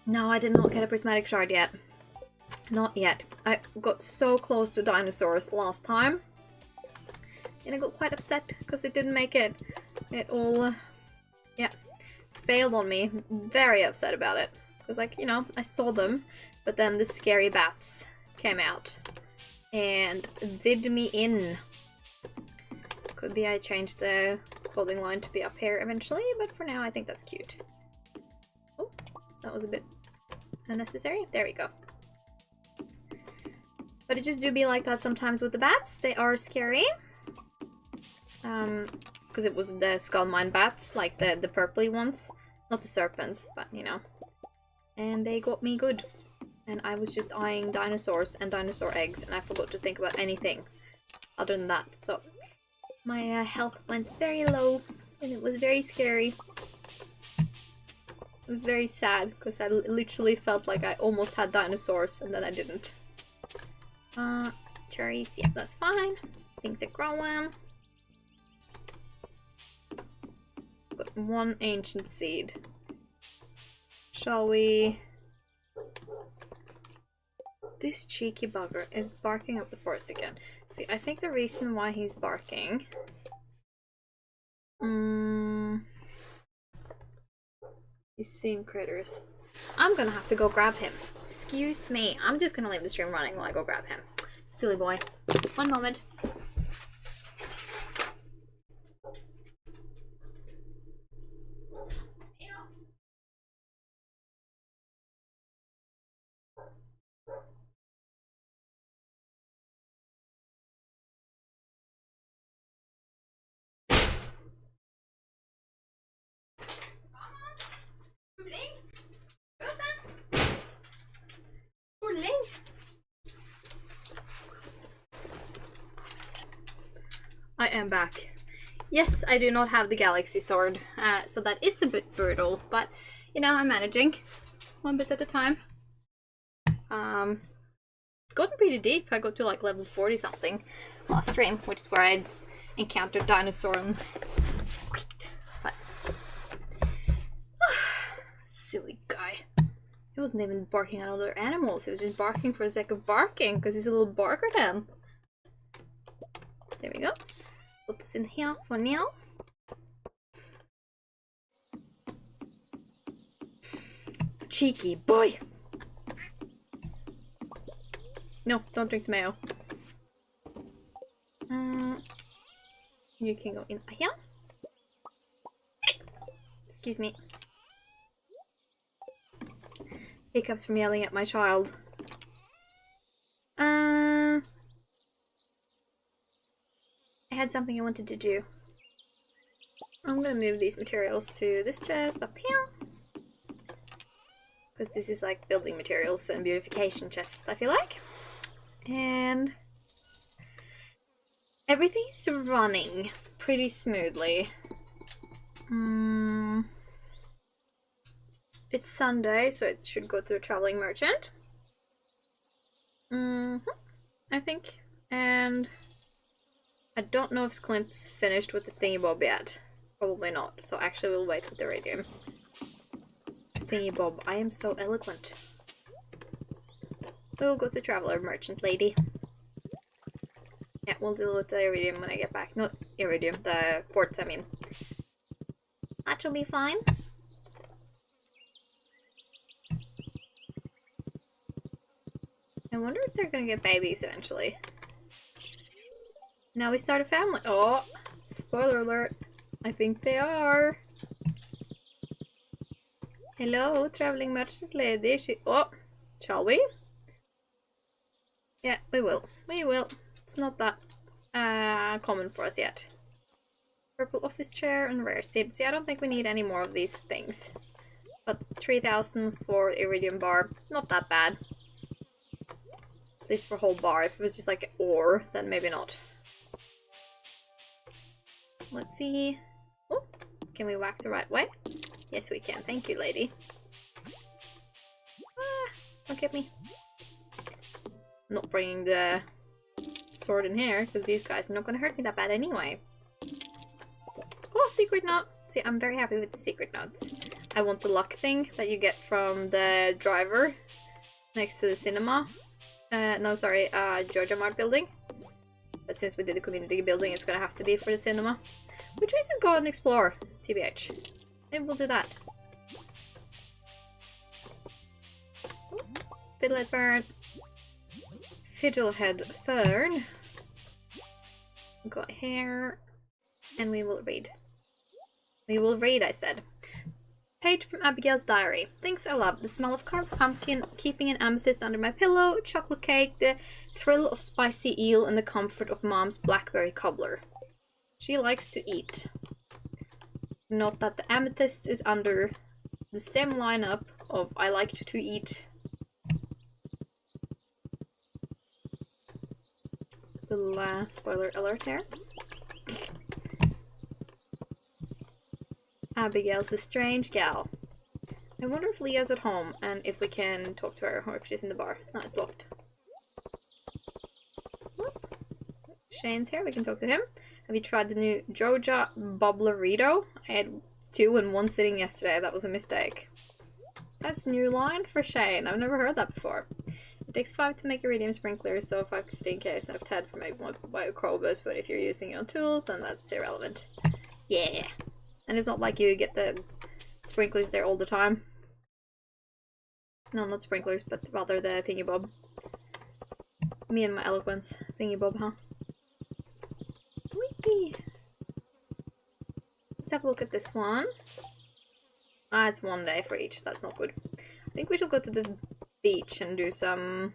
No, I did not get a prismatic shard yet. Not yet. I got so close to dinosaurs last time. And I got quite upset because it didn't make it. It all, yeah, failed on me. Very upset about it. Because, like, you know, I saw them, but then the scary bats came out and did me in. Could be I changed the clothing line to be up here eventually, but for now I think that's cute. Oh, that was a bit unnecessary. There we go. But it just do be like that sometimes with the bats. They are scary. Because it was the skull mine bats, like the purpley ones. Not the serpents, but you know. And they got me good. And I was just eyeing dinosaurs and dinosaur eggs, and I forgot to think about anything other than that. So my health went very low, and it was very scary. It was very sad, because I literally felt like I almost had dinosaurs, and then I didn't. Cherries, yeah, that's fine. Things are growing. Got 1 ancient seed. Shall we... This cheeky bugger is barking up the forest again. See, I think the reason why he's barking... These same critters. I'm gonna have to go grab him. Excuse me. I'm just gonna leave the stream running while I go grab him. Silly boy. One moment. I am back. Yes, I do not have the galaxy sword, so that is a bit brutal, but you know, I'm managing one bit at a time. It's gotten pretty deep. I got to like level 40 something last stream, which is where I encountered dinosaur and but silly guy. He wasn't even barking at other animals, he was just barking for the sake of barking, because he's a little barker then. There we go. Put this in here for now. Cheeky boy. No, don't drink the mayo. You can go in here. Excuse me. Hiccups from yelling at my child. I had something I wanted to do. I'm gonna move these materials to this chest up here. Because this is like building materials and beautification chest, I feel like. And everything is running pretty smoothly. It's Sunday, so it should go to a traveling merchant. I think. And I don't know if Clint's finished with the thingy-bob yet. Probably not, so actually we'll wait with the iridium. Thingy-bob, I am so eloquent. We'll go to traveler merchant lady. Yeah, we'll deal with the iridium when I get back. Not iridium, the quartz, I mean. That will be fine. I wonder if they're gonna get babies eventually. Now we start a family. Oh, spoiler alert. I think they are. Hello, traveling merchant lady. Oh, shall we? Yeah, we will. We will. It's not that common for us yet. Purple office chair and rare seed. See, I don't think we need any more of these things. But 3,000 for iridium bar. Not that bad. At least for whole bar. If it was just like ore, then maybe not. Let's see. Oh, can we whack the right way? Yes, we can. Thank you, lady. Ah, don't get me. I'm not bringing the sword in here, because these guys are not going to hurt me that bad anyway. Oh, secret note! See, I'm very happy with the secret notes. I want the luck thing that you get from the driver next to the cinema. No, sorry, Georgia Mart building. But since we did the community building, it's going to have to be for the cinema. Which we should go and explore, TBH. Maybe we'll do that. Fiddlehead Fern. Fiddlehead Fern. Go here. And we will read. We will read, I said. Page from Abigail's diary. Things I love. The smell of carved pumpkin, keeping an amethyst under my pillow, chocolate cake, the thrill of spicy eel, and the comfort of Mom's blackberry cobbler. She likes to eat. Note that the amethyst is under the same lineup of I like to eat. The last spoiler alert here. Abigail's a strange gal. I wonder if Leah's at home and if we can talk to her or if she's in the bar. No, it's locked. Shane's here, we can talk to him. Have you tried the new Georgia Bubblerito? I had 2 and 1 sitting yesterday. That was a mistake. That's a new line for Shane. I've never heard that before. It takes 5 to make iridium sprinklers, so 515k instead of 10 for making one biocrobus, but if you're using it on tools, then that's irrelevant. Yeah. And it's not like you get the sprinklers there all the time. No, not sprinklers, but rather the thingy bob. Me and my eloquence thingy bob, huh? Whee! Let's have a look at this one. Ah, it's 1 day for each. That's not good. I think we should go to the beach and do some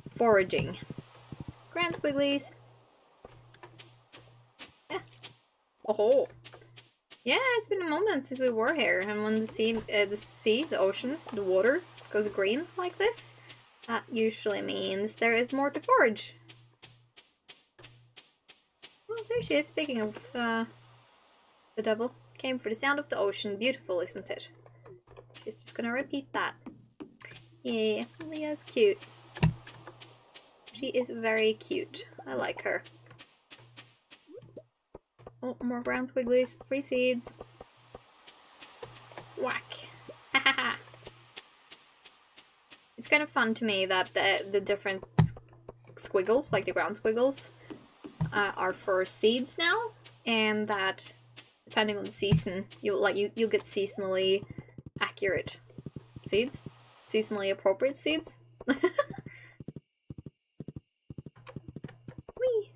foraging. Grand squigglies. Yeah. Oh. Yeah, it's been a moment since we were here, and when the ocean, the water goes green like this, that usually means there is more to forage. Oh, there she is. Speaking of the devil, came for the sound of the ocean. Beautiful, isn't it? She's just gonna repeat that. Yeah, Leah's cute. She is very cute. I like her. Oh, more brown squigglies. Free seeds. Whack. It's kind of fun to me that the different squiggles, like the ground squiggles, are for seeds now, and that depending on the season, you'll get seasonally accurate seeds, seasonally appropriate seeds. Whee.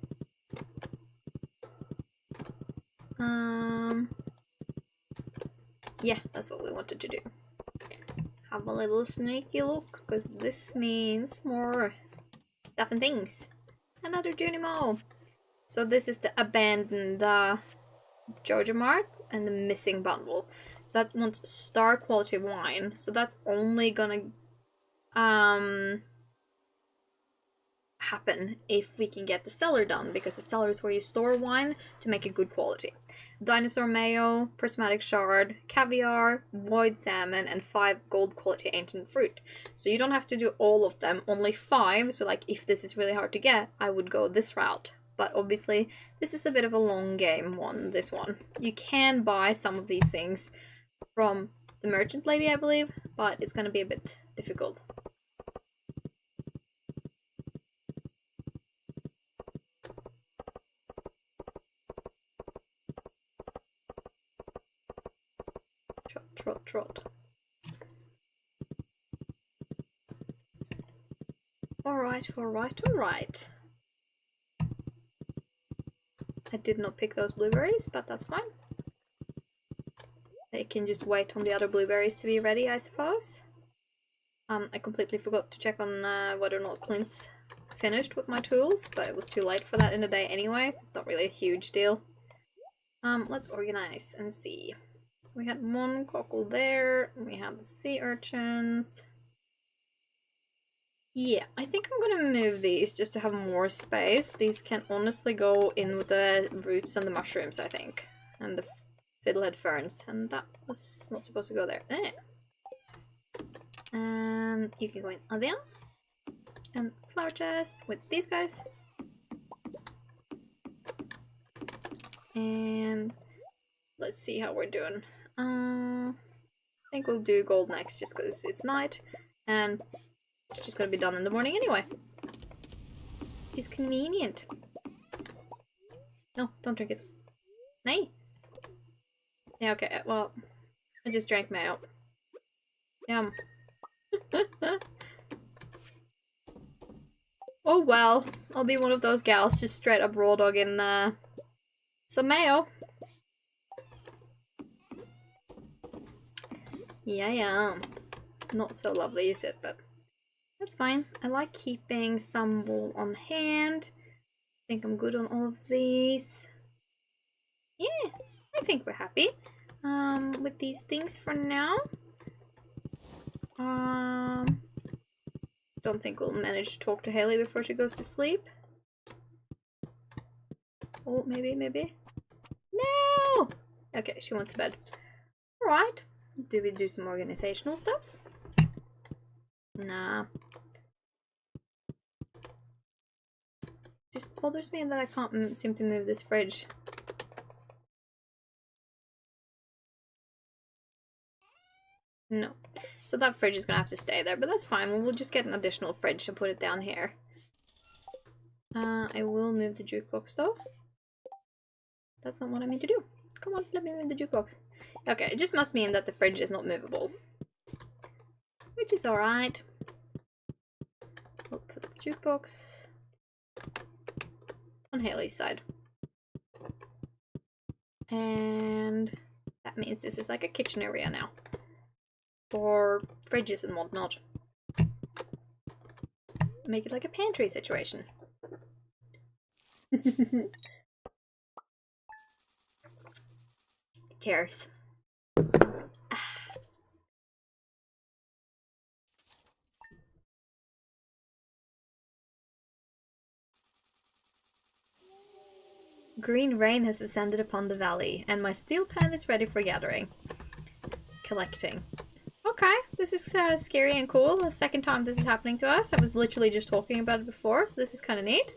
Yeah, that's what we wanted to do. Have a little sneaky look, because this means more stuff and things. Another Junimo. So this is the abandoned Joja Mart and the missing bundle. So that wants star quality wine. So that's only gonna happen if we can get the cellar done, because the cellar is where you store wine to make a good quality. Dinosaur mayo, prismatic shard, caviar, void salmon, and 5 gold quality ancient fruit. So you don't have to do all of them, only 5. So like if this is really hard to get, I would go this route. But obviously this is a bit of a long game one, this one. You can buy some of these things from the merchant lady, I believe, but it's gonna be a bit difficult. Trot, trot. Alright, alright, alright. I did not pick those blueberries, but that's fine. They can just wait on the other blueberries to be ready, I suppose. I completely forgot to check on whether or not Clint's finished with my tools, but it was too late for that in the day anyway, so it's not really a huge deal. Let's organize and see. We had 1 cockle there, we have the sea urchins. Yeah, I think I'm gonna move these just to have more space. These can honestly go in with the roots and the mushrooms, I think. And the fiddlehead ferns. And that was not supposed to go there. And you can go in there. And flower chest with these guys. And let's see how we're doing. I think we'll do gold next just because it's night. And it's just gonna be done in the morning anyway. Which is convenient. No, don't drink it. Nay. Yeah, okay, well, I just drank mayo. Yum. Oh well, I'll be one of those gals just straight up raw dogging some mayo. Yeah. Not so lovely, is it? But that's fine. I like keeping some wool on hand. I think I'm good on all of these. Yeah, I think we're happy with these things for now. Don't think we'll manage to talk to Haley before she goes to sleep. Oh, maybe. No! Okay, she went to bed. Alright. Do we do some organizational stuffs? Nah. Just bothers me that I can't seem to move this fridge. No. So that fridge is gonna have to stay there, but that's fine. We'll just get an additional fridge and put it down here. I will move the jukebox though. That's not what I mean to do. Come on, let me move the jukebox. Okay, it just must mean that the fridge is not movable. Which is alright. We'll put the jukebox on Haley's side. And that means this is like a kitchen area now. For fridges and whatnot. Make it like a pantry situation. Cheers. Green rain has descended upon the valley, and my steel pan is ready for gathering. Collecting. Okay, this is scary and cool. The second time this is happening to us. I was literally just talking about it before, so this is kind of neat.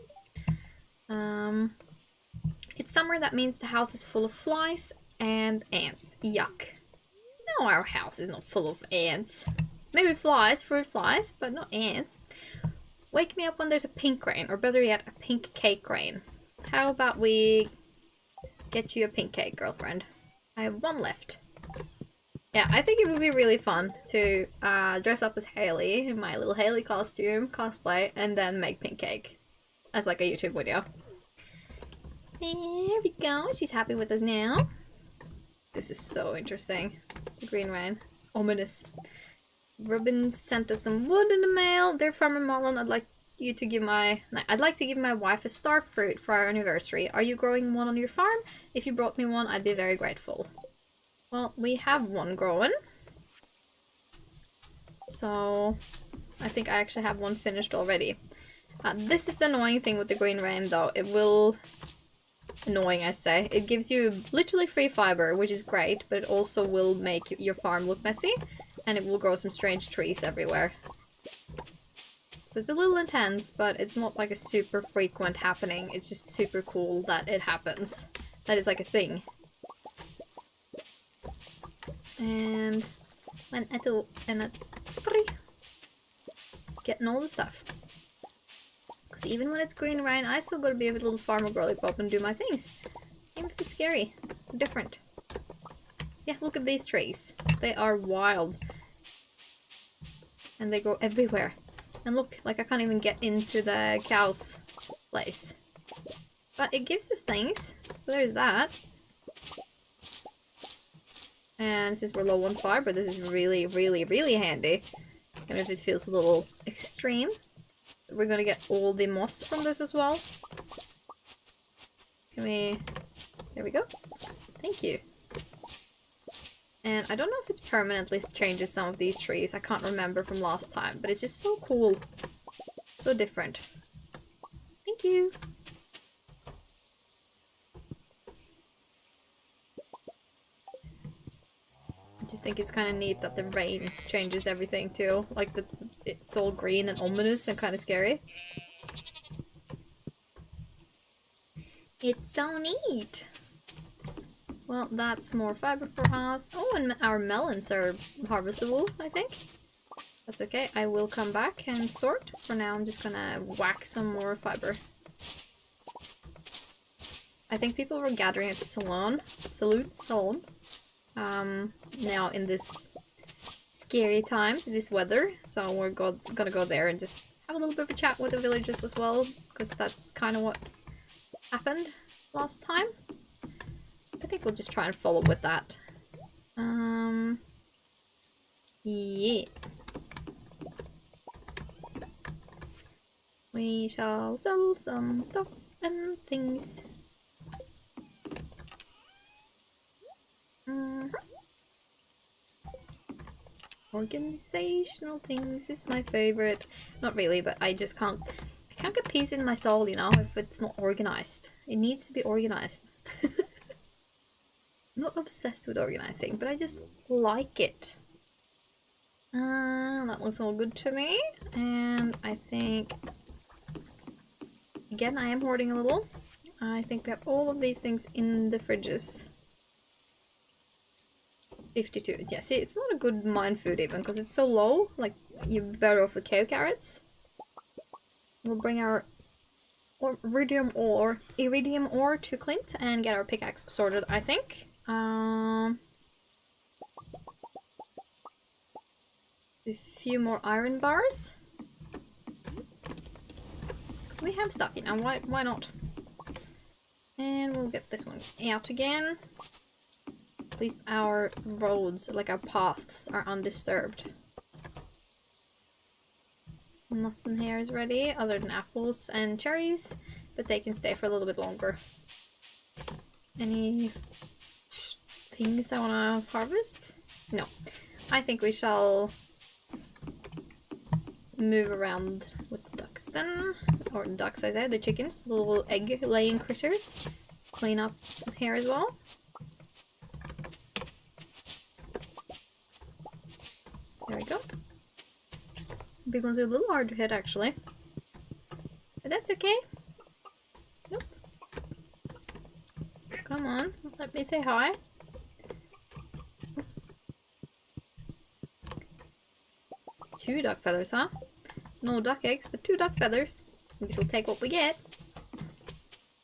It's summer, that means the house is full of flies and ants. Yuck. No, our house is not full of ants. Maybe flies, fruit flies, but not ants. Wake me up when there's a pink rain, or better yet, a pink cake rain. How about we get you a pink cake, girlfriend? I have one left. Yeah, I think it would be really fun to dress up as Haley in my little Haley costume, cosplay, and then make pink cake as like a YouTube video. There we go. She's happy with us now. This is so interesting. The green rain. Ominous. Robin sent us some wood in the mail. Dear Farmer Mullen, I'd like to give my wife a star fruit for our anniversary. Are you growing one on your farm? If you brought me one, I'd be very grateful. Well, we have one growing. So I think I actually have one finished already. This is the annoying thing with the green rain though. It will... Annoying, I say. It gives you literally free fiber, which is great, but it also will make your farm look messy, and it will grow some strange trees everywhere. So it's a little intense, but it's not like a super frequent happening. It's just super cool that it happens. That is like a thing. And getting all the stuff. Because even when it's green rain, I still gotta be a little farmer girly pop and do my things. Even if it's scary. Different. Yeah, look at these trees. They are wild. And they grow everywhere. And look, like I can't even get into the cow's place. But it gives us things. So there's that. And since we're low on fiber, this is really, really, really handy. Even if it feels a little extreme. We're gonna get all the moss from this as well. There we go. Thank you. And I don't know if it permanently changes some of these trees. I can't remember from last time, but it's just so cool. So different. Thank you. I just think it's kind of neat that the rain changes everything too. Like it's all green and ominous and kind of scary. It's so neat. Well, that's more fiber for us. Oh, and our melons are harvestable, I think. That's okay. I will come back and sort. For now, I'm just gonna whack some more fiber. I think people were gathering at the salon. Now in this scary times, this weather, so we're gonna go there and just have a little bit of a chat with the villagers as well, because that's kind of what happened last time. I think we'll just try and follow with that. Yeah. We shall sell some stuff and things. Organizational things is my favorite. Not really, but I just can't get peace in my soul, you know, if it's not organized. It needs to be organized. I'm not obsessed with organizing, but I just like it. That looks all good to me. And I think, again, I am hoarding a little. I think we have all of these things in the fridges. 52. Yeah, see, it's not a good mine food even, because it's so low. Like, you're better off with cow carrots. We'll bring our iridium ore to Clint and get our pickaxe sorted, I think. A few more iron bars. So we have stuff, you know, why not? And we'll get this one out again. At least our roads, like our paths, are undisturbed. Nothing here is ready other than apples and cherries, but they can stay for a little bit longer. Any things I want to harvest? No. I think we shall move around with the ducks then. Or the ducks, I said, the chickens, the little egg laying critters. Clean up here as well. There we go. Big ones are a little hard to hit actually. But that's okay. Nope. Come on, let me say hi. Two duck feathers, huh? No duck eggs, but 2 duck feathers. I guess we'll take what we get.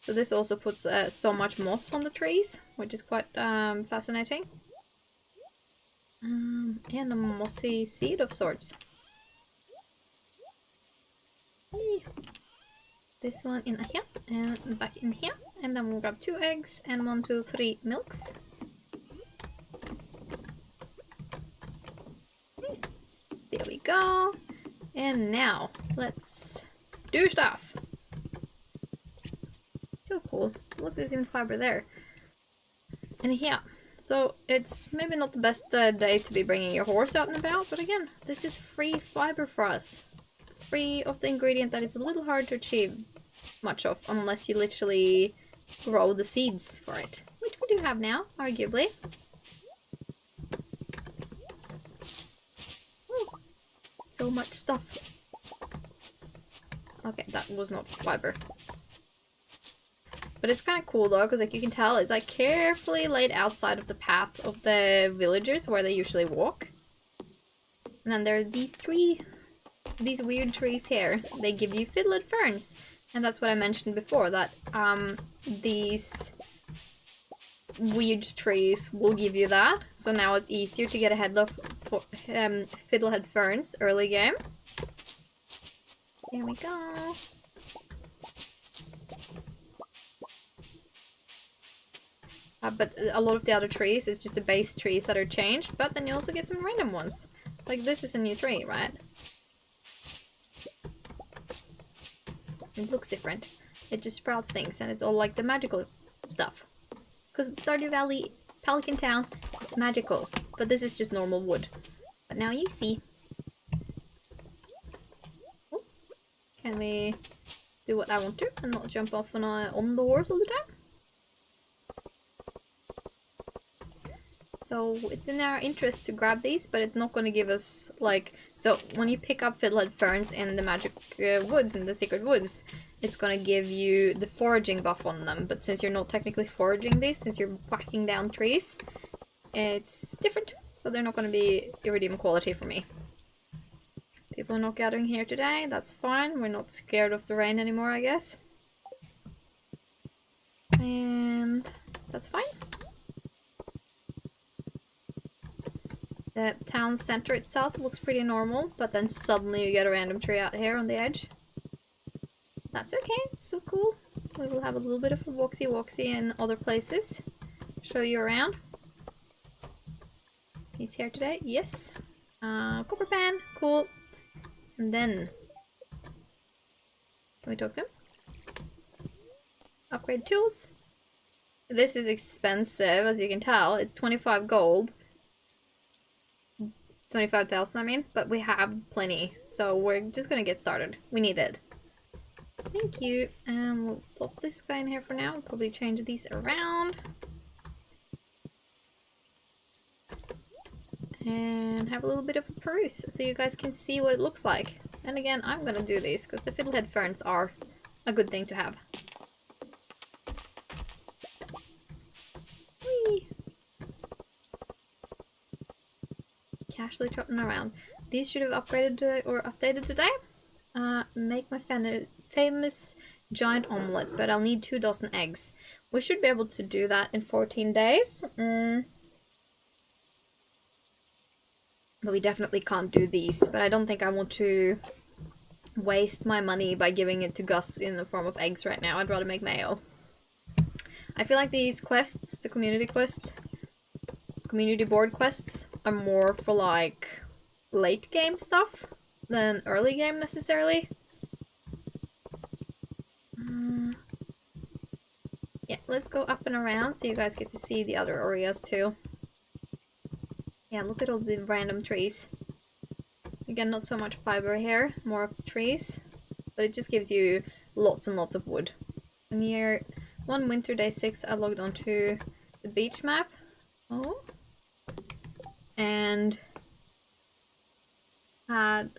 So this also puts so much moss on the trees, which is quite fascinating. And a mossy seed of sorts. Hey. This one in here and back in here. And then we'll grab 2 eggs and 1, 2, 3 milks. There we go. And now, let's do stuff. So cool. Look, there's even fiber there. And here. So, it's maybe not the best day to be bringing your horse out and about, but again, this is free fiber for us. Free of the ingredient that is a little hard to achieve much of, unless you literally grow the seeds for it. Which we do have now, arguably. So much stuff. Okay, that was not fiber. But it's kind of cool though, because like you can tell it's like carefully laid outside of the path of the villagers where they usually walk. And then there are these weird trees here. They give you fiddlehead ferns. And that's what I mentioned before, that these weird trees will give you that. So now it's easier to get ahead of fiddlehead ferns early game. There we go. But a lot of the other trees is just the base trees that are changed, but then you also get some random ones. Like this is a new tree, right? It looks different. It just sprouts things and it's all like the magical stuff. Because Stardew Valley, Pelican Town, it's magical. But this is just normal wood. But now you see. Oh, can we do what I want to and not jump off on the horse all the time? So it's in our interest to grab these, but it's not going to give us, like... So when you pick up fiddlehead ferns in the magic woods, in the secret woods, it's going to give you the foraging buff on them. But since you're not technically foraging these, since you're whacking down trees, it's different. So they're not going to be iridium quality for me. People are not gathering here today, that's fine. We're not scared of the rain anymore, I guess. And that's fine. The town center itself looks pretty normal, but then suddenly you get a random tree out here on the edge. That's okay, it's still cool. We will have a little bit of a walksy in other places. Show you around. He's here today, yes. Copper pan, cool. And then... Can we talk to him? Upgrade tools. This is expensive, as you can tell. It's 25 gold. 25,000 I mean, but we have plenty, so we're just gonna get started. We need it. Thank you. We'll plop this guy in here for now. We'll probably change these around. And have a little bit of a peruse, so you guys can see what it looks like. And again, I'm gonna do these, because the fiddlehead ferns are a good thing to have. Whee! Casually trotting around. These should have upgraded or updated today. Make my famous giant omelette, but I'll need 2 dozen eggs. We should be able to do that in 14 days. But we definitely can't do these. But I don't think I want to waste my money by giving it to Gus in the form of eggs right now. I'd rather make mayo. I feel like these quests, the community board quests, are more for like late game stuff than early game necessarily. Yeah, let's go up and around so you guys get to see the other areas too. Yeah, look at all the random trees. Again, not so much fiber here, more of the trees, but it just gives you lots and lots of wood. And here, one winter day 6, I logged onto the beach map. Oh. And had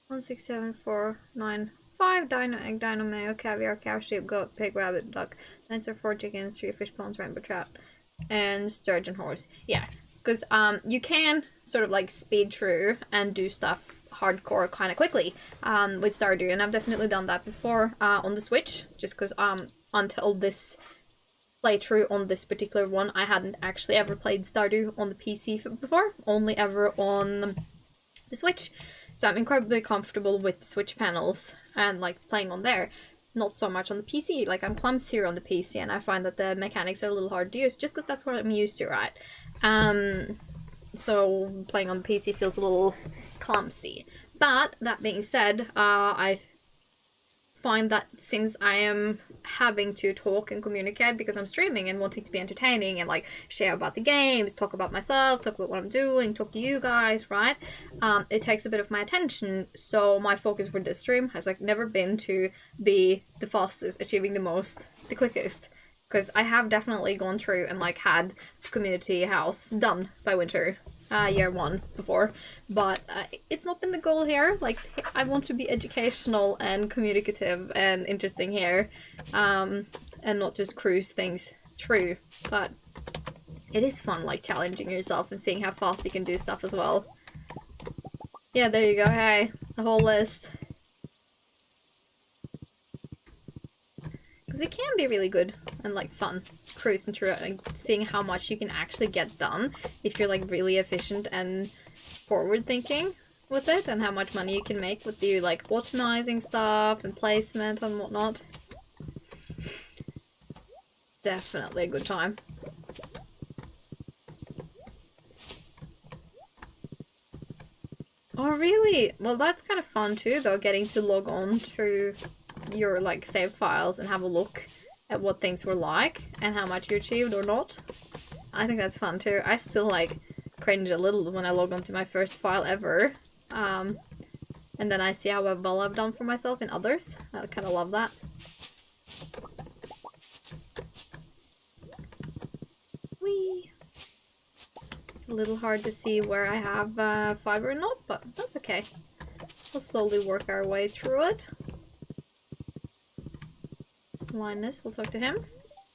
1, 6, 7, 4, 9, 5 dino, egg, dino, mayo, caviar, cow, sheep, goat, pig, rabbit, duck, Tanzoir, 4 chickens, 3 fish ponds, rainbow trout, and sturgeon horse. Yeah, because you can sort of like speed through and do stuff hardcore kind of quickly with Stardew, and I've definitely done that before on the Switch, just because until this playthrough on this particular one, I hadn't actually ever played Stardew on the PC before, only ever on the Switch. So I'm incredibly comfortable with the Switch panels and like playing on there. Not so much on the PC, like I'm clumsier on the PC and I find that the mechanics are a little hard to use just because that's what I'm used to, right? So playing on the PC feels a little clumsy. But that being said, I find that since I am having to talk and communicate because I'm streaming and wanting to be entertaining and like share about the games, talk about myself, talk about what I'm doing, talk to you guys, right? It takes a bit of my attention, so my focus for this stream has like never been to be the fastest, achieving the most, the quickest. Because I have definitely gone through and like had the community house done by winter. Year 1 before, but it's not been the goal here. Like, I want to be educational and communicative and interesting here, and not just cruise things through, but it is fun, like, challenging yourself and seeing how fast you can do stuff as well. Yeah, there you go, hey, the whole list. Because it can be really good and like fun cruising through it and seeing how much you can actually get done if you're like really efficient and forward thinking with it, and how much money you can make with the like optimizing stuff and placement and whatnot. Definitely a good time. Oh really? Well, that's kind of fun too though, getting to log on to your like save files and have a look at what things were like and how much you achieved or not. I think that's fun too. I still like cringe a little when I log on to my first file ever, and then I see how well I've done for myself in others. I kind of love that. Whee! It's a little hard to see where I have fiber or not, but that's okay. We'll slowly work our way through it. Linus, we'll talk to him.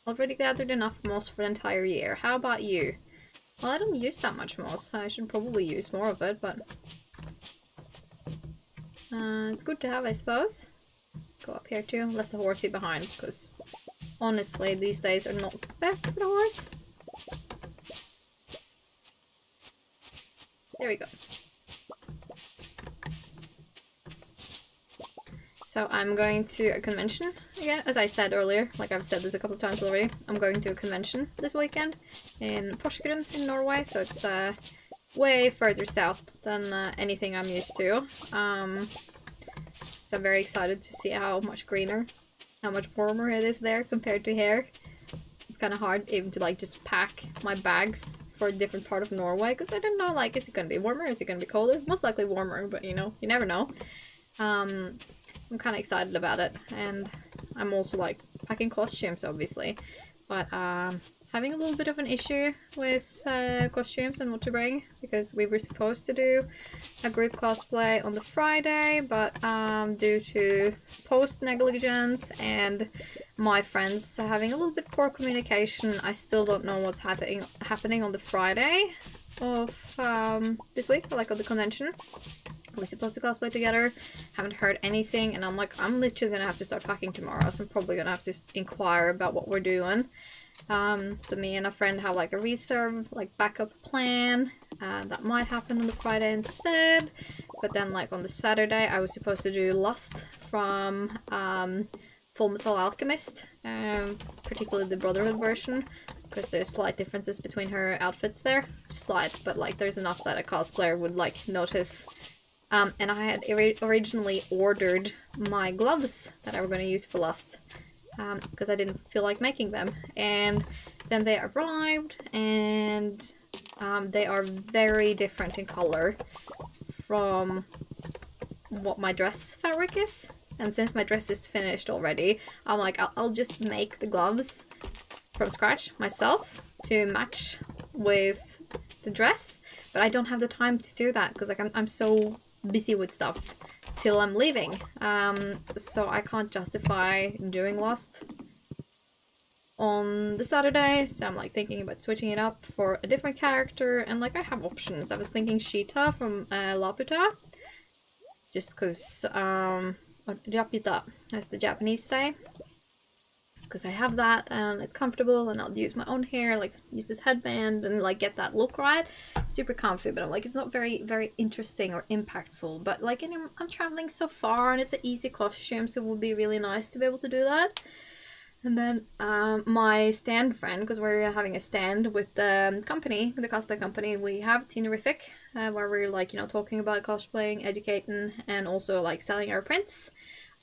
Already gathered enough moss for the entire year. How about you? Well, I don't use that much moss, so I should probably use more of it, but it's good to have, I suppose. Go up here too. Left the horsey behind, because honestly, these days are not the best for the horse. There we go. So I'm going to a convention again, as I said earlier, like I've said this a couple of times already. I'm going to a convention this weekend in Porsgrunn in Norway, so it's way further south than anything I'm used to. So I'm very excited to see how much greener, how much warmer it is there compared to here. It's kind of hard even to like just pack my bags for a different part of Norway, because I don't know, like, is it going to be warmer, is it going to be colder? Most likely warmer, but you know, you never know. I'm kind of excited about it, and I'm also like packing costumes obviously, but having a little bit of an issue with costumes and what to bring, because we were supposed to do a group cosplay on the Friday, but due to post negligence and my friends having a little bit poor communication, I still don't know what's happening on the Friday of this week, like on the convention. We're supposed to cosplay together. Haven't heard anything, and I'm like, I'm literally gonna have to start packing tomorrow, so I'm probably gonna have to inquire about what we're doing. So me and a friend have like a reserve, like backup plan. That might happen on the Friday instead. But then like on the Saturday, I was supposed to do Lust from Full Metal Alchemist, particularly the Brotherhood version, because there's slight differences between her outfits there. Just slight, but like there's enough that a cosplayer would like notice. And I had originally ordered my gloves that I were going to use for Lust, because I didn't feel like making them. And then they arrived, and they are very different in color from what my dress fabric is. And since my dress is finished already, I'm like, I'll just make the gloves from scratch myself to match with the dress. But I don't have the time to do that because like I'm so busy with stuff till I'm leaving. So I can't justify doing Lost on the Saturday, so I'm like thinking about switching it up for a different character, and like I have options. I was thinking Sheeta from Laputa, just because, Rapita, as the Japanese say, because I have that and it's comfortable, and I'll use my own hair, like use this headband and like get that look right. Super comfy, but I'm like, it's not very interesting or impactful, but like I'm traveling so far and it's an easy costume, so it would be really nice to be able to do that. And then my stand friend, because we're having a stand with the company, the cosplay company, we have Tinerific, where we're like, you know, talking about cosplaying, educating, and also like selling our prints.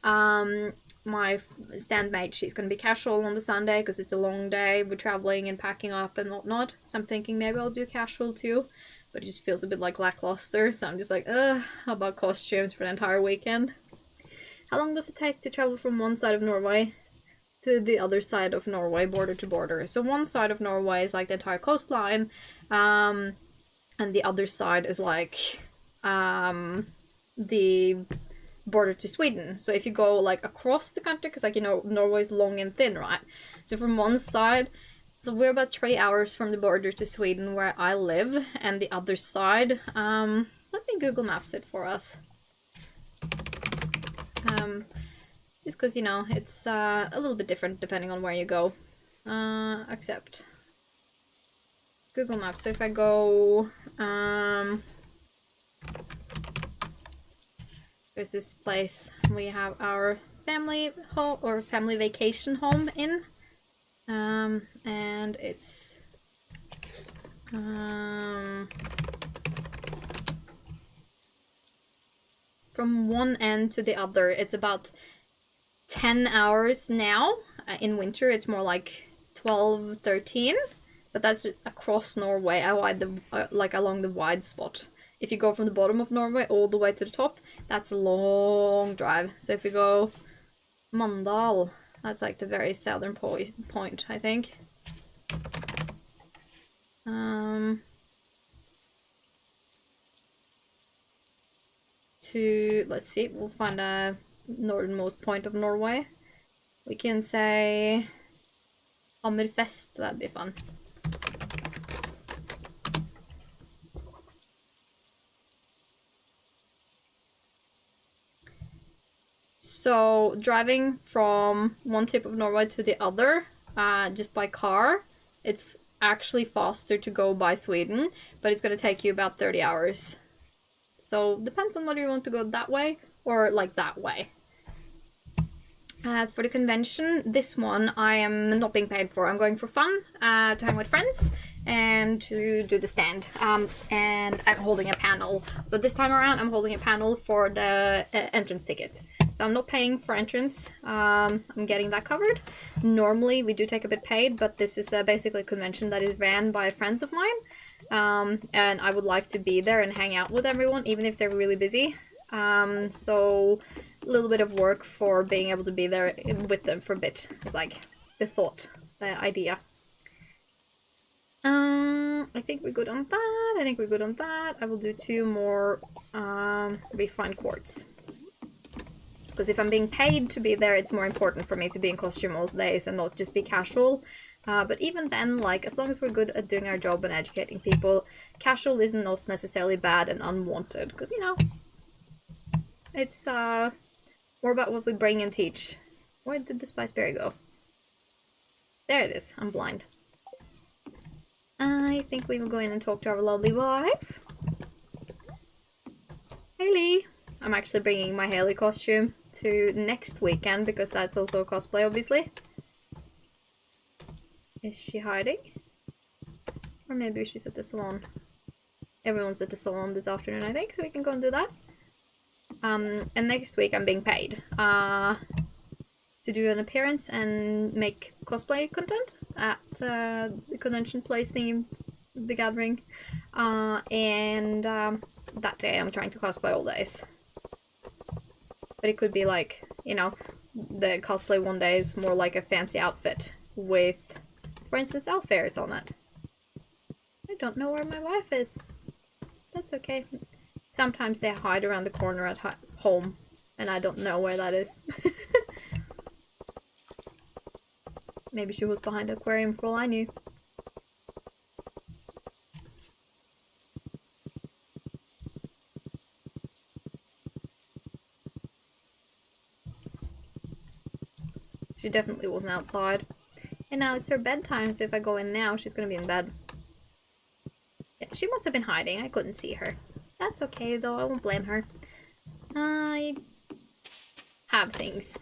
My stand mate, she's going to be casual on the Sunday because it's a long day, we're traveling and packing up and whatnot, so I'm thinking maybe I'll do casual too, but it just feels a bit like lackluster, so I'm just like, how about costumes for the entire weekend? How long does it take to travel from one side of Norway to the other side of Norway, border to border? So one side of Norway is like the entire coastline, and the other side is like the border to Sweden. So if you go like across the country, because like, you know, Norway's long and thin, right? So from one side, so we're about 3 hours from the border to Sweden where I live, and the other side, let me Google Maps it for us. Just because, you know, it's a little bit different depending on where you go. Except Google Maps. So if I go, there's this place we have our family home or family vacation home in, and it's from one end to the other, it's about 10 hours now. In winter it's more like 12, 13, but that's across Norway, like along the wide spot. If you go from the bottom of Norway all the way to the top, that's a long drive. So if you go Mandal, that's like the very southern point, I think. Let's see, we'll find a northernmost point of Norway. We can say Hammerfest, that'd be fun. So driving from one tip of Norway to the other, just by car, it's actually faster to go by Sweden, but it's gonna take you about 30 hours. So depends on whether you want to go that way or like that way. For the convention, this one I am not being paid for. I'm going for fun, to hang with friends, and to do the stand. And I'm holding a panel. So this time around, I'm holding a panel for the entrance ticket. So I'm not paying for entrance. I'm getting that covered. Normally, we do take a bit paid, but this is basically a convention that is ran by friends of mine. And I would like to be there and hang out with everyone, even if they're really busy. So a little bit of work for being able to be there with them for a bit. It's like the thought, the idea. I think we're good on that. I will do 2 more refined quartz. Because if I'm being paid to be there, it's more important for me to be in costume most days and not just be casual. But even then, like, as long as we're good at doing our job and educating people, casual is not necessarily bad and unwanted. Because, you know, It's more about what we bring and teach. Where did the spice berry go? There it is. I'm blind. I think we will go in and talk to our lovely wife. Haley! I'm actually bringing my Haley costume to next weekend because that's also a cosplay, obviously. Is she hiding? Or maybe she's at the salon. Everyone's at the salon this afternoon, I think, so we can go and do that. And next week I'm being paid to do an appearance and make cosplay content at the convention place thing, the gathering. That day I'm trying to cosplay all days. But it could be like, you know, the cosplay one day is more like a fancy outfit with, for instance, elf ears on it. I don't know where my wife is. That's okay. Sometimes they hide around the corner at home, and I don't know where that is. Maybe she was behind the aquarium for all I knew. She definitely wasn't outside. And now it's her bedtime, so if I go in now, she's gonna be in bed. Yeah, she must have been hiding. I couldn't see her. That's okay, though. I won't blame her. I have things.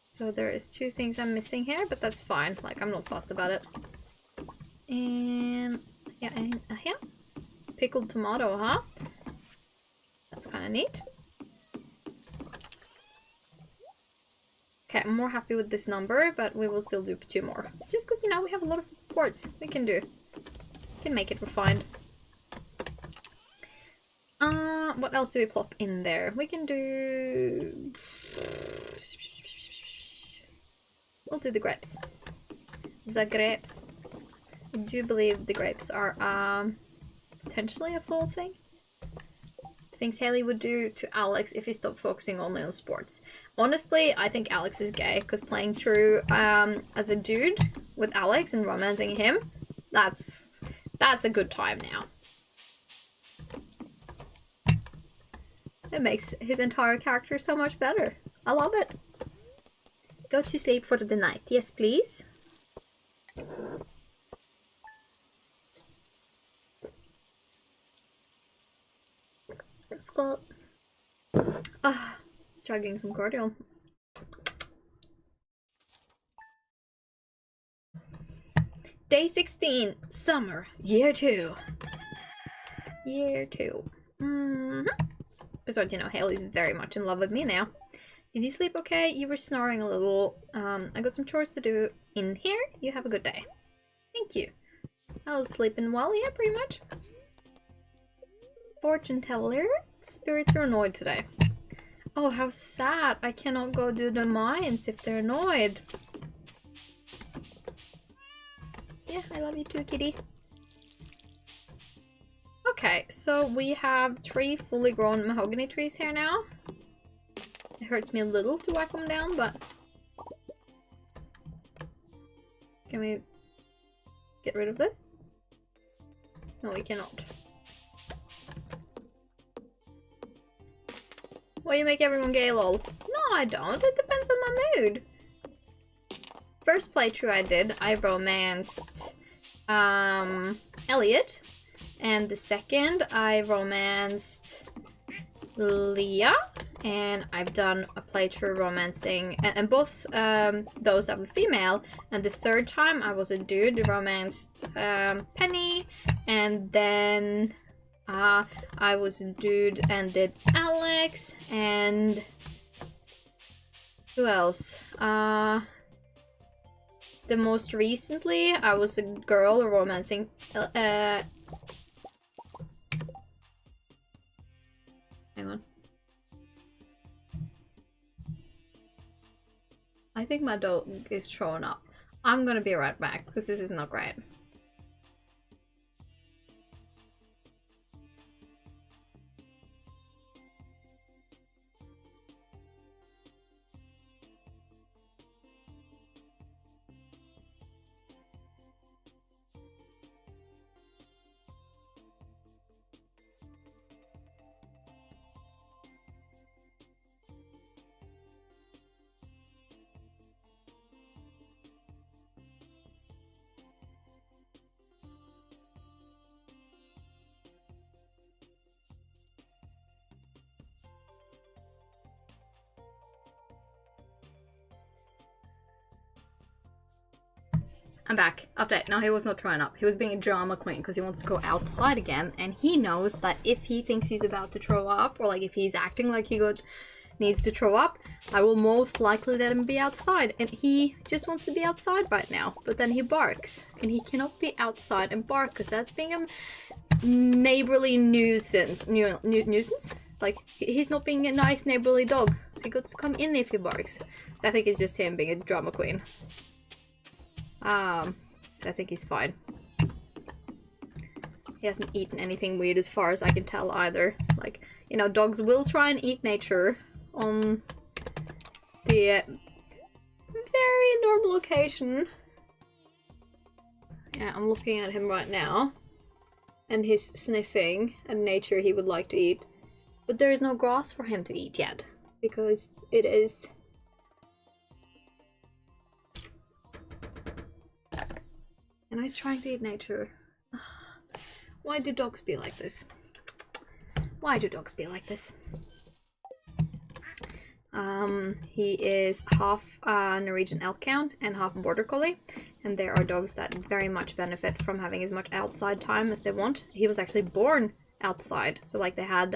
So there is 2 things I'm missing here, but that's fine. Like, I'm not fussed about it. And yeah, pickled tomato, huh? That's kind of neat. Okay, I'm more happy with this number, but we will still do 2 more. Just because, you know, we have a lot of reports we can do. We can make it refined. What else do we plop in there? We can do... We'll do the grapes. The grapes. I do believe the grapes are, potentially a full thing. Things Haley would do to Alex if he stopped focusing only on sports. Honestly, I think Alex is gay, because playing true as a dude with Alex and romancing him, that's a good time now. It makes his entire character so much better. I love it. Go to sleep for the night. Yes, please. Skull. Ah, chugging some cordial. Day 16, summer, year 2. Year 2. Besides, you know, Haley's very much in love with me now. Did you sleep okay? You were snoring a little. I got some chores to do in here. You have a good day. Thank you. I was sleeping well, yeah, pretty much. Fortune teller. Spirits are annoyed today. Oh, how sad. I cannot go do the mines if they're annoyed. Yeah, I love you too, kitty. Okay, so we have 3 fully grown mahogany trees here now. It hurts me a little to whack them down, but... Can we get rid of this? No, we cannot. Why you make everyone gay, lol? No, I don't. It depends on my mood. First playthrough I did, I romanced Elliot. And the second, I romanced Leah. And I've done a playthrough romancing, and both those I were female. And the third time I was a dude, romanced Penny. And then I was a dude and did Alex. And who else? The most recently, I was a girl romancing hang on. I think my dog is showing up. I'm gonna be right back, because this is not great. I'm back. Update. No, he was not throwing up. He was being a drama queen because he wants to go outside again, and he knows that if he thinks he's about to throw up, or like if he's acting like he needs to throw up, I will most likely let him be outside, and he just wants to be outside right now. But then he barks, and he cannot be outside and bark because that's being a neighborly nuisance. Nuisance? Like, he's not being a nice neighborly dog, so he got to come in if he barks. So I think it's just him being a drama queen. I think he's fine. He hasn't eaten anything weird as far as I can tell either. Like, you know, dogs will try and eat nature on the very normal occasion. Yeah, I'm looking at him right now. And he's sniffing at nature he would like to eat. But there is no grass for him to eat yet. Because it is... And he's trying to eat nature. Why do dogs be like this? Why do dogs be like this? He is half Norwegian Elkhound and half Border Collie. And there are dogs that very much benefit from having as much outside time as they want. He was actually born outside. So like they had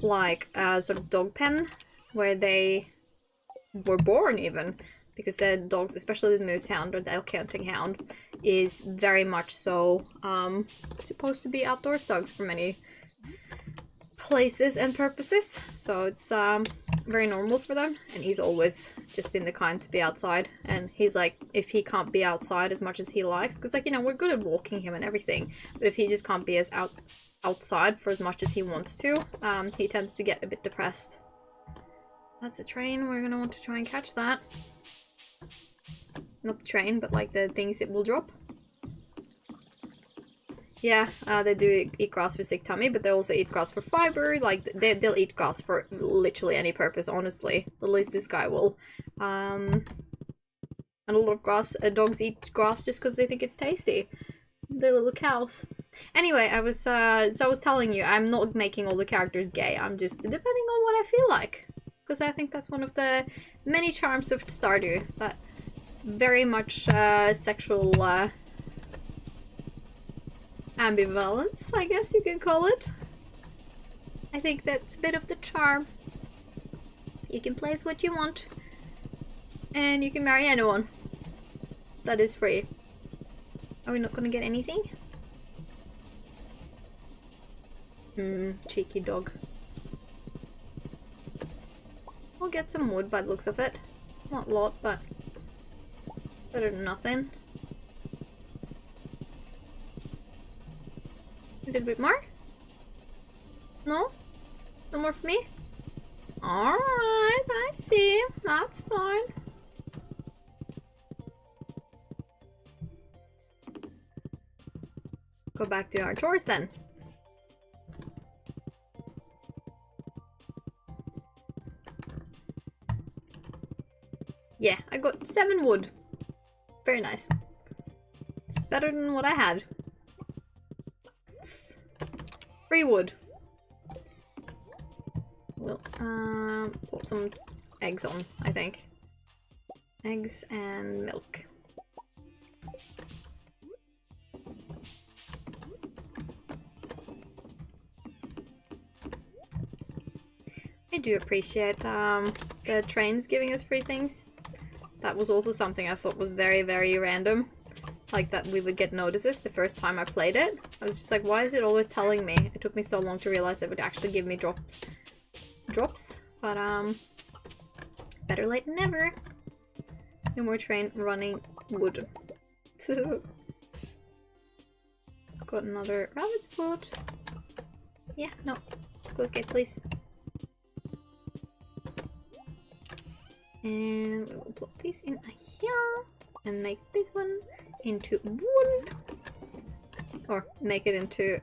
like a sort of dog pen where they were born even. Because the dogs, especially the moose hound or the elk hunting hound, is very much so supposed to be outdoors dogs for many places and purposes. So it's very normal for them. And he's always just been the kind to be outside. And he's like, if he can't be outside as much as he likes, because like, you know, we're good at walking him and everything. But if he just can't be as outside for as much as he wants to, he tends to get a bit depressed. That's a train. We're gonna want to try and catch that. Not the train, but like the things it will drop. Yeah, they do eat grass for sick tummy, but they also eat grass for fiber. Like, they'll eat grass for literally any purpose, honestly. At least this guy will. And a lot of dogs eat grass just because they think it's tasty. They're little cows. Anyway, I was telling you, I'm not making all the characters gay. I'm just depending on what I feel like. Because I think that's one of the many charms of Stardew. That very much sexual ambivalence, I guess you can call it. I think that's a bit of the charm. You can play as what you want. And you can marry anyone. That is free. Are we not gonna get anything? Cheeky dog. We'll get some wood by the looks of it. Not a lot, but better than nothing. A little bit more? No? No more for me? Alright, I see. That's fine. Go back to our chores then. Yeah, I got 7 wood. Very nice. It's better than what I had. 3 wood. We'll put some eggs on, I think. Eggs and milk. I do appreciate the trains giving us free things. That was also something I thought was very, very random. Like that we would get notices the first time I played it. I was just like, why is it always telling me? It took me so long to realize it would actually give me drops. But better late than never. No more train running wood. Got another rabbit's foot. Yeah, no. Close gate, please. And we will plug this in here and make this one into wood. Or make it into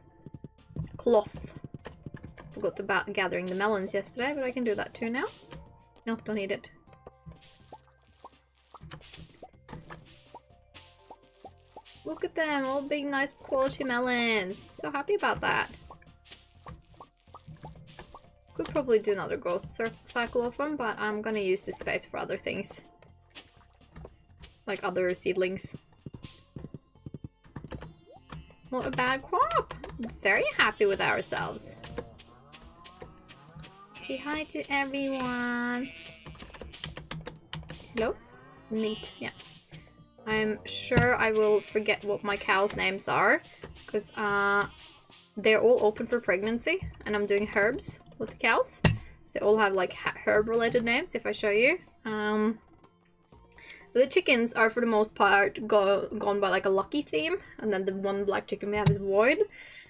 cloth. Forgot about gathering the melons yesterday, but I can do that too now. No, don't need it. Look at them, all big nice quality melons. So happy about that. Could probably do another growth cycle of them, but I'm gonna use this space for other things. like other seedlings. Not a bad crop. Very happy with ourselves. Say hi to everyone. Hello? Neat, yeah. I'm sure I will forget what my cows' names are, because they're all open for pregnancy, and I'm doing herbs with the cows. So they all have like herb-related names, if I show you. So the chickens are for the most part gone by like a lucky theme, and then the one black chicken we have is Void.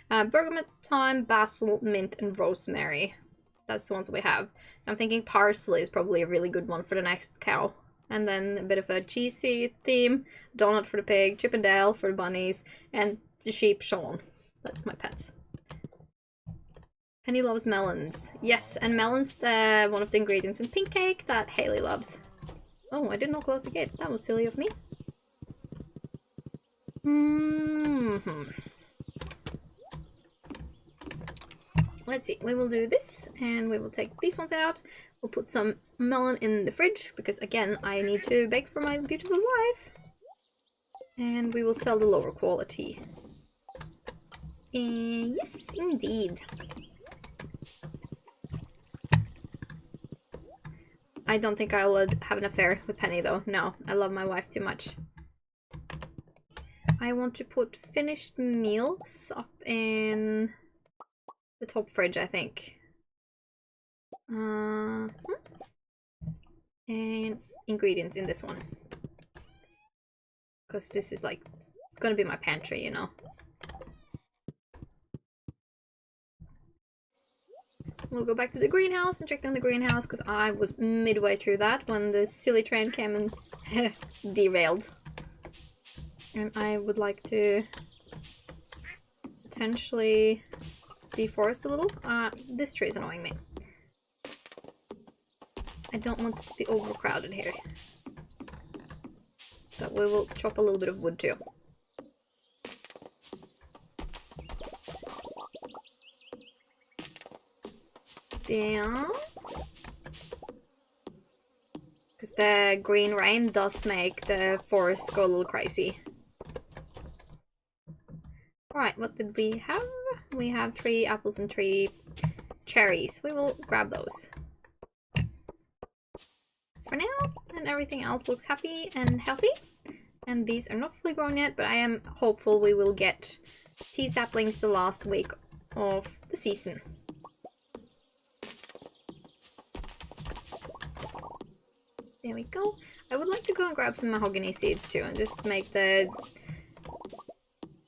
Bergamot, thyme, basil, mint, and rosemary. That's the ones we have. So I'm thinking parsley is probably a really good one for the next cow. And then a bit of a cheesy theme, donut for the pig, Chip and Dale for the bunnies, and the sheep Sean. That's my pets. Penny loves melons. Yes, and melons, one of the ingredients in pink cake that Haley loves. Oh, I did not close the gate. That was silly of me. Let's see. We will do this, and we will take these ones out. We'll put some melon in the fridge, because again, I need to bake for my beautiful wife. And we will sell the lower quality. Yes, indeed. I don't think I will have an affair with Penny, though. No, I love my wife too much. I want to put finished meals up in the top fridge, I think. And ingredients in this one. Because this is like gonna be my pantry, you know. We'll go back to the greenhouse and check down the greenhouse, because I was midway through that when the silly train came and derailed. And I would like to potentially deforest a little. This tree is annoying me. I don't want it to be overcrowded here. So we will chop a little bit of wood too. Down. Because the green rain does make the forest go a little crazy. Alright, what did we have? We have 3 apples and 3 cherries. We will grab those. For now, and everything else looks happy and healthy. And these are not fully grown yet, but I am hopeful we will get tea saplings the last week of the season. There we go. I would like to go and grab some mahogany seeds too, and just make the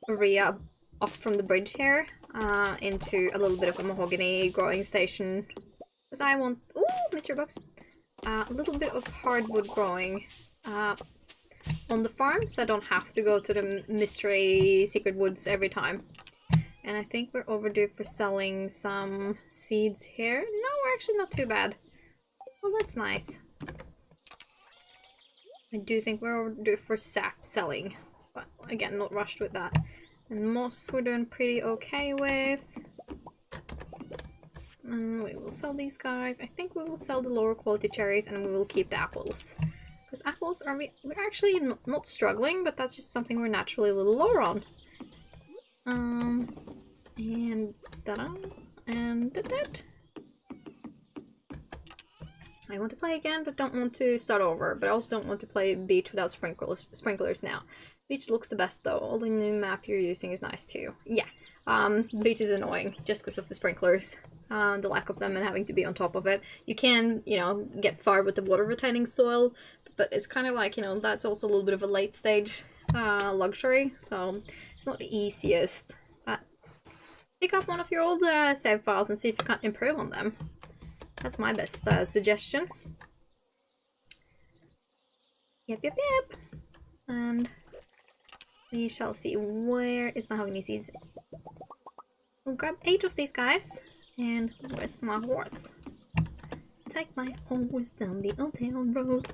area up from the bridge here into a little bit of a mahogany growing station. Because I want, ooh, mystery box, a little bit of hardwood growing on the farm, so I don't have to go to the mystery secret woods every time. And I think we're overdue for selling some seeds here. No, we're actually not too bad. Well, that's nice. I do think we're overdue for sap selling, but again, not rushed with that. And moss we're doing pretty okay with. And we will sell these guys. I think we will sell the lower quality cherries, and we will keep the apples. Because apples are, we're actually not struggling, but that's just something we're naturally a little lower on. And da-da, and da-da. I want to play again, but don't want to start over. But I also don't want to play beach without sprinklers now. Beach looks the best though. All the new map you're using is nice too. Yeah, beach is annoying just because of the sprinklers. The lack of them and having to be on top of it. You can, you know, get far with the water retaining soil, but it's kind of like, you know, that's also a little bit of a late stage luxury, so it's not the easiest. But pick up one of your old save files and see if you can't improve on them. That's my best suggestion. Yep. And we shall see. Where is mahogany seeds? We'll grab 8 of these guys. And where's my horse? Take my horse down the old town road.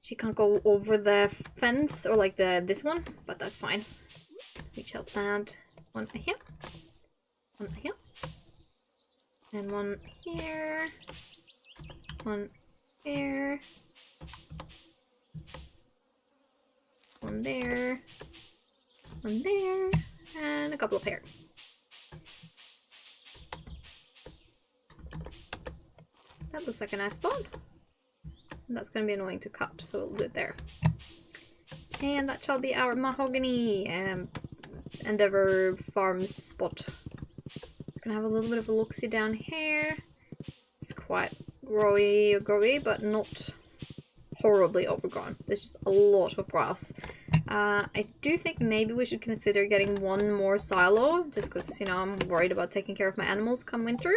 She can't go over the fence or like this one, but that's fine. We shall plant one here, one here, and one here, one here, one there, and a couple up here. That looks like a nice spot. And that's going to be annoying to cut, so we'll do it there. And that shall be our mahogany Endeavor Farms spot. Just gonna have a little bit of a look-see down here. It's quite growy, but not horribly overgrown. There's just a lot of grass. I do think maybe we should consider getting one more silo, just because, you know, I'm worried about taking care of my animals come winter.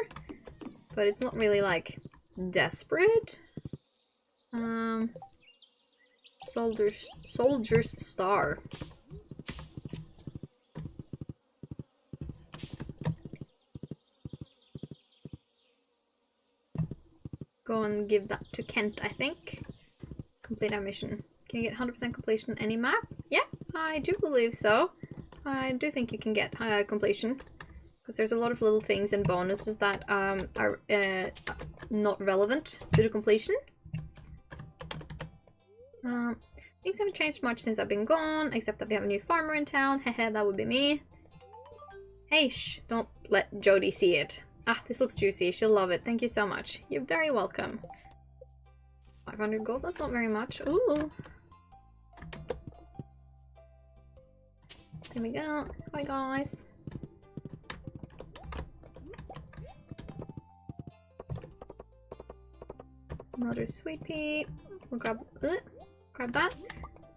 But it's not really, like, desperate. Soldier's Star. Go and give that to Kent, I think. Complete our mission. Can you get 100% completion on any map? Yeah, I do believe so. I do think you can get completion. Because there's a lot of little things and bonuses that are not relevant to the completion. Things haven't changed much since I've been gone, except that we have a new farmer in town. Hehe, that would be me. Hey, shh, don't let Jody see it. Ah, this looks juicy. She'll love it. Thank you so much. You're very welcome. 500 gold, that's not very much. Ooh. There we go. Hi, guys. Another sweet pea. We'll grab that. I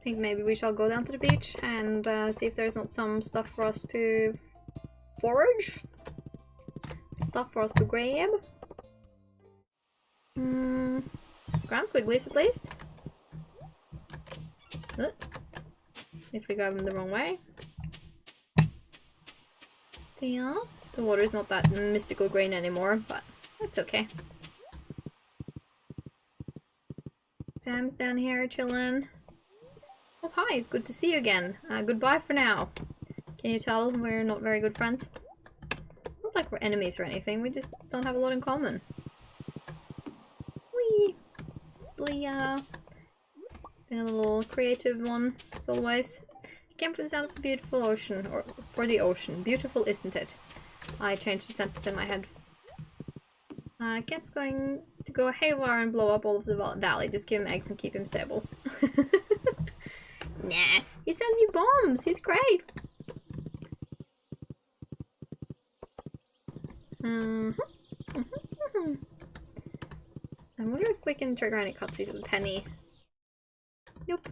think maybe we shall go down to the beach and see if there's not some stuff for us to forage. Stuff for us to grab. Ground squigglies at least. If we grab them the wrong way. Yeah, the water is not that mystical green anymore, but that's okay. Sam's down here chilling. Oh hi, it's good to see you again. Goodbye for now. Can you tell we're not very good friends? It's not like we're enemies or anything, we just don't have a lot in common. Whee! It's Leah. Been a little creative one, as always. You came for the sound of the beautiful ocean, or for the ocean. Beautiful, isn't it? I changed the sentence in my head. Kent's going to go haywire and blow up all of the valley. Just give him eggs and keep him stable. Nah, he sends you bombs. He's great. I wonder if we can trigger any cutscenes with Penny. Nope,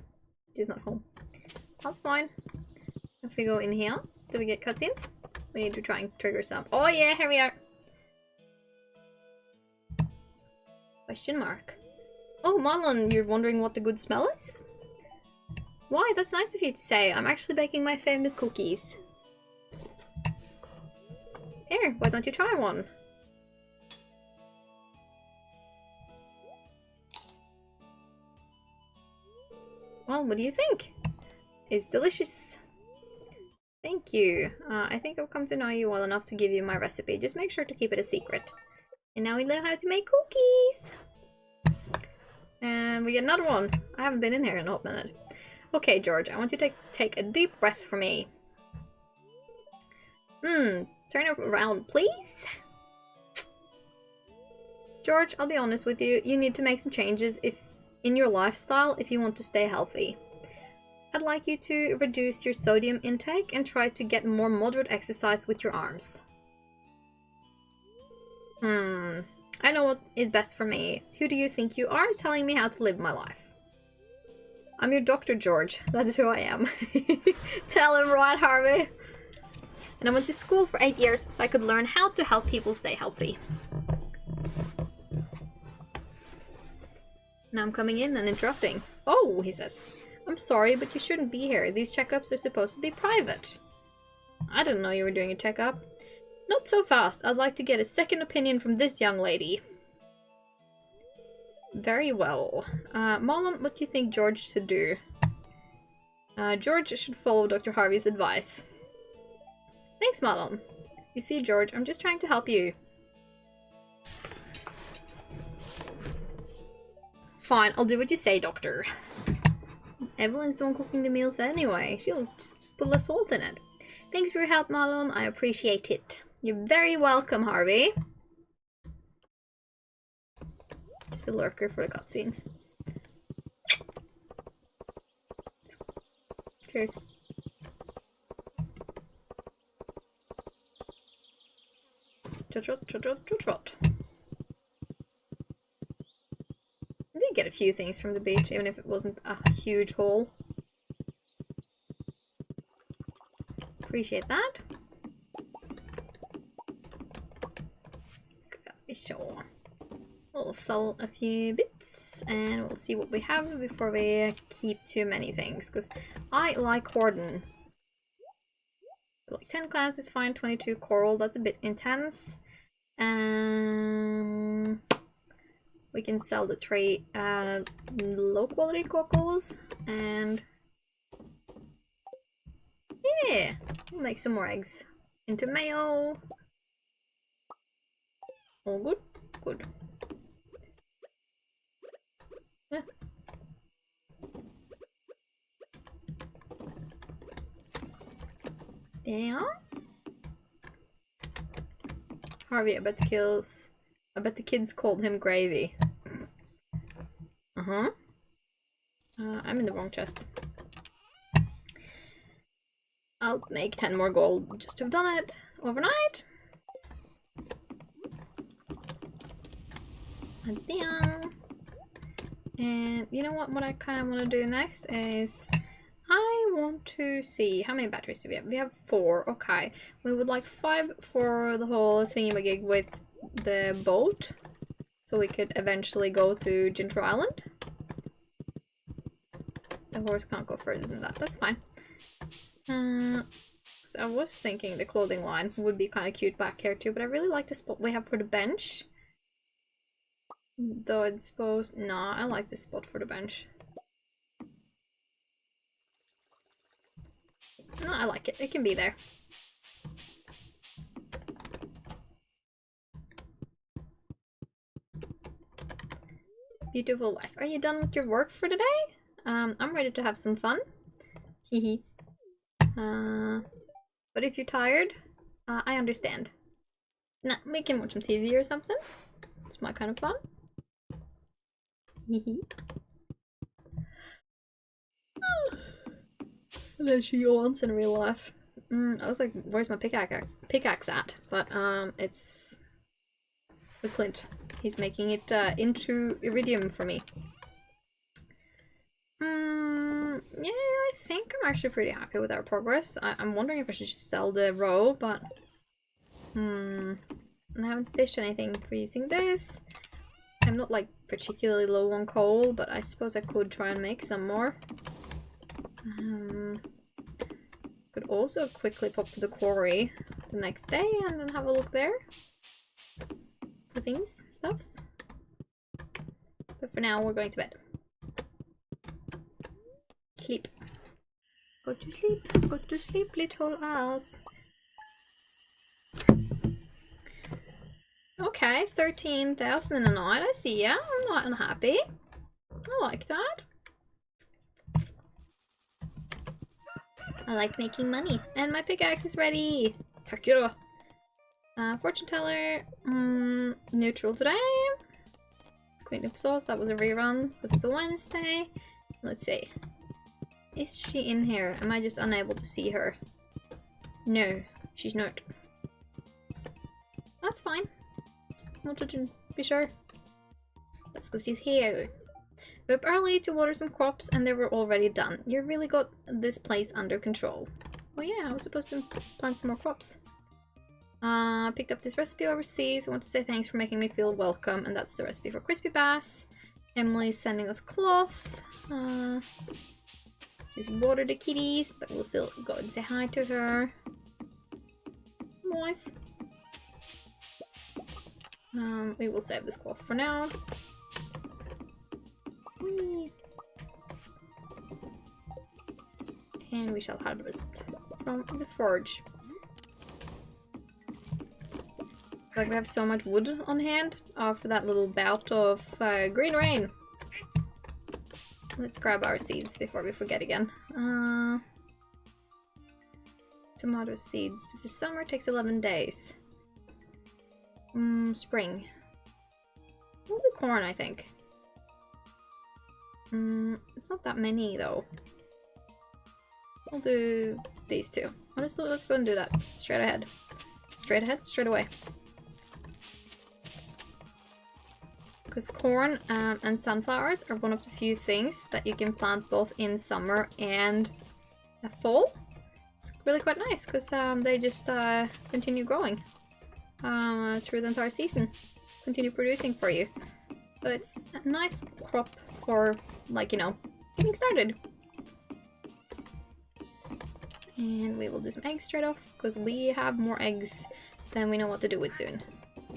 she's not home. That's fine. If we go in here, do we get cutscenes? We need to try and trigger some. Oh yeah, here we are. Question mark. Oh, Marlon, you're wondering what the good smell is? Why, that's nice of you to say. I'm actually baking my famous cookies. Here, why don't you try one? Well, what do you think? It's delicious. Thank you. I think I've come to know you well enough to give you my recipe. Just make sure to keep it a secret. And now we know how to make cookies! And we get another one. I haven't been in here in a hot minute. Okay, George, I want you to take a deep breath for me. Turn it around, please. George, I'll be honest with you. You need to make some changes in your lifestyle if you want to stay healthy. I'd like you to reduce your sodium intake and try to get more moderate exercise with your arms. I know what is best for me. Who do you think you are telling me how to live my life? I'm your doctor, George. That's who I am. Tell him right, Harvey. And I went to school for 8 years so I could learn how to help people stay healthy. Now I'm coming in and interrupting. Oh, he says. I'm sorry, but you shouldn't be here. These checkups are supposed to be private. I didn't know you were doing a checkup. Not so fast. I'd like to get a second opinion from this young lady. Very well. Marlon, what do you think George should do? George should follow Dr. Harvey's advice. Thanks, Marlon. You see, George, I'm just trying to help you. Fine, I'll do what you say, Doctor. Evelyn's the one cooking the meals anyway. She'll just put less salt in it. Thanks for your help, Marlon. I appreciate it. You're very welcome, Harvey. Just a lurker for the cutscenes. Cheers. Trot, trot, trot, trot, trot, trot. I did get a few things from the beach, even if it wasn't a huge haul. Appreciate that. Be sure. We'll sell a few bits and we'll see what we have before we keep too many things, because I like hoarding. Like 10 clams is fine, 22 coral, that's a bit intense. We can sell the 3 low quality cockles and yeah, we'll make some more eggs into mayo. All good? Good. Yeah. Yeah. Harvey, I bet the kids called him Gravy. Uh-huh. I'm in the wrong chest. I'll make 10 more gold just to have done it overnight. And then... And you know what I kind of want to do next is... I want to see... How many batteries do we have? We have 4. Okay. We would like 5 for the whole thingamajig with the boat. So we could eventually go to Ginger Island. The horse can't go further than that. That's fine. So I was thinking the clothing line would be kind of cute back here too, but I really like the spot we have for the bench. Though I'd suppose... Nah, I like the spot for the bench. No, I like it. It can be there. Beautiful wife. Are you done with your work for today? I'm ready to have some fun. Hehe. But if you're tired, I understand. Nah, we can watch some TV or something. It's my kind of fun. Hehe. Then she yawns in real life. I was like, where's my pickaxe at? But it's with Clint. He's making it into iridium for me. Yeah, I think I'm actually pretty happy with our progress. I'm wondering if I should just sell the row, but I haven't fished anything for using this. I'm not like particularly low on coal, but I suppose I could try and make some more. Could also quickly pop to the quarry the next day and then have a look there for things, stuffs. But for now, we're going to bed. Sleep. Go to sleep, little ass. Okay, 13,000 in a night. I see ya. I'm not unhappy. I like that. I like making money. And my pickaxe is ready. Heck yeah. Fortune teller. Neutral today. Queen of Swords. That was a rerun because it's a Wednesday. Let's see. Is she in here? Am I just unable to see her? No, she's not. That's fine. Wanted to be sure. That's because she's here. Got up early to water some crops and they were already done. You really got this place under control. Oh yeah, I was supposed to plant some more crops. Picked up this recipe overseas. I want to say thanks for making me feel welcome, and that's the recipe for crispy bass. Emily's sending us cloth. Just water the kitties, but we'll still go and say hi to her. Nice. We will save this cloth for now. Whee. And we shall harvest from the forge. Like we have so much wood on hand for that little bout of green rain. let's grab our seeds before we forget again. Tomato seeds. This is summer, takes 11 days. Spring. We'll do corn, I think. It's not that many though. We'll do these two. Honestly, let's go and do that. Straight ahead. Straight ahead, straight away. Because corn and sunflowers are one of the few things that you can plant both in summer and fall. It's really quite nice because they just continue growing through the entire season. Continue producing for you. So it's a nice crop for, like, you know, getting started. And we will do some eggs straight off because we have more eggs than we know what to do with soon.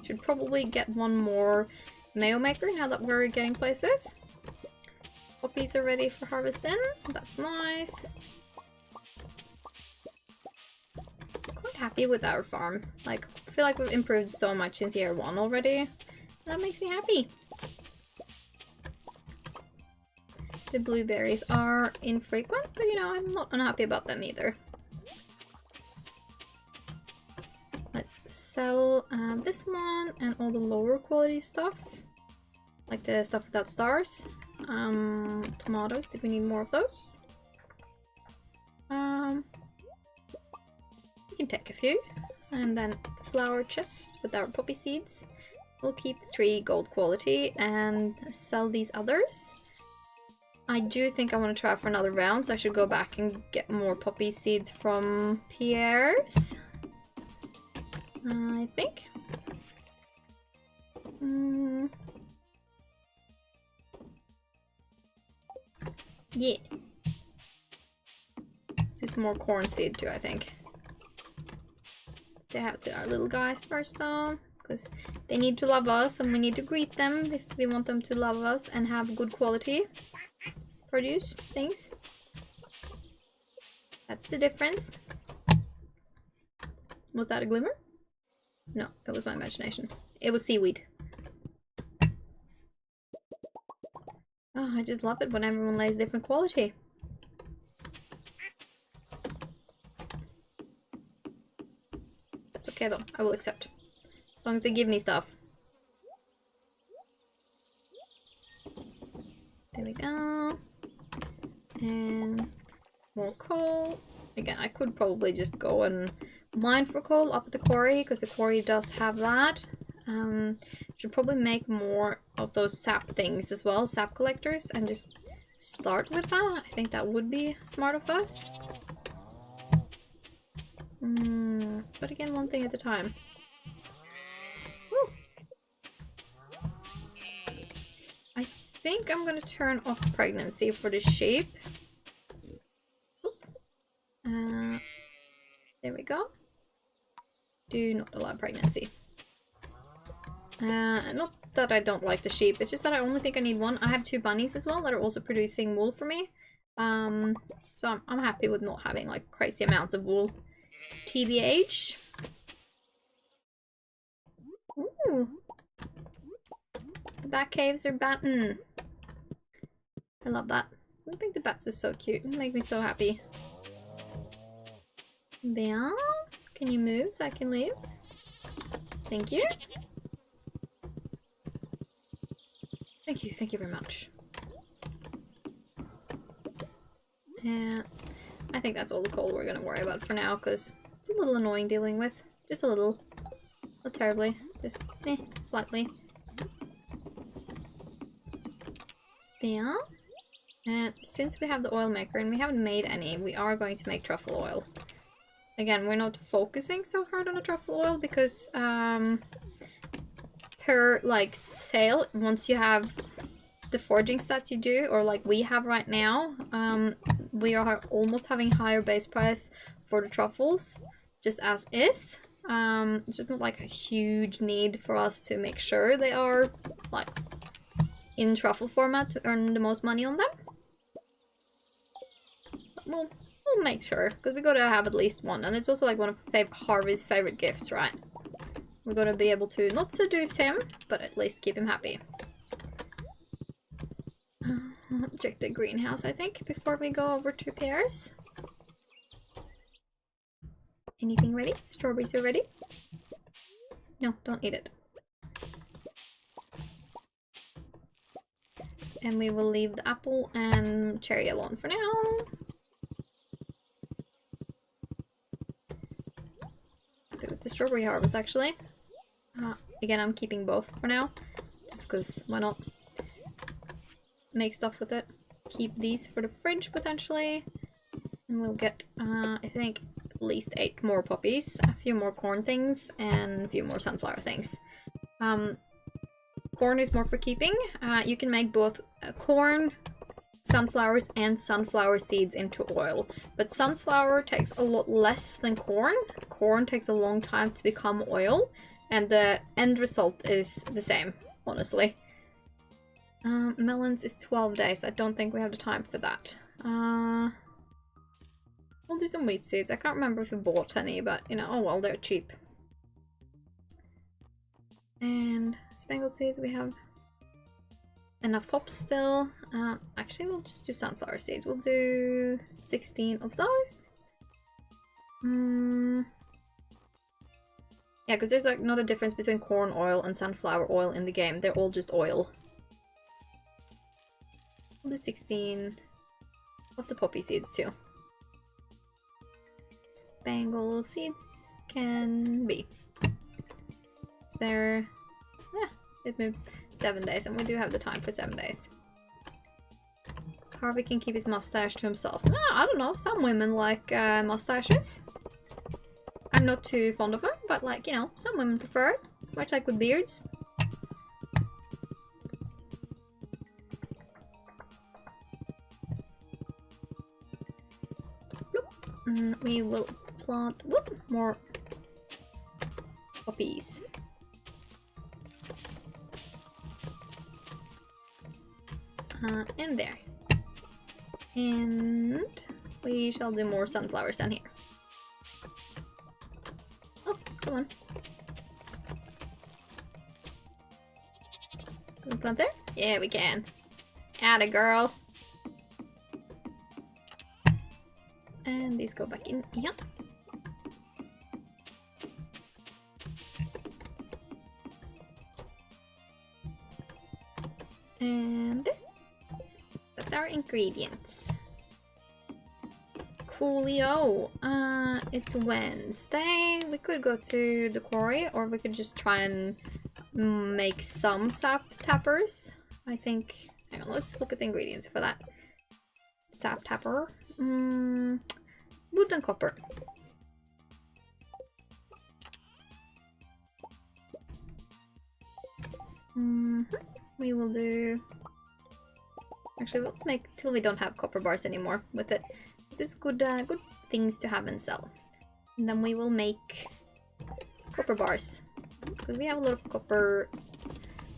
Should probably get one more mayo maker now that we're getting places. Poppies are ready for harvesting. That's nice. Quite happy with our farm. Like, I feel like we've improved so much since year 1 already. That makes me happy. The blueberries are infrequent, but you know, I'm not unhappy about them either. Let's sell this one and all the lower quality stuff. Like the stuff without stars. Tomatoes, did we need more of those? We can take a few. And then the flower chest with our poppy seeds. We'll keep the 3 gold quality and sell these others. I do think I want to try for another round, so I should go back and get more poppy seeds from Pierre's. I think. Yeah. Just more corn seed too, I think. Say out to our little guys first though, because they need to love us and we need to greet them if we want them to love us and have good quality produce things. That's the difference. Was that a glimmer? No, it was my imagination. It was seaweed. Oh, I just love it when everyone lays different quality. That's okay though, I will accept. As long as they give me stuff. There we go. And more coal. Again, I could probably just go and mine for coal up at the quarry, because the quarry does have that. Should probably make more of those sap things as well, sap collectors, and just start with that. I think that would be smart of us. But again, one thing at a time. Woo. I think I'm gonna turn off pregnancy for the sheep. There we go. Do not allow pregnancy. Not that I don't like the sheep, it's just that I only think I need one. I have 2 bunnies as well that are also producing wool for me. So I'm happy with not having like crazy amounts of wool. TBH. Ooh. The bat caves are batting. I love that. I think the bats are so cute. They make me so happy. There. Can you move so I can leave? Thank you. Thank you very much. And I think that's all the coal we're gonna worry about for now, because it's a little annoying dealing with. Just a little. Not terribly. Just, slightly. There. And since we have the oil maker, and we haven't made any, we are going to make truffle oil. Again, we're not focusing so hard on the truffle oil because per like sale, once you have the foraging stats you do, or like we have right now, we are almost having higher base price for the truffles, just as is. It's just not like a huge need for us to make sure they are like in truffle format to earn the most money on them. But we'll make sure, because we gotta have at least one, and it's also like one of Harvey's favorite gifts, right? We're gonna be able to not seduce him, but at least keep him happy. check the greenhouse, I think, before we go over to pears. Anything ready? Strawberries are ready? No, don't eat it. And we will leave the apple and cherry alone for now. Good with the strawberry harvest, actually. Again, I'm keeping both for now. Just because, why not? Make stuff with it. Keep these for the fridge, potentially. And we'll get, I think, at least 8 more poppies. A few more corn things, and a few more sunflower things. Corn is more for keeping. You can make both corn, sunflowers, and sunflower seeds into oil. But sunflower takes a lot less than corn. Corn takes a long time to become oil. And the end result is the same, honestly. Melons is 12 days. I don't think we have the time for that. We'll do some wheat seeds. I can't remember if we bought any, but, you know, oh well, they're cheap. And spangled seeds, we have enough hops still. Actually, we'll just do sunflower seeds. We'll do 16 of those. Yeah, because there's like not a difference between corn oil and sunflower oil in the game. They're all just oil. We'll do 16 of the poppy seeds too. Spangle seeds can be. Is there... Yeah, it moved 7 days, and we do have the time for 7 days. Harvey can keep his mustache to himself. I don't know, some women like mustaches. I'm not too fond of them, but like, you know, some women prefer it. Much like with beards. We will plant more poppies. In there. And we shall do more sunflowers down here. Oh, come on. Can we plant there? Yeah, we can. Atta girl. And these go back in here. And that's our ingredients. Coolio. It's Wednesday. We could go to the quarry, or we could just try and make some sap tappers. I think. Hang on, let's look at the ingredients for that. Sap tapper. Wood and copper. We will do... Actually, we'll make till we don't have copper bars anymore with it. This is good, good things to have and sell. And then we will make copper bars. Because we have a lot of copper.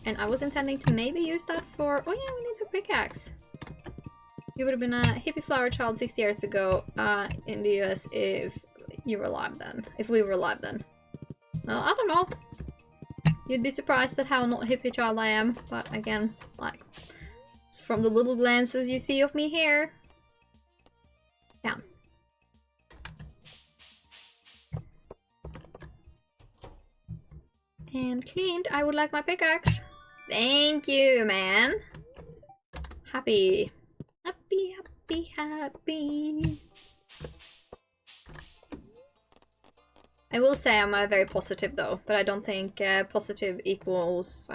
And I was intending to maybe use that for... Oh yeah, we need a pickaxe. You would have been a hippie flower child 6 years ago in the US if you were alive then. If we were alive then. Well, I don't know. You'd be surprised at how not hippie child I am. But again, like, it's from the little glances you see of me here. Down. And cleaned. I would like my pickaxe. Thank you, man. Happy. Happy, happy, happy. I will say I'm very positive though, but I don't think positive equals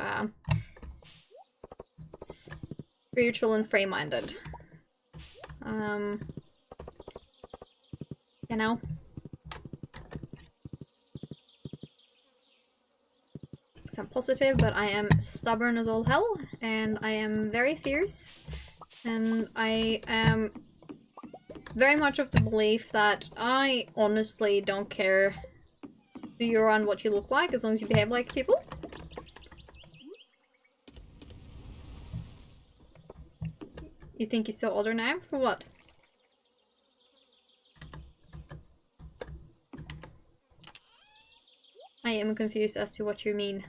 spiritual and free-minded. You know? I'm positive, but I am stubborn as all hell, and I am very fierce. And I am very much of the belief that I honestly don't care who you are and what you look like, as long as you behave like people. You think you're so older now? For what? I am confused as to what you mean.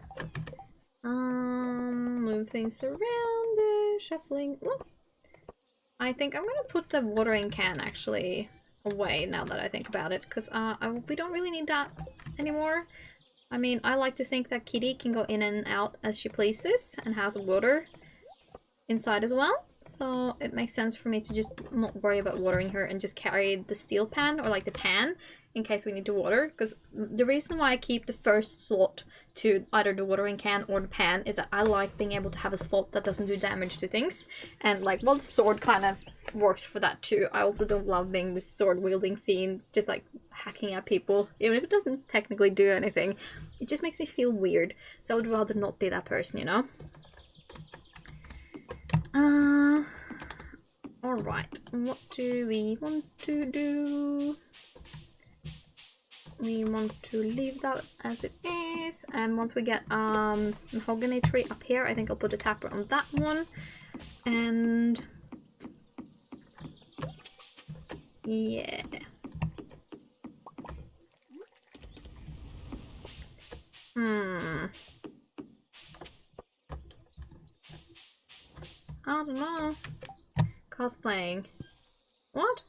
Move things around, shuffling. Whoop. I think I'm gonna put the watering can actually away now that I think about it, because we don't really need that anymore. I mean, I like to think that Kitty can go in and out as she pleases and has water inside as well. So it makes sense for me to just not worry about watering her and just carry the steel pan, or like the pan, in case we need to water. Because the reason why I keep the first slot to either the watering can or the pan is that I like being able to have a slot that doesn't do damage to things. And like, well, the sword kind of works for that too. I also don't love being this sword wielding fiend, just like hacking at people, even if it doesn't technically do anything. It just makes me feel weird. So I would rather not be that person, you know? Alright, what do we want to do? We want to leave that as it is, and once we get mahogany tree up here, I think I'll put a tapper on that one, and yeah. I don't know. Cosplaying. What?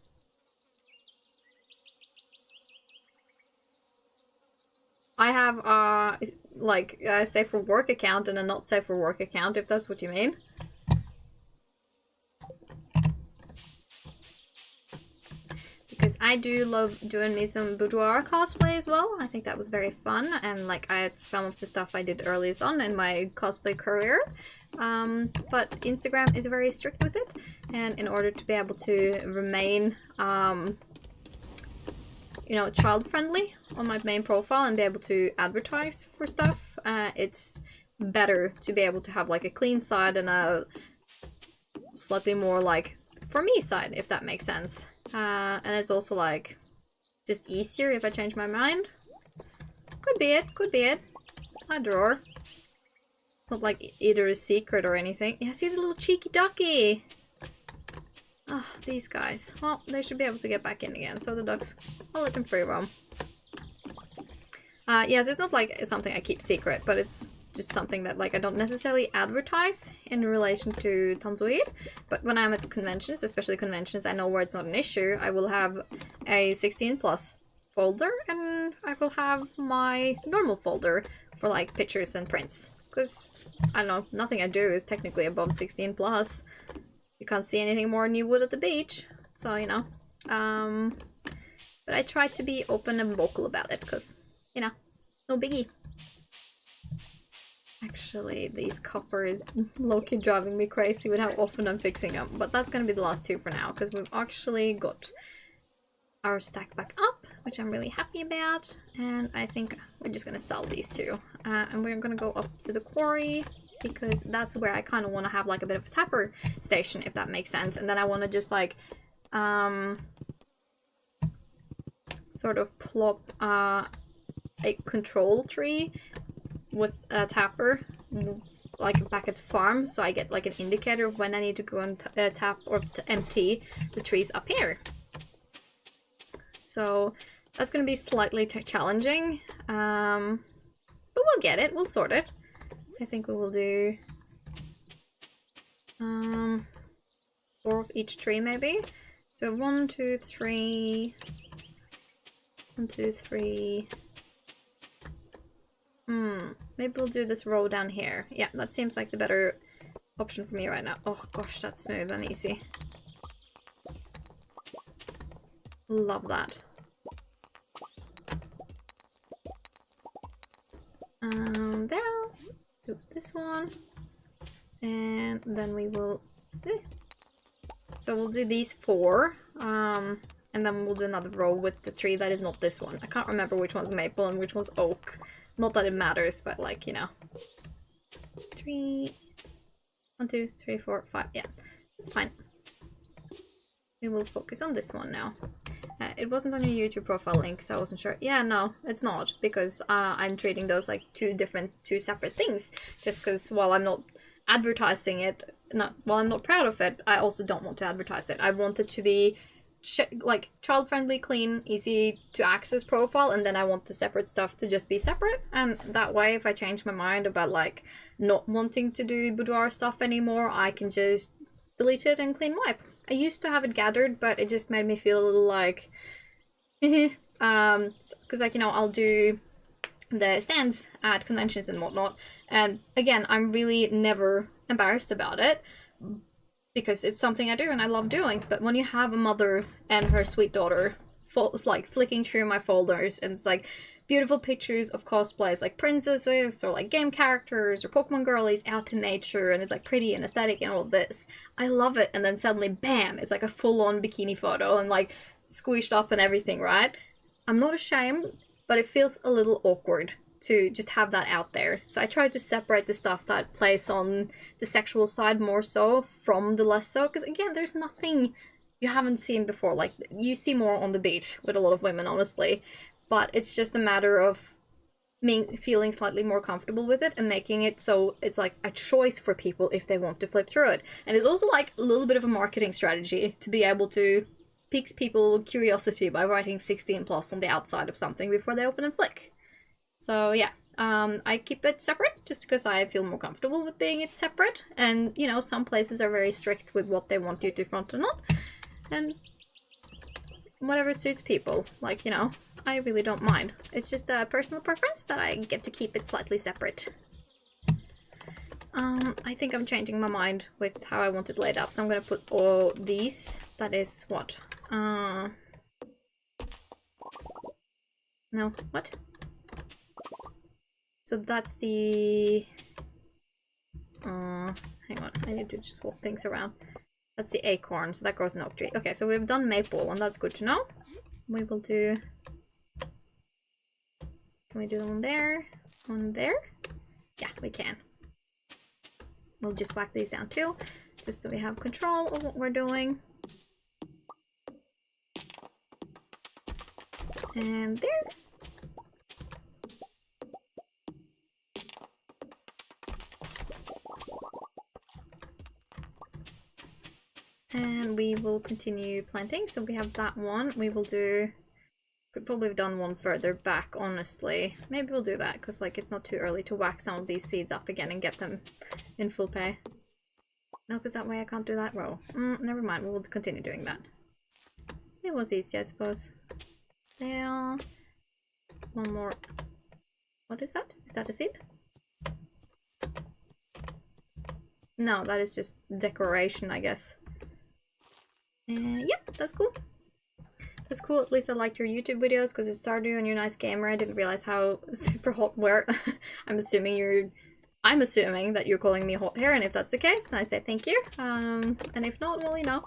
I have like a safe for work account and a not safe for work account, if that's what you mean. Because I do love doing me some boudoir cosplay as well. I think that was very fun, and like I had some of the stuff I did earliest on in my cosplay career. But Instagram is very strict with it, and in order to be able to remain you know, child friendly on my main profile and be able to advertise for stuff, it's better to be able to have like a clean side and a slightly more like for me side, if that makes sense. And it's also like just easier if I change my mind. Could be it, could be it. A drawer. It's not like either a secret or anything. Yeah, see the little cheeky ducky. Oh, these guys. Well, they should be able to get back in again. So the ducks, I'll let them free roam. Yes, it's not like something I keep secret, but it's just something that like I don't necessarily advertise in relation to Tanzoir. But when I'm at the conventions, especially conventions I know where it's not an issue, I will have a 16+ folder, and I will have my normal folder for like pictures and prints. Because, I don't know, nothing I do is technically above 16+. You can't see anything more than you would at the beach. So, you know. But I try to be open and vocal about it, because, you know, no biggie. Actually, these copper is low-key driving me crazy with how often I'm fixing them. But that's gonna be the last two for now, because we've actually got our stack back up, which I'm really happy about. And I think we're just gonna sell these two. And we're gonna go up to the quarry, because that's where I kind of want to have like a bit of a tapper station, if that makes sense. And then I want to just like sort of plop a control tree with a tapper like back at the farm, so I get like an indicator of when I need to go and tap or empty the trees up here. So that's gonna be slightly challenging, but we'll get it, we'll sort it. I think we will do 4 of each tree maybe. So 1, 2, 3, 1, 2, 3. Maybe we'll do this row down here. Yeah, that seems like the better option for me right now. Oh gosh, that's smooth and easy. Love that. There. Do this one. And then we will... So we'll do these 4. And then we'll do another row with the tree that is not this one. I can't remember which one's maple and which one's oak. Not that it matters, but like, you know. 3... 1, 2, 3, 4, 5. Yeah, that's fine. We will focus on this one now. It wasn't on your YouTube profile link, so I wasn't sure. Yeah, no, it's not, because I'm treating those like two separate things. Just because while I'm not advertising it, while I'm not proud of it, I also don't want to advertise it. I want it to be like child-friendly, clean, easy to access profile, and then I want the separate stuff to just be separate. And that way, if I change my mind about like not wanting to do boudoir stuff anymore, I can just delete it and clean wipe. I used to have it gathered, but it just made me feel a little like, because like, you know, I'll do the stands at conventions and whatnot, and again, I'm really never embarrassed about it because it's something I do and I love doing. But when you have a mother and her sweet daughter, it's like flicking through my folders, and it's like beautiful pictures of cosplays like princesses or like game characters or Pokemon girlies out in nature, and it's like pretty and aesthetic and all this. I love it, and then suddenly, bam! It's like a full-on bikini photo and like squished up and everything, right? I'm not ashamed, but it feels a little awkward to just have that out there. So I try to separate the stuff that plays on the sexual side more so from the less so, because again, there's nothing you haven't seen before. Like, you see more on the beach with a lot of women, honestly, but it's just a matter of me feeling slightly more comfortable with it and making it so it's like a choice for people if they want to flip through it. And it's also like a little bit of a marketing strategy to be able to piques people's curiosity by writing 16 plus on the outside of something before they open and flick. So yeah, I keep it separate just because I feel more comfortable with being it separate. And you know, some places are very strict with what they want you to front or not, and whatever suits people. Like, you know, I really don't mind. It's just a personal preference that I get to keep it slightly separate. I think I'm changing my mind with how I want it laid up, so I'm gonna put all these. That is what? No, what? So that's the... hang on, I need to just swap things around. That's the acorn, so that grows an oak tree. Okay, so we've done maple, and that's good to know. We will do... Can we do one there? One there? Yeah, we can. We'll just whack these down too, just so we have control of what we're doing. And there. And we will continue planting. So we have that one. We will do... Could probably have done one further back, honestly. Maybe we'll do that, because like it's not too early to whack some of these seeds up again and get them in full pay. No, because that way I can't do that row. Never mind, we'll continue doing that. It was easy, I suppose. There. One more. What is that? Is that a seed? No, that is just decoration, I guess. Yep, that's cool. That's cool. At least I liked your YouTube videos because it's Stardew and you're a nice gamer. I didn't realize how super hot were. I'm assuming that you're calling me hot hair, and if that's the case, then I say thank you. And if not, well, you know.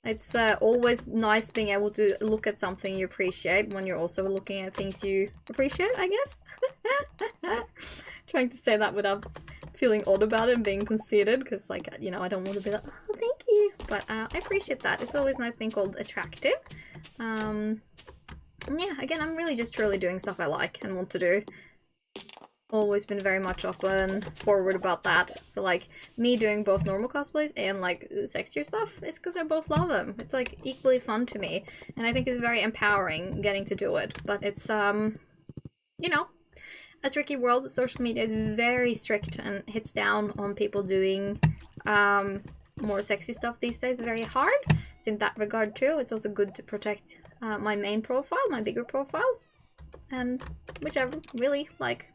It's always nice being able to look at something you appreciate when you're also looking at things you appreciate, I guess. Trying to say that without feeling odd about it and being conceited, because, like, you know, I don't want to be like, oh, thank you. But I appreciate that. It's always nice being called attractive. Yeah, again, I'm really just truly doing stuff I like and want to do. Always been very much up and forward about that. So like me doing both normal cosplays and like sexier stuff, it's because I both love them. It's like equally fun to me, and I think it's very empowering getting to do it. But it's you know, a tricky world. Social media is very strict and hits down on people doing more sexy stuff these days. Very hard. So in that regard too, it's also good to protect my main profile, my bigger profile, and whichever really like.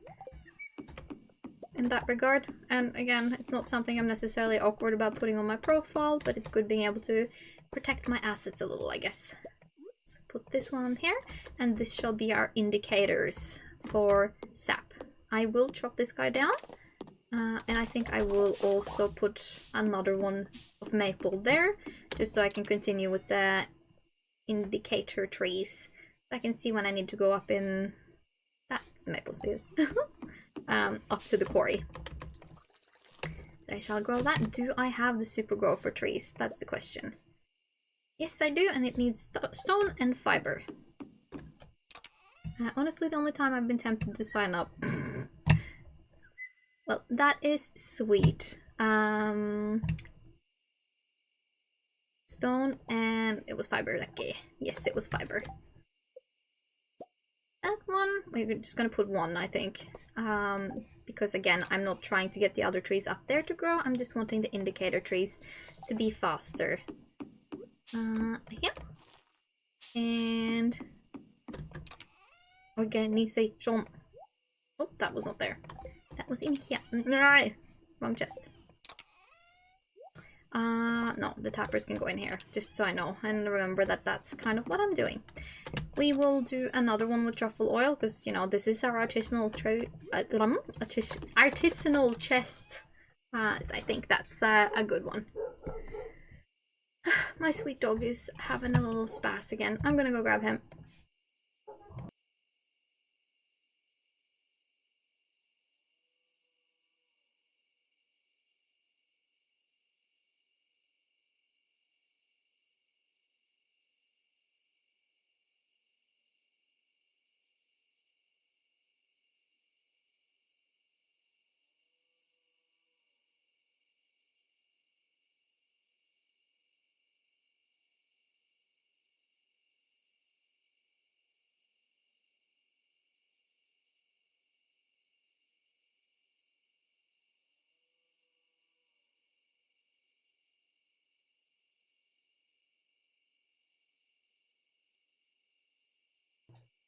In that regard. And again, it's not something I'm necessarily awkward about putting on my profile, but it's good being able to protect my assets a little, I guess. Let's put this one on here, and this shall be our indicators for sap. I will chop this guy down, and I think I will also put another one of maple there, just so I can continue with the indicator trees. I can see when I need to go up in... That's the maple seed. Up to the quarry. So I shall grow that. Do I have the super grow for trees? That's the question. Yes, I do, and it needs stone and fiber. Honestly, the only time I've been tempted to sign up. Well, that is sweet. Stone and it was fiber. Okay. Yes, it was fiber. That one, we're just gonna put one, I think. because again, I'm not trying to get the other trees up there to grow, I'm just wanting the indicator trees to be faster. Yeah. And organization. Oh, that was not there. That was in here. Wrong chest. No, the tappers can go in here, just so I know. And remember that that's kind of what I'm doing. We will do another one with truffle oil, because, you know, this is our artisanal artisanal chest. So I think that's a good one. My sweet dog is having a little spas again. I'm gonna go grab him.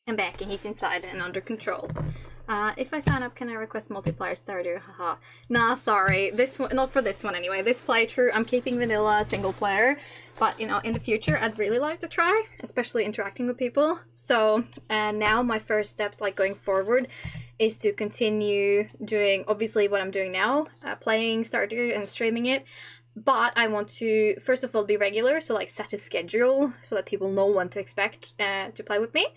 I'm back and he's inside and under control. If I sign up, can I request multiplayer Stardew? Haha. Nah, sorry. This one, not for this one anyway. This playthrough, I'm keeping vanilla single player. But, you know, in the future, I'd really like to try, especially interacting with people. So, now my first steps, like, going forward, is to continue doing, obviously, what I'm doing now, playing Stardew and streaming it. But I want to, first of all, be regular, so, like, set a schedule so that people know when to expect to play with me.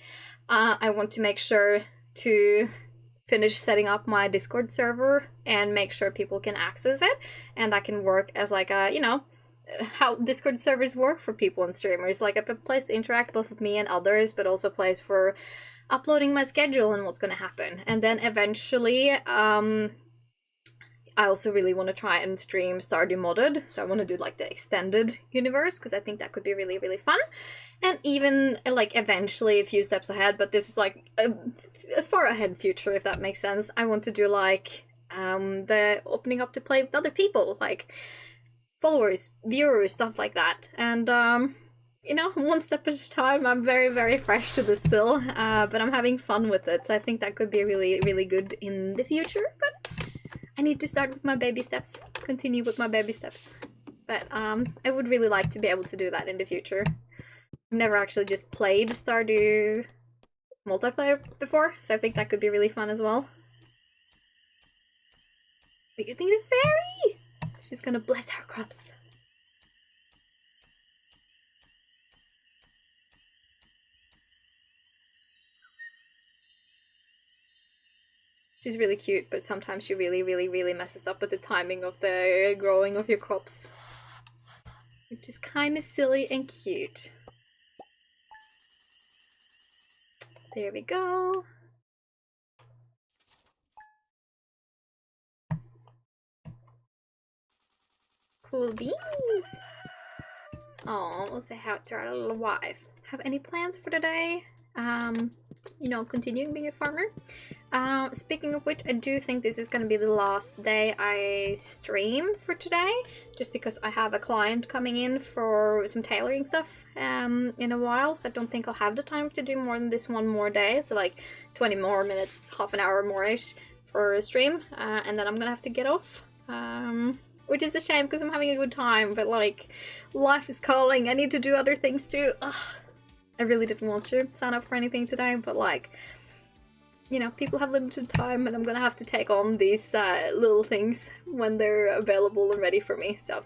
I want to make sure to finish setting up my Discord server and make sure people can access it, and that can work as like a, you know, how Discord servers work for people and streamers, like a place to interact both with me and others, but also a place for uploading my schedule and what's going to happen. And then eventually, I also really want to try and stream Stardew Modded, so I want to do like the extended universe, because I think that could be really, really fun. And even, like, eventually a few steps ahead, but this is like a far ahead future, if that makes sense. I want to do like the opening up to play with other people, like followers, viewers, stuff like that. And you know, one step at a time. I'm very, very fresh to this still, but I'm having fun with it, so I think that could be really, really good in the future. But I need to start with my baby steps, continue with my baby steps. But I would really like to be able to do that in the future. I've never actually just played Stardew multiplayer before, so I think that could be really fun as well. We're getting the fairy! She's gonna bless our crops. She's really cute, but sometimes she really, really, really messes up with the timing of the growing of your crops. Which is kind of silly and cute. There we go. Cool beans. Oh, we'll say how to our little wife. Have any plans for the day? You know, continuing being a farmer. Speaking of which, I do think this is gonna be the last day I stream for today, just because I have a client coming in for some tailoring stuff in a while, so I don't think I'll have the time to do more than this one more day, so like 20 more minutes, half an hour more-ish for a stream, and then I'm gonna have to get off. Which is a shame because I'm having a good time, but like, life is calling, I need to do other things too. Ugh. I really didn't want to sign up for anything today, but like, you know, people have limited time and I'm gonna have to take on these little things when they're available and ready for me, so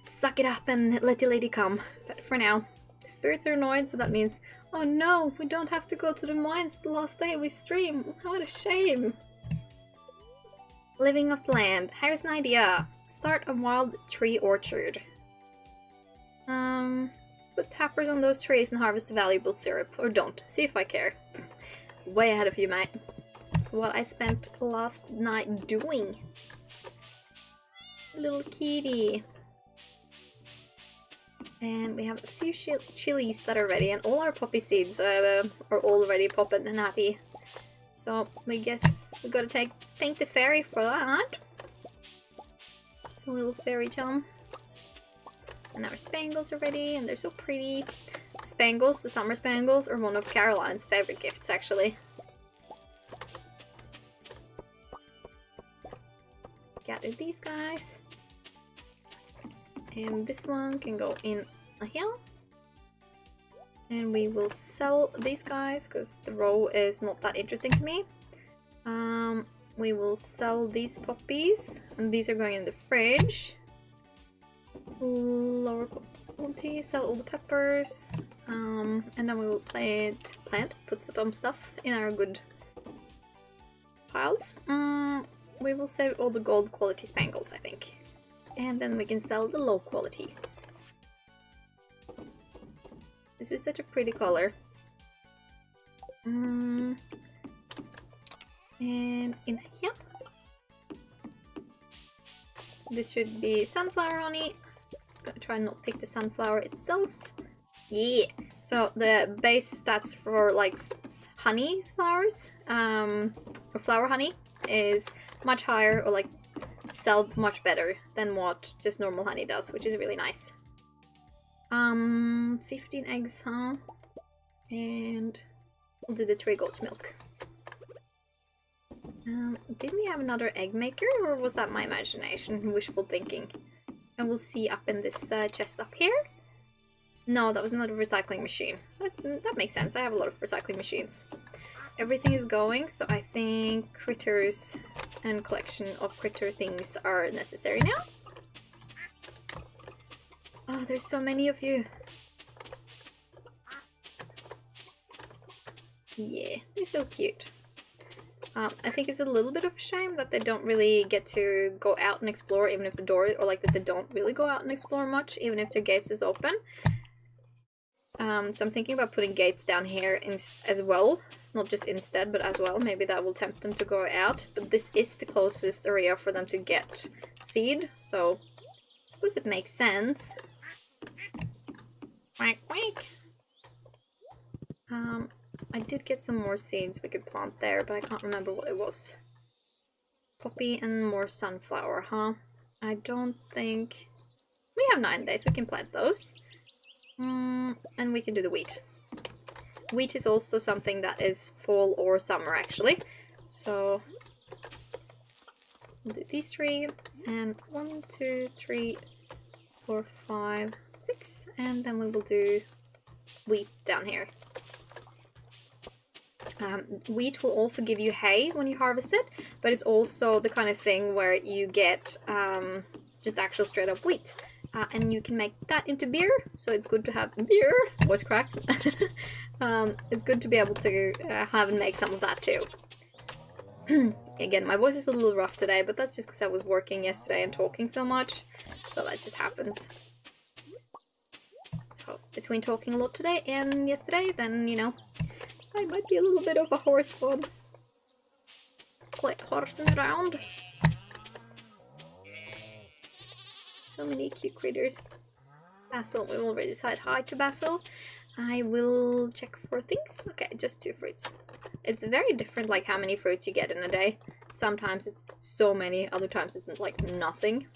suck it up and let the lady come. But for now, spirits are annoyed, so that means, oh no, we don't have to go to the mines the last day we stream. What a shame. Living off the land. Here's an idea. Start a wild tree orchard. Put tappers on those trees and harvest the valuable syrup. Or don't. See if I care. Way ahead of you, mate. That's what I spent last night doing. Little kitty. And we have a few chilies that are ready, and all our poppy seeds are already popping and happy. So we guess we gotta thank the fairy for that. A little fairy chum. And our spangles are ready, and they're so pretty. The spangles, the summer spangles, are one of Caroline's favorite gifts, actually. Gather these guys. And this one can go in here. And we will sell these guys, because the row is not that interesting to me. We will sell these poppies, and these are going in the fridge. Lower quality, sell all the peppers, and then we will put some stuff in our good piles. We will save all the gold quality spangles, I think, and then we can sell the low quality. This is such a pretty color. And in here, this should be sunflower honey. Gonna try and not pick the sunflower itself. Yeah. So the base stats for like honey flowers, or flower honey, is much higher, or like sell much better than what just normal honey does, which is really nice. 15 eggs, huh? And we'll do the 3 goat's milk. Did we have another egg maker, or was that my imagination, wishful thinking? And we'll see up in this chest up here. No, that was another recycling machine. That makes sense. I have a lot of recycling machines. Everything is going, so I think critters and collection of critter things are necessary now. Oh, there's so many of you. Yeah, they're so cute. I think it's a little bit of a shame that they don't really get to go out and explore, even if the door, or like that they don't really go out and explore much, even if their gates is open. So I'm thinking about putting gates down here as well, not just instead, but as well. Maybe that will tempt them to go out. But this is the closest area for them to get feed, so I suppose it makes sense. Quack quack. I did get some more seeds we could plant there, but I can't remember what it was. Poppy and more sunflower, huh? I don't think... We have 9 days, we can plant those. And we can do the wheat. Wheat is also something that is fall or summer, actually. So, we'll do these 3, and 1, 2, 3, 4, 5, 6, and then we will do wheat down here. Wheat will also give you hay when you harvest it, but it's also the kind of thing where you get just actual straight up wheat. And you can make that into beer, so it's good to have beer. Voice crack. It's good to be able to have and make some of that too. Again, my voice is a little rough today, but that's just because I was working yesterday and talking so much, so that just happens. So between talking a lot today and yesterday, then you know, I might be a little bit of a horse bod. Quite horsing around. So many cute critters. Basil, we already said hi to Basil. I will check for things. Okay, just 2 fruits. It's very different, like how many fruits you get in a day. Sometimes it's so many, other times it's like nothing.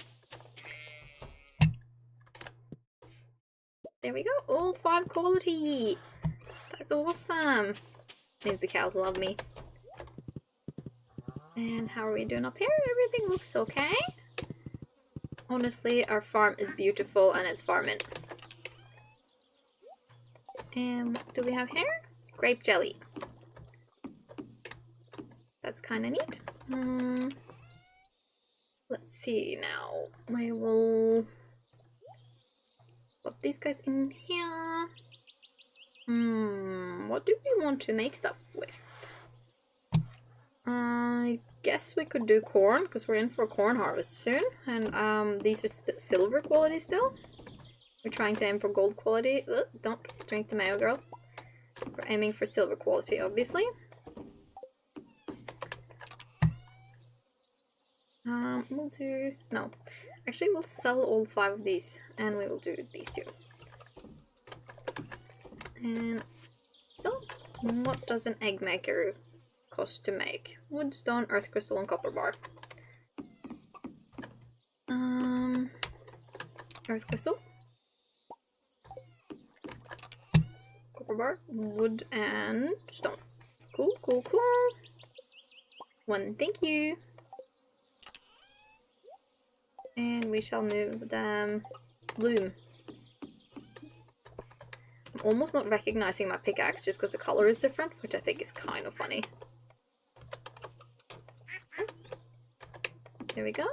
There we go, all 5 quality. That's awesome. Means the cows love me. And how are we doing up here? Everything looks okay. Honestly, our farm is beautiful and it's farming. And what do we have here? Grape jelly. That's kind of neat. Let's see now. We will put these guys in here. What do we want to make stuff with? I guess we could do corn, because we're in for corn harvest soon. And these are silver quality still. We're trying to aim for gold quality. Ugh, don't drink the mayo, girl. We're aiming for silver quality, obviously. We'll do... No. Actually, we'll sell all 5 of these, and we will do these 2. And so, what does an egg maker cost to make? Wood, stone, earth crystal, and copper bar. Earth crystal. Copper bar, wood, and stone. Cool, cool, cool. One, thank you. And we shall move them. Bloom. I'm almost not recognizing my pickaxe just because the color is different, which I think is kind of funny. There we go.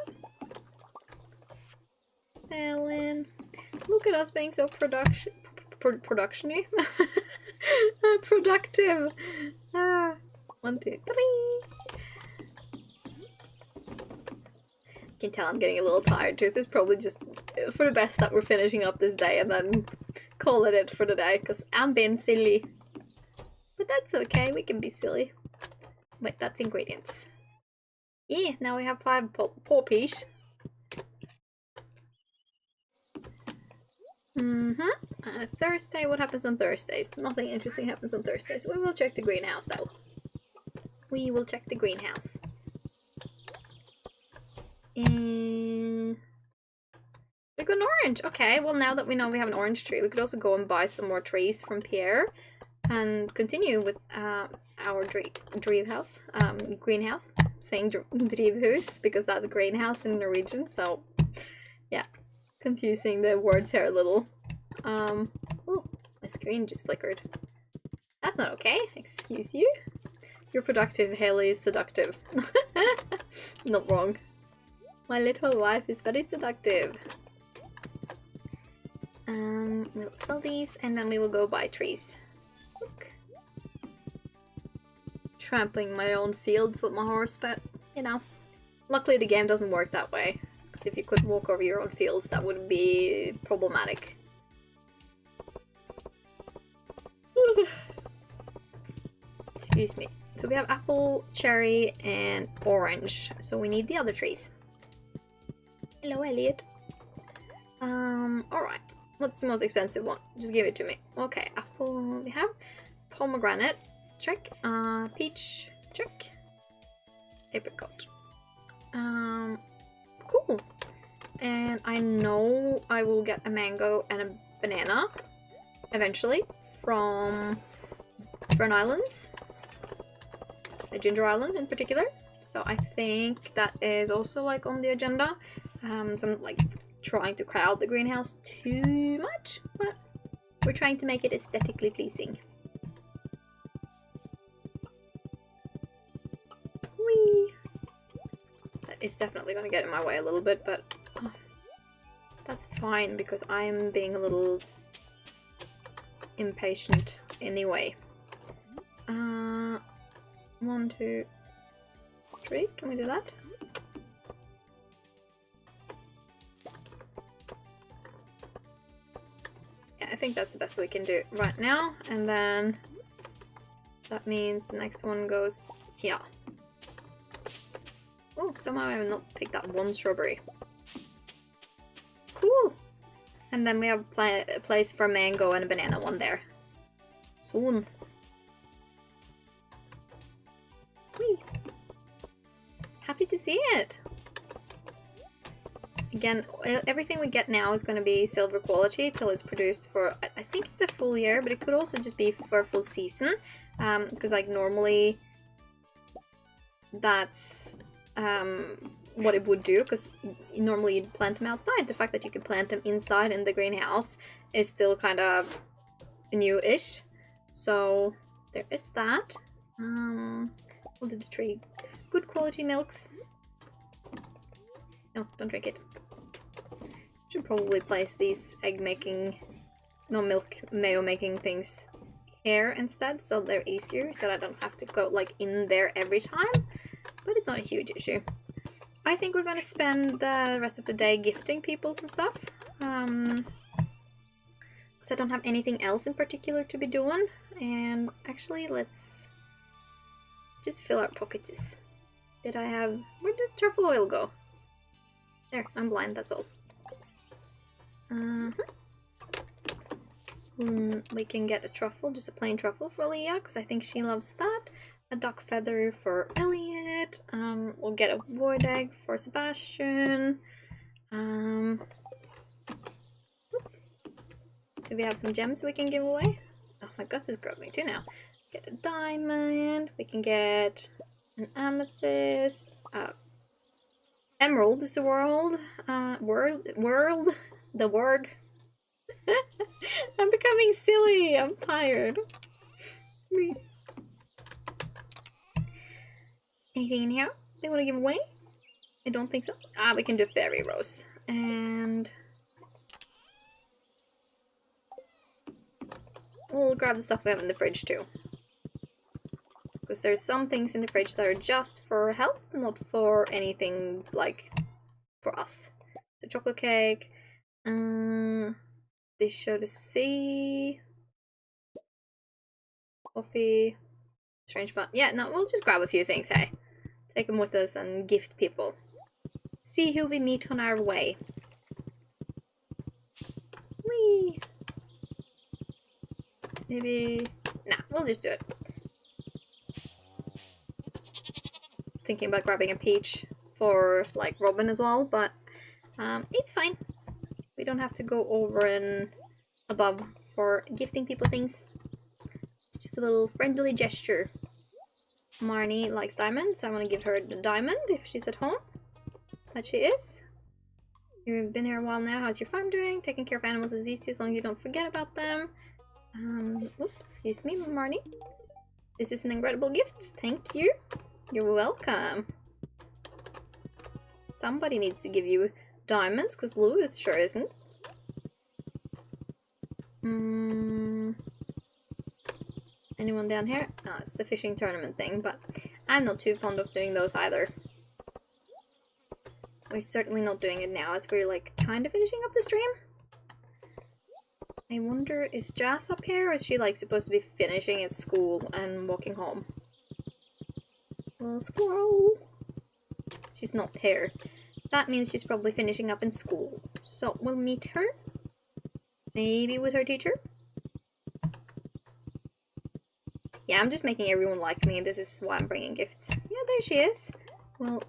Selling. Look at us being so productive. 1, 2, 3. You can tell I'm getting a little tired too, so it's probably just for the best that we're finishing up this day and then call it for the day, because I'm being silly. But that's okay, we can be silly. Wait, that's ingredients. Yeah, now we have 5 poppies. Thursday, what happens on Thursdays? Nothing interesting happens on Thursdays. We will check the greenhouse though. We will check the greenhouse. We got an orange! Okay, well now that we know we have an orange tree, we could also go and buy some more trees from Pierre and continue with our greenhouse. Saying drivhus because that's a greenhouse in Norwegian, so yeah. Confusing the words here a little. Oh, my screen just flickered. That's not okay, excuse you. You're productive, Haley is seductive. Not wrong. My little wife is very seductive. We'll sell these and then we will go buy trees. Look. Trampling my own fields with my horse, but you know. Luckily the game doesn't work that way. Because if you could walk over your own fields, that would be problematic. Excuse me. So we have apple, cherry, and orange. So we need the other trees. Hello, Elliot. Alright. What's the most expensive one? Just give it to me. Okay, apple we have. Pomegranate, check. Peach, check. Apricot. Cool. And I know I will get a mango and a banana eventually from Fern Islands. A Ginger Island in particular. So I think that is also like on the agenda. So I'm like trying to crowd the greenhouse too much, but we're trying to make it aesthetically pleasing. Whee! That is definitely going to get in my way a little bit, but that's fine because I am being a little impatient anyway. 1, 2, 3. Can we do that? Yeah, I think that's the best we can do right now. And then that means the next one goes here. Oh, somehow I have not picked that one strawberry. Cool! And then we have a place for a mango and a banana one there. Soon. Whee! Happy to see it! Again, everything we get now is going to be silver quality till it's produced for, I think it's a full year, but it could also just be for a full season. Because like normally that's what it would do, because normally you'd plant them outside. The fact that you can plant them inside in the greenhouse is still kind of new-ish. So there is that. What did the tree? Good quality milks. No, don't drink it. Should probably place these milk mayo making things here instead, so they're easier, so that I don't have to go like in there every time. But it's not a huge issue. I think we're gonna spend the rest of the day gifting people some stuff. Because I don't have anything else in particular to be doing. And actually, let's just fill our pockets. Did I have... Where did truffle oil go? There, I'm blind, that's all. We can get a truffle, just a plain truffle for Leah, because I think she loves that. a duck feather for Elliot. We'll get a void egg for Sebastian. Do we have some gems we can give away? Oh, my guts is growing too now. Get a diamond. We can get an amethyst. Emerald is the world. The word. I'm becoming silly. I'm tired. Anything in here we want to give away? I don't think so. We can do fairy rose. And we'll grab the stuff we have in the fridge too. Because there's some things in the fridge that are just for health, not for anything like for us. The chocolate cake, dish of the sea, coffee, strange bun. Yeah, no, we'll just grab a few things, hey. Take them with us and gift people. See who we meet on our way. Whee! Maybe... Nah, we'll just do it. Thinking about grabbing a peach for, like, Robin as well, but it's fine. We don't have to go over and above for gifting people things. It's just a little friendly gesture. Marnie likes diamonds, so I want to give her the diamond if she's at home. That she is. You've been here a while now. How's your farm doing? Taking care of animals is easy as long as you don't forget about them. Oops, excuse me, Marnie. This is an incredible gift. Thank you. You're welcome. Somebody needs to give you diamonds, because Lewis sure isn't. Anyone down here? No, it's the fishing tournament thing, but I'm not too fond of doing those either. We're certainly not doing it now, as we're like kind of finishing up the stream. I wonder, is Jazz up here, or is she like supposed to be finishing at school and walking home? Little squirrel. She's not here. That means she's probably finishing up in school. So we'll meet her. Maybe with her teacher. Yeah, I'm just making everyone like me. This is why I'm bringing gifts. Yeah, there she is. We'll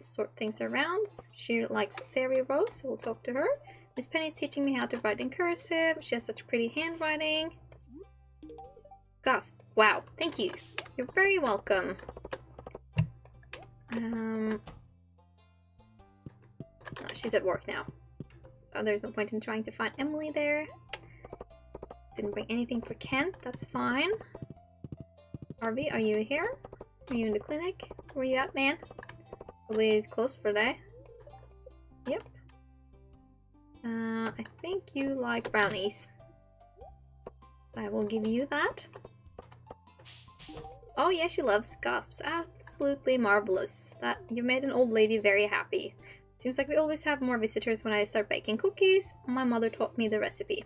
sort things around. She likes fairy rose, so we'll talk to her. Miss Penny's teaching me how to write in cursive. She has such pretty handwriting. Gasp. Wow, thank you. You're very welcome. No, she's at work now. So there's no point in trying to find Emily there. Didn't bring anything for Kent, that's fine. Harvey, are you here? Are you in the clinic? Where you at, man? Probably is closed for the day. Yep. I think you like brownies. I will give you that. Oh yeah, she loves gasps. Absolutely marvelous. That you made an old lady very happy. Seems like we always have more visitors when I start baking cookies. My mother taught me the recipe.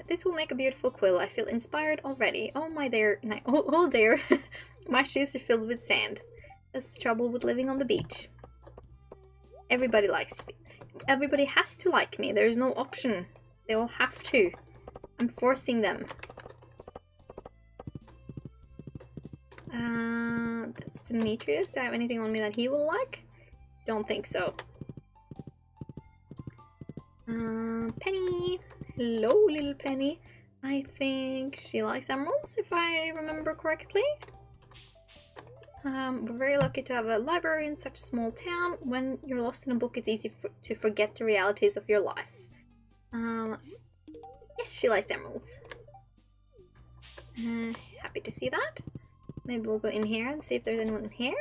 This will make a beautiful quill. I feel inspired already. Oh my dear. Oh dear. My shoes are filled with sand. That's the trouble with living on the beach. Everybody likes me. Everybody has to like me. There's no option. They all have to. I'm forcing them. That's Demetrius. Do I have anything on me that he will like? Don't think so. Penny. Hello, little Penny. I think she likes emeralds, if I remember correctly. We're very lucky to have a library in such a small town. When you're lost in a book, it's easy to forget the realities of your life. Yes, she likes emeralds. Happy to see that. Maybe we'll go in here and see if there's anyone in here.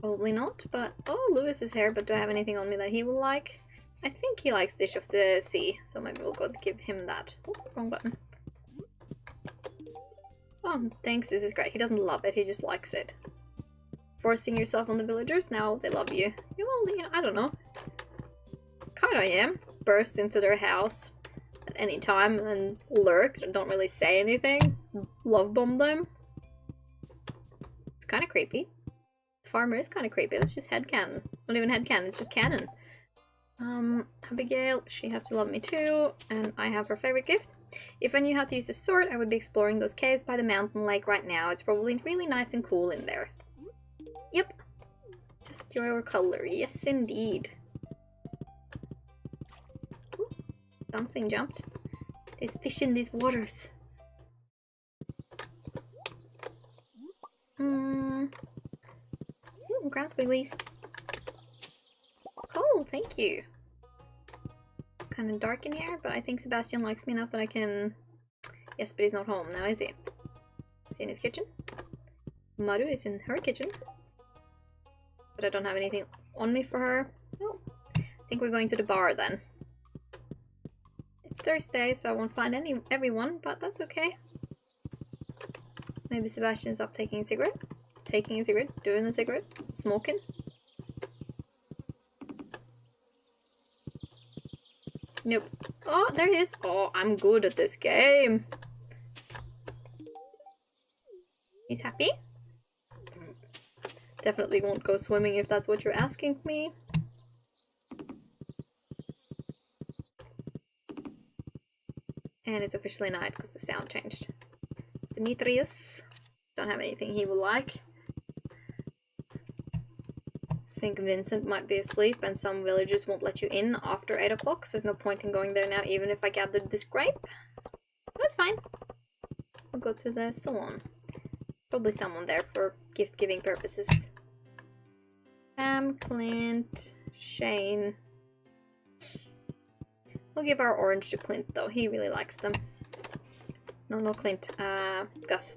Probably not, but... Oh, Lewis is here, but do I have anything on me that he will like? I think he likes Dish of the Sea, so maybe we'll go give him that. Oh, wrong button. Oh, thanks, this is great. He doesn't love it, he just likes it. Forcing yourself on the villagers, now they love you. Yeah, well, you know, I don't know. Kinda am. Burst into their house at any time and lurk, don't really say anything. Love bomb them. It's kinda creepy. The farmer is kinda creepy, that's just headcanon. Not even headcanon, it's just canon. Abigail, she has to love me too, and I have her favorite gift. If I knew how to use a sword, I would be exploring those caves by the mountain lake right now. It's probably really nice and cool in there. Yep. Just your color. Yes, indeed. Ooh, something jumped. There's fish in these waters. Ooh, ground squigglies. Cool, thank you. It's kind of dark in here, but I think Sebastian likes me enough that I can... Yes, but he's not home now, is he? Is he in his kitchen? Maru is in her kitchen. But I don't have anything on me for her. Oh, I think we're going to the bar then. It's Thursday, so I won't find everyone, but that's okay. Maybe Sebastian's up taking a cigarette? Taking a cigarette? Doing a cigarette? Smoking? Nope. Oh, there he is. Oh, I'm good at this game. He's happy? Definitely won't go swimming if that's what you're asking me. And it's officially night because the sound changed. Demetrius. Don't have anything he will like. Think Vincent might be asleep and some villages won't let you in after 8 o'clock, so there's no point in going there now even if I gathered this grape. That's fine. I'll go to the salon. Probably someone there for gift-giving purposes. Clint, Shane. We'll give our orange to Clint though, he really likes them. No, Clint. Gus.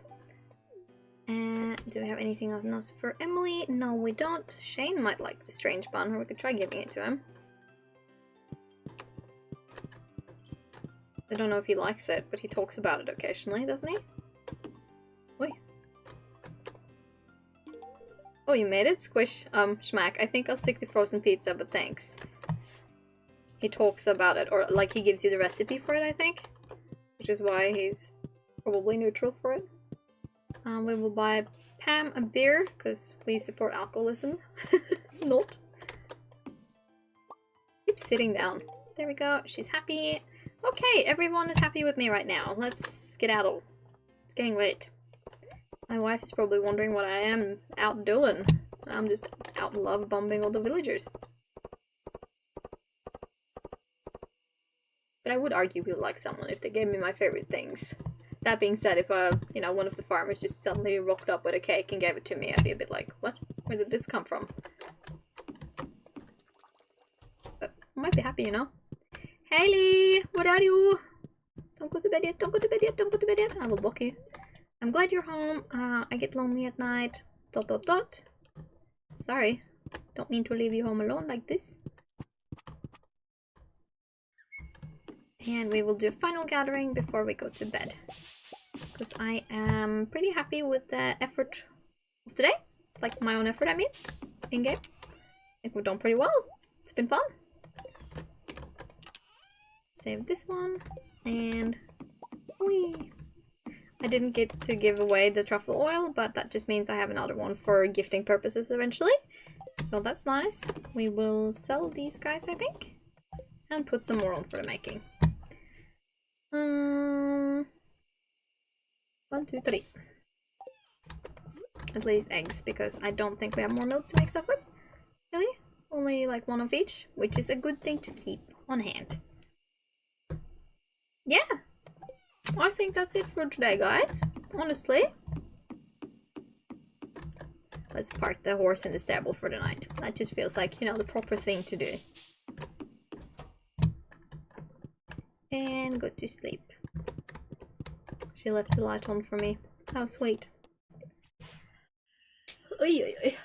Do we have anything else for Emily? No, we don't. Shane might like the strange bun, or we could try giving it to him. I don't know if he likes it, but he talks about it occasionally, doesn't he? Oi. Oh, you made it? Squish. Schmack. I think I'll stick to frozen pizza, but thanks. He talks about it, or like he gives you the recipe for it, I think. Which is why he's probably neutral for it. We will buy Pam a beer, because we support alcoholism. Not. Keep sitting down. There we go. She's happy. Okay, everyone is happy with me right now. Let's skedaddle. It's getting late. My wife is probably wondering what I am out doing. I'm just out love bombing all the villagers. But I would argue we would like someone if they gave me my favorite things. That being said, if you know, one of the farmers just suddenly rocked up with a cake and gave it to me, I'd be a bit like, what? Where did this come from? But I might be happy, you know? Hailey! What are you? Don't go to bed yet, don't go to bed yet, don't go to bed yet. I will block you. I'm glad you're home. I get lonely at night. ... Sorry. Don't mean to leave you home alone like this. And we will do a final gathering before we go to bed. Because I am pretty happy with the effort of today. Like my own effort, I mean. In-game. I think we've done pretty well. It's been fun. Save this one. And... whee! I didn't get to give away the truffle oil, but that just means I have another one for gifting purposes eventually. So that's nice. We will sell these guys, I think. And put some more on for the making. 1, 2, 3. At least eggs, because I don't think we have more milk to make stuff with. Really? Only like one of each, which is a good thing to keep on hand. Yeah! I think that's it for today, guys. Honestly. Let's park the horse in the stable for the night. That just feels like, you know, the proper thing to do. And go to sleep. She left the light on for me. How sweet. Oy, oy, oy.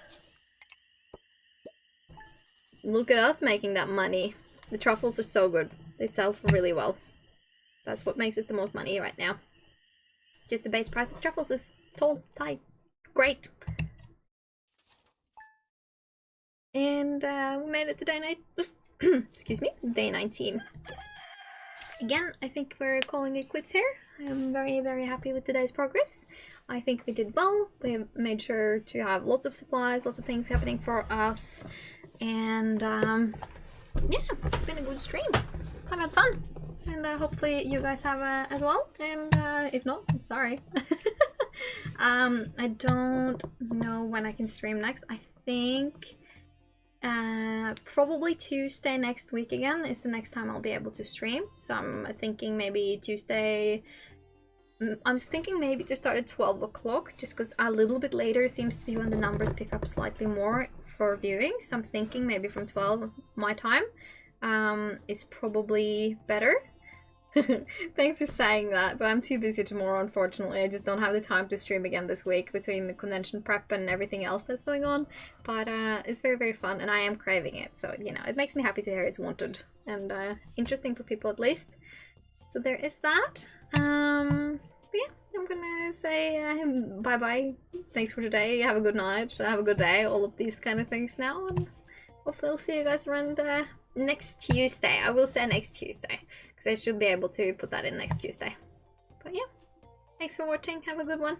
Look at us making that money. The truffles are so good. They sell for really well. That's what makes us the most money right now. Just the base price of truffles is tall, Thai. Great. And we made it to day night. Excuse me, day 19. Again, I think we're calling it quits here. I'm very, very happy with today's progress. I think we did well. We made sure to have lots of supplies, lots of things happening for us. And yeah, it's been a good stream. I've had fun. and hopefully you guys have as well. And if not, sorry. I don't know when I can stream next. I think probably Tuesday next week again is the next time I'll be able to stream. So I'm thinking maybe Tuesday. I'm thinking maybe to start at 12 o'clock, just because a little bit later seems to be when the numbers pick up slightly more for viewing. So I'm thinking maybe from 12 my time is probably better. Thanks for saying that, but I'm too busy tomorrow, unfortunately. I just don't have the time to stream again this week between the convention prep and everything else that's going on. But it's very, very fun, and I am craving it. So, you know, it makes me happy to hear it's wanted and interesting for people at least. So there is that. But yeah, I'm gonna say bye-bye. Thanks for today. Have a good night. Have a good day. All of these kind of things now. And hopefully I'll see you guys around next Tuesday. I will say next Tuesday, because I should be able to put that in next Tuesday. But yeah, thanks for watching. Have a good one.